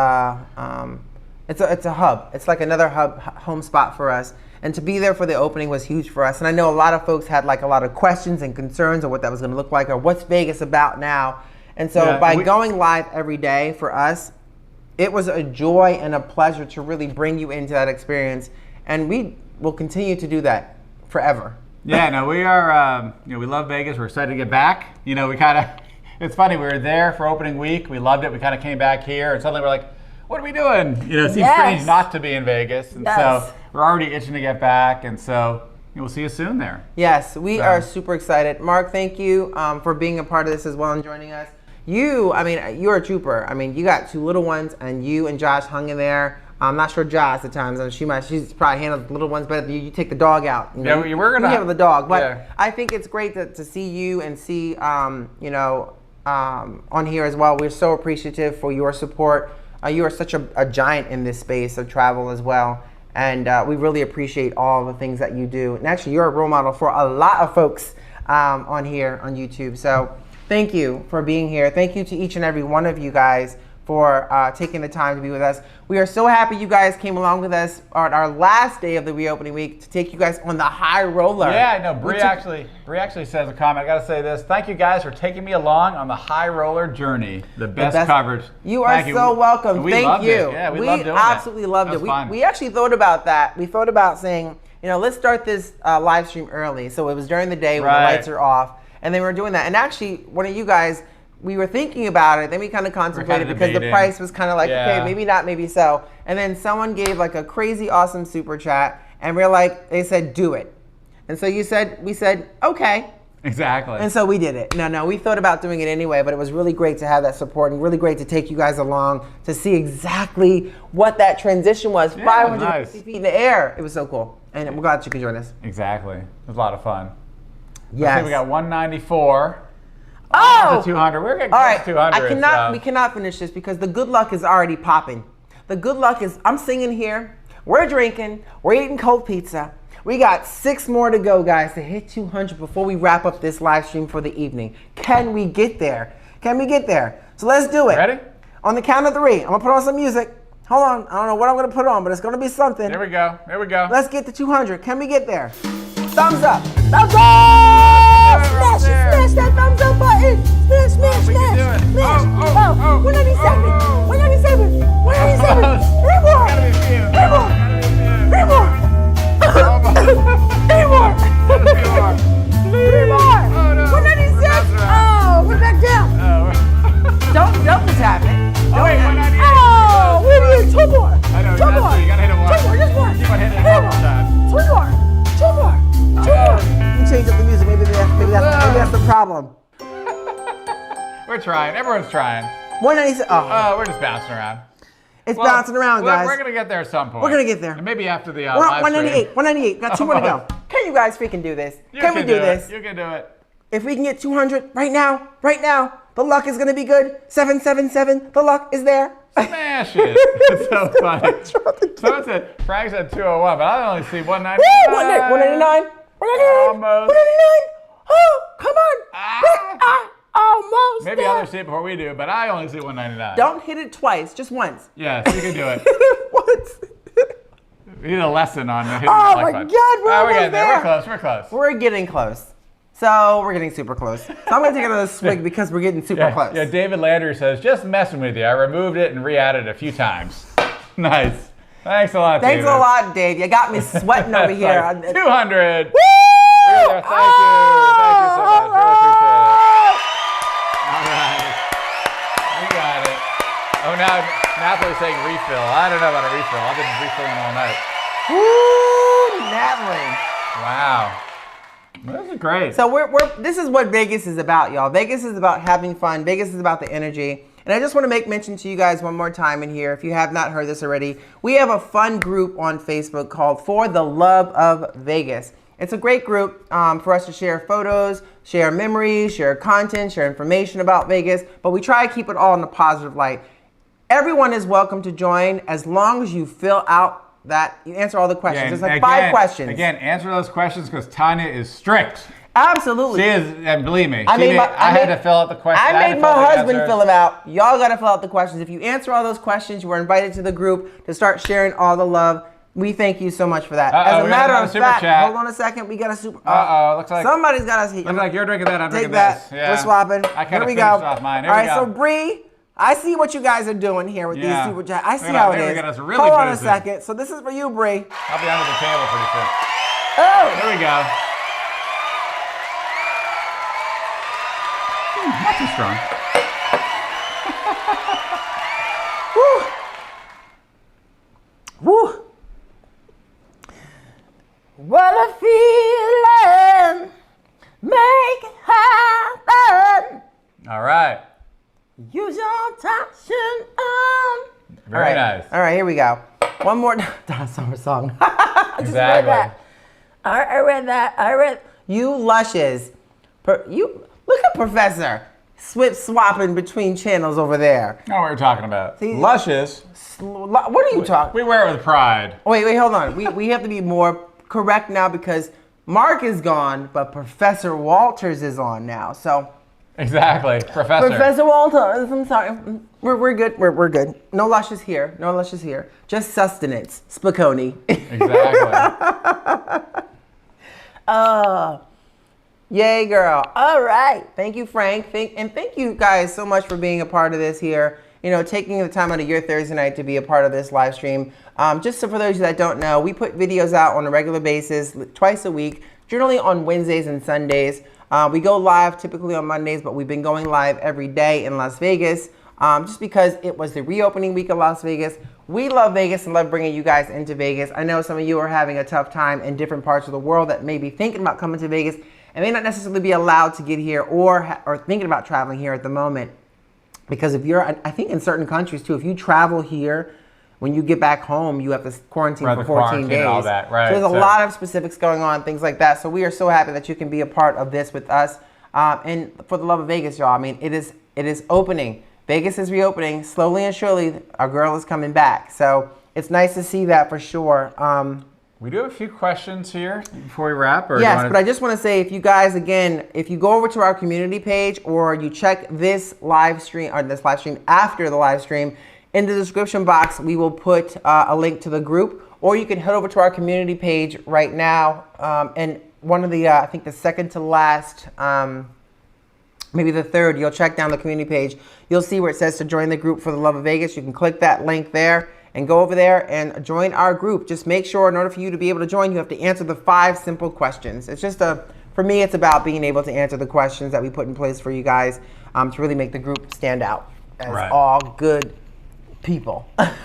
a hub. It's like another home spot for us. And to be there for the opening was huge for us. And I know a lot of folks had like a lot of questions and concerns of what that was going to look like or what's Vegas about now. And so by going live every day for us, it was a joy and a pleasure to really bring you into that experience. And we will continue to do that forever. Yeah, no, we are, we love Vegas. We're excited to get back. We kind of, it's funny, we were there for opening week. We loved it. We kind of came back here and suddenly we're like, what are we doing? It seems strange not to be in Vegas. And so we're already itching to get back. And so we'll see you soon there. Yes, we are super excited. Mark, thank you for being a part of this as well and joining us. You're a trooper. You got 2 little ones and you and Josh hung in there. I'm not sure Josh at times. She's probably handled the little ones better than you. You take the dog out. Yeah, we're going to handle the dog. But I think it's great to see you and see, on here as well. We're so appreciative for your support. You are such a giant in this space of travel as well. And we really appreciate all the things that you do. And actually, you're a role model for a lot of folks on here on YouTube. So thank you for being here. Thank you to each and every one of you guys for taking the time to be with us. We are so happy you guys came along with us on our last day of the reopening week to take you guys on the high roller. Yeah, I know. Bree actually says a comment. I got to say this. Thank you guys for taking me along on the high roller journey. The best coverage. You are so welcome. Thank you. Yeah, we loved doing absolutely loved it. We actually thought about that. We thought about saying, let's start this live stream early. So it was during the day when the lights are off. And then we were doing that. And actually, one of you guys, we were thinking about it, then we kind of contemplated because the price was kind of like, okay, maybe not, maybe so. And then someone gave like a crazy awesome super chat and we're like, they said, do it. And so we said, okay. Exactly. And so we did it. No, we thought about doing it anyway, but it was really great to have that support and really great to take you guys along to see exactly what that transition was. 550 feet in the air. It was so cool. And we're glad you could join us. Exactly. It was a lot of fun. Yes. We got 194. Oh! 200. We're getting close to 200. We cannot finish this because the good luck is already popping. The good luck is, I'm singing here, we're drinking, we're eating cold pizza. We got 6 more to go, guys, to hit 200 before we wrap up this live stream for the evening. Can we get there? Can we get there? So let's do it. Ready? On the count of 3, I'm gonna put on some music. Hold on, I don't know what I'm gonna put on, but it's gonna be something. There we go. Let's get to 200. Can we get there? Thumbs up. Thumbs up! Smash that thumbs up button. Smash. 197. 197. 197. 3 more. 3 more. 3 more. 3 more. 3 more. 196. Oh, we're back down. Don't double tap it. Wait, 198. Oh, we need 2 more. I know. 2 more. You gotta hit it once. 2 more. Just one. Keep on hitting it one time. 2 more. 2 more. 2 more. Let me change up the music. Maybe that's the problem. We're trying. Everyone's trying. 196. Oh, We're just bouncing around. It's bouncing around, guys. We're gonna get there at some point. We're gonna get there. And maybe after the We're live at 198. stream. 198. Got 2 more to go. Can you guys freaking do this? Can we do this? You can do it. If we can get 200 right now, the luck is gonna be good. 777. The luck is there. Smash it. It's so funny. Someone said, Frank said 201, but I only see 199. 199. 199. Almost. 199. Oh, come on. Almost. Maybe others see it before we do, but I only see 199. Don't hit it twice, just once. Yes, you can do it. Once. We need a lesson on hitting Oh the my like God, button. we're getting there. almost We're close. We're getting close. So we're getting super close. So I'm gonna take another swig because we're getting super close. Yeah, David Landry says, just messing with you. I removed it and re-added it a few times. Nice. Thanks a lot, Thanks David. a lot, Dave. You got me sweating over here. Like 200. Woo! Thank you so much. Really appreciate it. All right. We got it. Oh, now Natalie's saying refill. I don't know about a refill. I've been refilling all night. Woo, Natalie. Wow. This is great. So this is what Vegas is about, y'all. Vegas is about having fun. Vegas is about the energy. And I just want to make mention to you guys one more time in here, if you have not heard this already, we have a fun group on Facebook called For the Love of Vegas. It's a great group for us to share photos, share memories, share content, share information about Vegas, but we try to keep it all in a positive light. Everyone is welcome to join as long as you fill out that, you answer all the questions. There's like 5 questions. Again, answer those questions because Tanya is strict. Absolutely. She is, and believe me, I had to fill out the questions. I made my husband fill them out. Y'all got to fill out the questions. If you answer all those questions, you are invited to the group to start sharing all the love. We thank you so much for that. As a matter of fact, hold on a second. We got a super. Looks like somebody's got us here. Looks like you're drinking that. I'm Take drinking that. this. Yeah. We're swapping. I kind Here of we finished go. off mine. Here All we right, go. so Bree, I see what you guys are doing here with these super chats. I see how it There we is. go. That's really Hold on a busy. second. So this is for you, Bree. I'll be under the table pretty soon. Oh, There we go. Not too strong. woo. What a feeling, make it happen. All right. Use your passion on. Very nice. All right, here we go. One more summer song. Exactly. I read that. I read you lushes. You look at Professor swapping between channels over there. I know what you're talking about. See- Luscious. What are you talking? We wear it with pride. Wait, hold on. We have to be more correct now because Mark is gone, but Professor Walters is on now. So Exactly. Professor. Walters, I'm sorry. We're good. We're good. No lushes here. No lushes here. Just sustenance. Spiconi. Exactly. Yay, girl. All right. Thank you, Frank. Thank you guys so much for being a part of this here. You know, taking the time out of your Thursday night to be a part of this live stream. Just so for those that don't know, we put videos out on a regular basis, twice a week, generally on Wednesdays and Sundays. We go live typically on Mondays, but we've been going live every day in Las Vegas just because it was the reopening week of Las Vegas. We love Vegas and love bringing you guys into Vegas. I know some of you are having a tough time in different parts of the world that may be thinking about coming to Vegas and may not necessarily be allowed to get here or thinking about traveling here at the moment. Because if you're, I think in certain countries too, if you travel here, when you get back home, you have to quarantine for 14 days. And all that, right. So there's a lot of specifics going on, things like that. So we are so happy that you can be a part of this with us. And for the love of Vegas, y'all, I mean, it is opening. Vegas is reopening. Slowly and surely, our girl is coming back. So it's nice to see that for sure. We do have a few questions here before we wrap. Or Yes, but I just want to say, if you guys, again, if you go over to our community page or you check this live stream after the live stream, in the description box, we will put a link to the group, or you can head over to our community page right now. And one of the, I think the second to last, maybe the third, you'll check down the community page. You'll see where it says to join the group for the love of Vegas. You can click that link there and go over there and join our group. Just make sure in order for you to be able to join, you have to answer the 5 simple questions. It's just for me, it's about being able to answer the questions that we put in place for you guys to really make the group stand out as all good people. As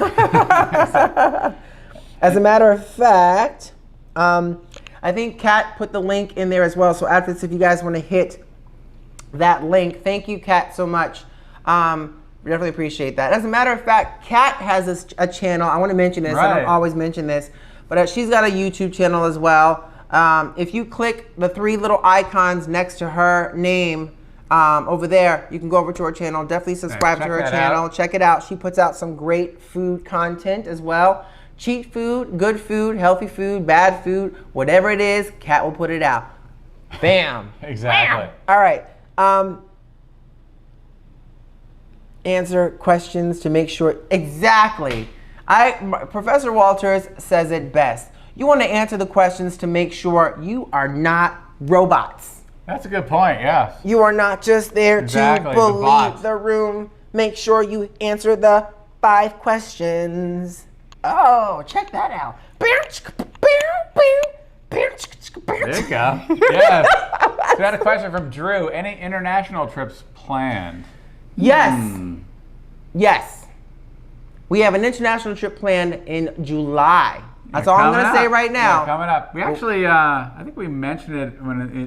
a matter of fact, I think Kat put the link in there as well. So after this, if you guys want to hit that link, thank you, Kat, so much. We definitely appreciate that. As a matter of fact, Kat has a channel. I want to mention this. I don't always mention this, but she's got a YouTube channel as well. If you click the 3 little icons next to her name over there, you can go over to her channel. Definitely subscribe to her channel. Check it out. She puts out some great food content as well. Cheap food, good food, healthy food, bad food, whatever it is, Kat will put it out. Bam. Exactly. Bam. All right. Answer questions to make sure exactly. Professor Walters says it best. You want to answer the questions to make sure you are not robots. That's a good point, yeah. You are not just there to believe the room. Make sure you answer the 5 questions. Oh, check that out. There you go. Yes. So I had a question from Drew. Any international trips planned? Yes. Yes. We have an international trip planned in July. That's all I'm coming going to say up. right now. Yeah, coming up. We actually, I think we mentioned it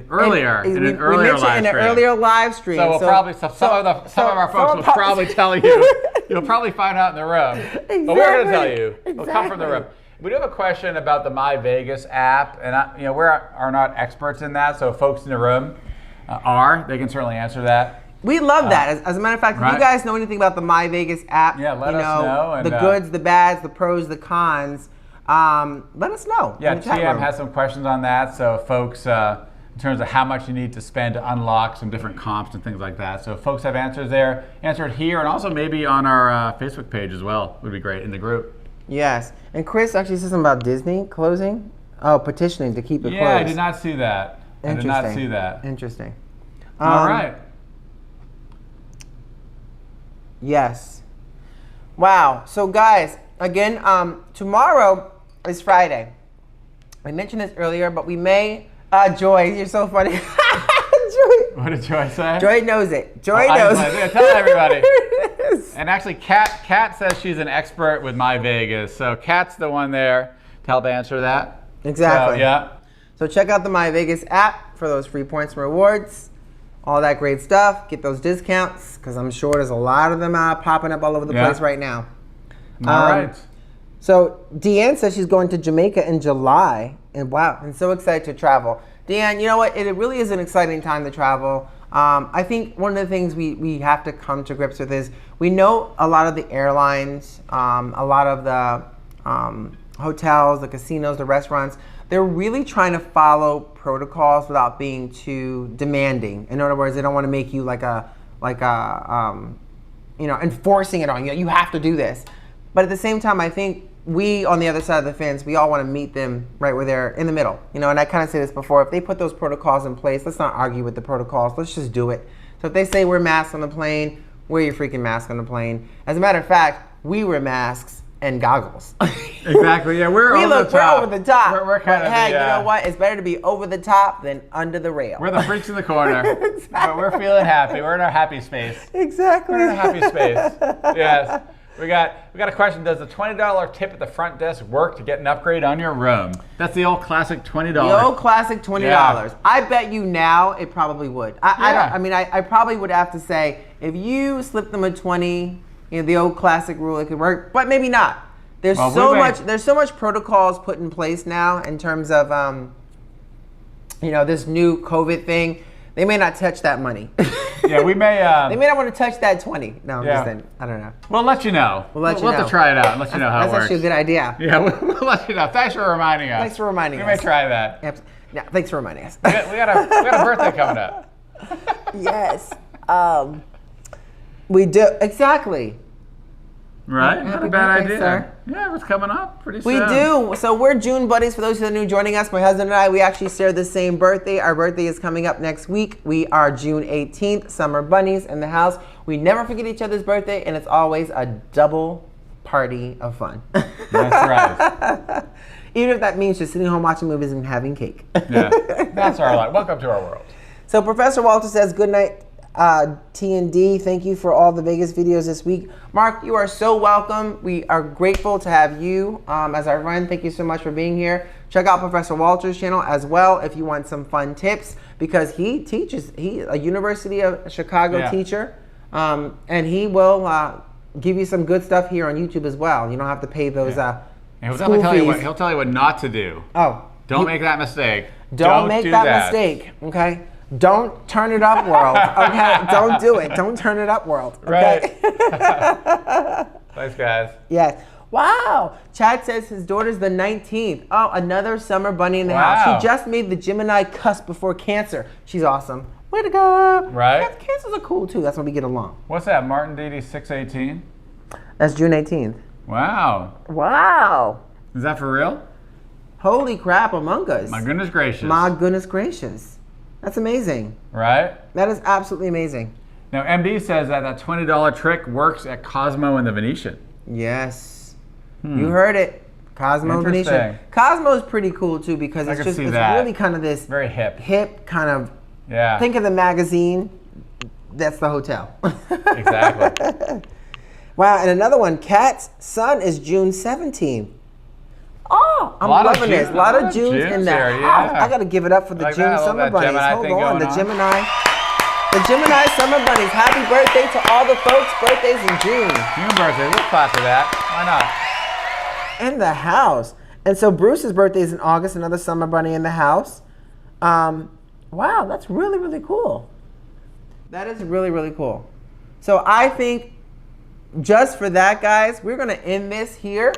earlier in we an earlier mentioned live in an stream. earlier live stream. So we'll probably some of our folks will probably tell you. You'll probably find out in the room. Exactly. But we're going to tell you. We'll come from the room. We do have a question about the My Vegas app, and we are not experts in that. So if folks in the room they can certainly answer that. We love that. As a matter of fact, if you guys know anything about the My Vegas app, let us know. And, the goods, the bads, the pros, the cons, let us know. Yeah, TM has some questions on that. So folks, in terms of how much you need to spend to unlock some different comps and things like that. So if folks have answers there, answer it here, and also maybe on our Facebook page as well. Would be great in the group. Yes. And Chris actually said something about Disney closing. Oh, petitioning to keep it closed. Yeah, I did not see that. Interesting. I did not see that. Interesting. All right. Yes. Wow. So guys, again, tomorrow is Friday. I mentioned this earlier, but we may, Joy, you're so funny. Joy. What did Joy say? Joy knows it. Joy knows it. Yeah, tell everybody. And actually, Kat says she's an expert with My Vegas. So Kat's the one there to help answer that. Exactly. So, yeah. So check out the My Vegas app for those free points and rewards. All that great stuff. Get those discounts, because I'm sure there's a lot of them popping up all over the place right now. All right. So Deanne says she's going to Jamaica in July, and wow, I'm so excited to travel. Deanne, you know what? It really is an exciting time to travel. I think one of the things we have to come to grips with is we know a lot of the airlines, a lot of the hotels, the casinos, the restaurants, they're really trying to follow protocols without being too demanding. In other words, they don't want to make you enforcing it on you. You have to do this. But at the same time, I think we, on the other side of the fence, we all want to meet them right where they're in the middle. And I kind of say this before, if they put those protocols in place, let's not argue with the protocols. Let's just do it. So if they say wear masks on the plane, wear your freaking mask on the plane. As a matter of fact, we wear masks and goggles. Exactly. Yeah, we're over the top. We're over the top. We're kind of hey, you know what? It's better to be over the top than under the rail. We're the freaks in the corner. But we're feeling happy. We're in our happy space. Exactly. We're in a happy space. Yes. We got a question. Does the $20 tip at the front desk work to get an upgrade on your room? That's the old classic $20. The old classic $20. Yeah. I bet you now it probably would. I probably would have to say, if you slip them a 20, the old classic rule, it could work, but maybe not. There's so much protocols put in place now in terms of this new COVID thing. They may not touch that money. Yeah, we may. They may not want to touch that 20. No, I'm just saying. I don't know. We'll let you know. We'll let you know. We'll have to try it out and let you know how it works. That's actually a good idea. Yeah, we'll let you know. Thanks for reminding us. Thanks for reminding us. We may try that. Yeah, thanks for reminding us. We got a birthday coming up. Yes. We do. Exactly. Right? Not a bad birthday, idea. sir. Yeah, what's coming up pretty soon. We do. So we're June buddies. For those who are new joining us, my husband and I, we actually share the same birthday. Our birthday is coming up next week. We are June 18th, summer bunnies in the house. We never forget each other's birthday, and it's always a double party of fun. That's right. Even if that means just sitting home watching movies and having cake. Yeah, that's our life. Welcome to our world. So Professor Walter says, good night, T&D. Thank you for all the Vegas videos this week. Mark, you are so welcome. We are grateful to have you as our friend. Thank you so much for being here. Check out Professor Walter's channel as well if you want some fun tips, because he teaches, he's a University of Chicago teacher, and he will give you some good stuff here on YouTube as well. You don't have to pay those He'll school fees. He'll tell you what not to do. Oh. Don't make that mistake. Don't make that mistake, okay? Don't turn it up, world. Okay, don't do it. Don't turn it up, world. Okay? Right. Thanks, guys. Yes. Wow. Chad says his daughter's the 19th. Oh, another summer bunny in the house. She just made the Gemini cusp before Cancer. She's awesome. Way to go. Right. Cancers are cool too. That's when we get along. What's that? Martin Didi 618? That's June 18th. Wow. Wow. Is that for real? Holy crap, Among Us. My goodness gracious. My goodness gracious. That's amazing. Right? That is absolutely amazing. Now, MD says that $20 trick works at Cosmo and the Venetian. Yes. You heard it. Cosmo and Venetian. Cosmo is pretty cool too, because it's really kind of this very hip kind of, think of the magazine, that's the hotel. Exactly. Wow, and another one, Kat's son is June 17th. Oh, Oh, I'm loving this. A lot of Junes in the here, house. yeah. I got to give it up for the Like June that, I love summer that bunnies. Gemini Hold thing on, going the on. Gemini. The Gemini summer bunnies. Happy birthday to all the folks' birthdays in June. June birthday, we'll clap for that. Why not? In the house. And so Bruce's birthday is in August, another summer bunny in the house. Wow, that's really, really cool. That is really, really cool. So I think just for that, guys, we're going to end this here.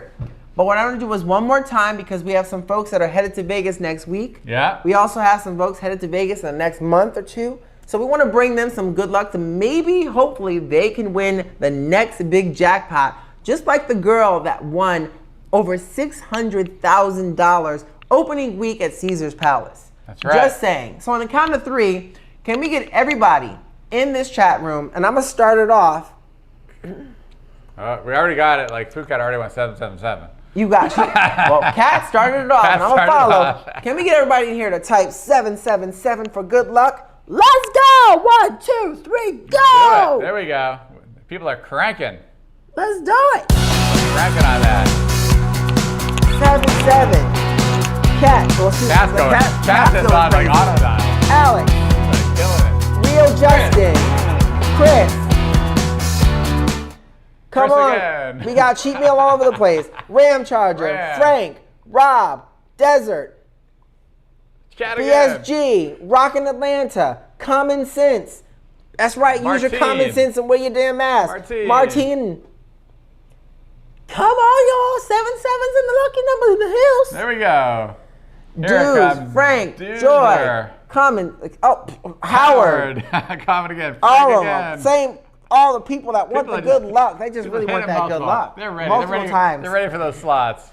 But what I'm going to do is one more time, because we have some folks that are headed to Vegas next week. Yeah. We also have some folks headed to Vegas in the next month or two. So we want to bring them some good luck to maybe, hopefully, they can win the next big jackpot. Just like the girl that won over $600,000 opening week at Caesar's Palace. That's right. Just saying. So on the count of 3, can we get everybody in this chat room? And I'm going to start it off. We already got it. Like, Phuket already went 777. You got you. Well, Kat started it off, Kat and I'm going to started follow. off. Can we get everybody in here to type 777 for good luck? Let's go! 1, 2, 3, Do go! it. There we go. People are cranking. Let's do it. Cranking on that. 7-7. Kat. Well, she's Cat's going. Cat's is on like auto dial. Alex. Like, killing it. Real Justin. Chris. Come Chris on. again. We got cheat meal all over the place. Ram Charger. Ram. Frank. Rob. Desert. Cat again. PSG. Rockin' Atlanta. Common Sense. That's right. Use your common Martine. sense and wear your damn mask. Martine. Come on, y'all. 7-7's in the lucky number in the hills. There we go. Here it Dudes, comes. Frank, Dudes Joy, are- Common, Howard, Comment again. Frank all of again. them. Same, all the people that want People the are good luck. They just People really hit want it that good multiple. luck. They're ready. Multiple they're ready. times. They're ready for those slots.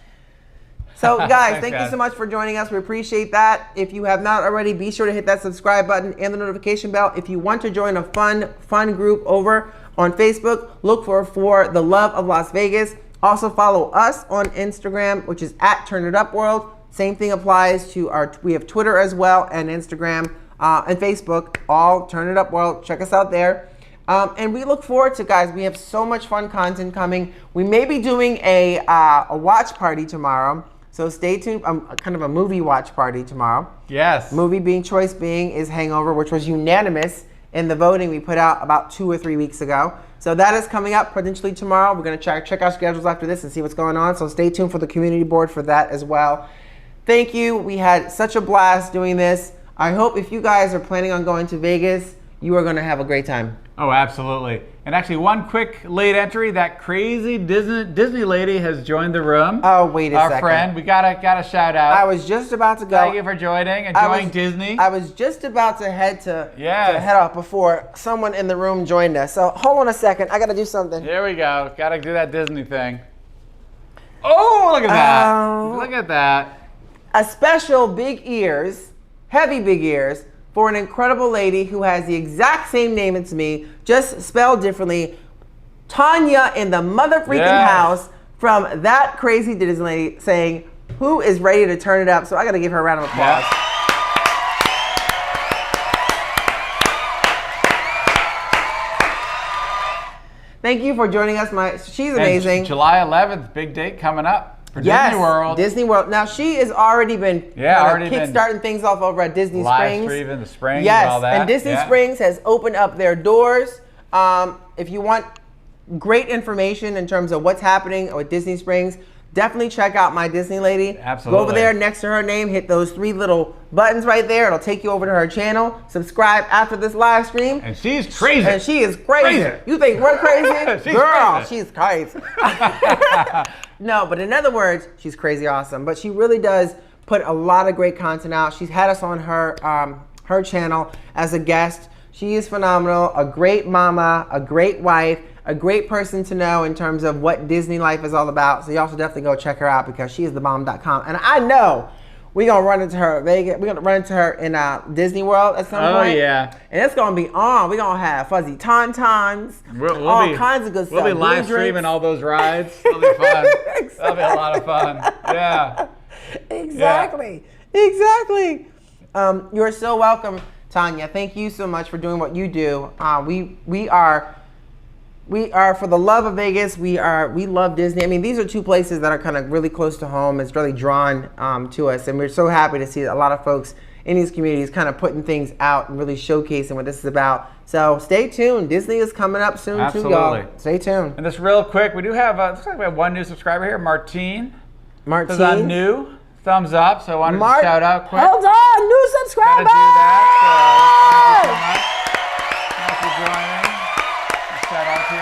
So guys, thank you guys. so much for joining us. We appreciate that. If you have not already, be sure to hit that subscribe button and the notification bell. If you want to join a fun group over on Facebook, look for The Love of Las Vegas. Also follow us on Instagram, which is at Turn It Up World. Same thing applies to we have Twitter as well, and Instagram and Facebook, all Turn It Up World. Check us out there. And we look forward to, guys, we have so much fun content coming. We may be doing a watch party tomorrow. So stay tuned, kind of a movie watch party tomorrow. Yes. Choice being is Hangover, which was unanimous in the voting we put out about 2 or 3 weeks ago. So that is coming up potentially tomorrow. We're going to check our schedules after this and see what's going on. So stay tuned for the community board for that as well. Thank you. We had such a blast doing this. I hope if you guys are planning on going to Vegas, you are going to have a great time. Oh, absolutely. And actually, one quick late entry. That crazy Disney lady has joined the room. Oh, wait a second. Our friend. We gotta shout out. I was just about to go. Thank you for joining, enjoying Disney. I was just about to head off before someone in the room joined us. So hold on a second. I got to do something. Here we go. Gotta do that Disney thing. Oh, look at that. Look at that. A special big ears, heavy big ears, for an incredible lady who has the exact same name as me, just spelled differently. Tanya in the mother freaking house from That Crazy Disney Lady saying, who is ready to turn it up? So I got to give her a round of applause. Yep. Thank you for joining us. She's amazing. And July 11th, big date coming up for Disney World. Disney World. Now she has already been kickstarting things off over at Disney Springs. Live stream in the Springs Yes, and all that. and Disney Springs has opened up their doors. If you want great information in terms of what's happening with Disney Springs, definitely check out My Disney Lady. Absolutely. Go over there next to her name, hit those 3 little buttons right there. It'll take you over to her channel. Subscribe after this live stream. And she's crazy. And she is crazy. You think we're crazy? She's Girl, crazy. she's crazy. No, but in other words, she's crazy awesome. But she really does put a lot of great content out. She's had us on her channel as a guest. She is phenomenal, a great mama, a great wife, a great person to know in terms of what Disney life is all about. So y'all should definitely go check her out because she is thebomb.com. And I know we're going to run into her at Vegas. We're going to run into her in Disney World at some point. Oh, yeah. And it's going to be on. We're going to have fuzzy tauntauns, all kinds of good stuff. We'll be live streaming all those rides. It'll be fun. Exactly. That'll be a lot of fun. Yeah. Exactly. Exactly. You're so welcome, Tanya. Thank you so much for doing what you do. We are We are, for the love of Vegas, we love Disney. I mean, these are two places that are kind of really close to home. It's really drawn to us, and we're so happy to see a lot of folks in these communities kind of putting things out and really showcasing what this is about. So stay tuned. Disney is coming up soon too, y'all. Stay tuned. And just real quick, we do have, looks like we have one new subscriber here, Martine. Says I'm new. Thumbs up. So I wanted to shout out quick. Hold on, new subscriber. Gotta do that. So thank you so much. Thanks for joining. Shout out to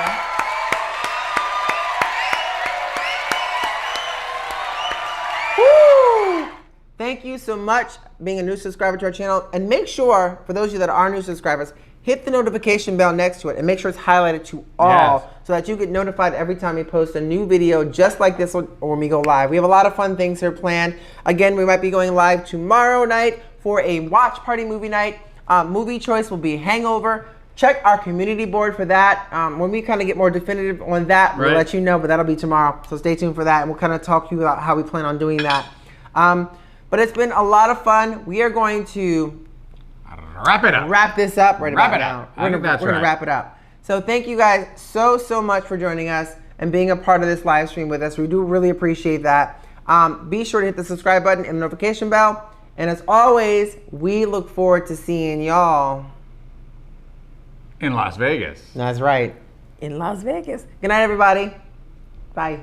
you. Woo! Thank you so much being a new subscriber to our channel. And make sure, for those of you that are new subscribers, hit the notification bell next to it and make sure it's highlighted to all so that you get notified every time we post a new video just like this one or when we go live. We have a lot of fun things here planned. Again, we might be going live tomorrow night for a watch party movie night. Movie choice will be Hangover. Check our community board for that. When we kind of get more definitive on that, we'll let you know, but that'll be tomorrow. So stay tuned for that, and we'll kind of talk to you about how we plan on doing that. But it's been a lot of fun. We are going to wrap it up. Wrap this up right Wrap about it now. up. We're gonna wrap it up. So thank you guys so much for joining us and being a part of this live stream with us. We do really appreciate that. Be sure to hit the subscribe button and the notification bell. And as always, we look forward to seeing y'all In Las Vegas. That's right, in Las Vegas. Good night, everybody. Bye.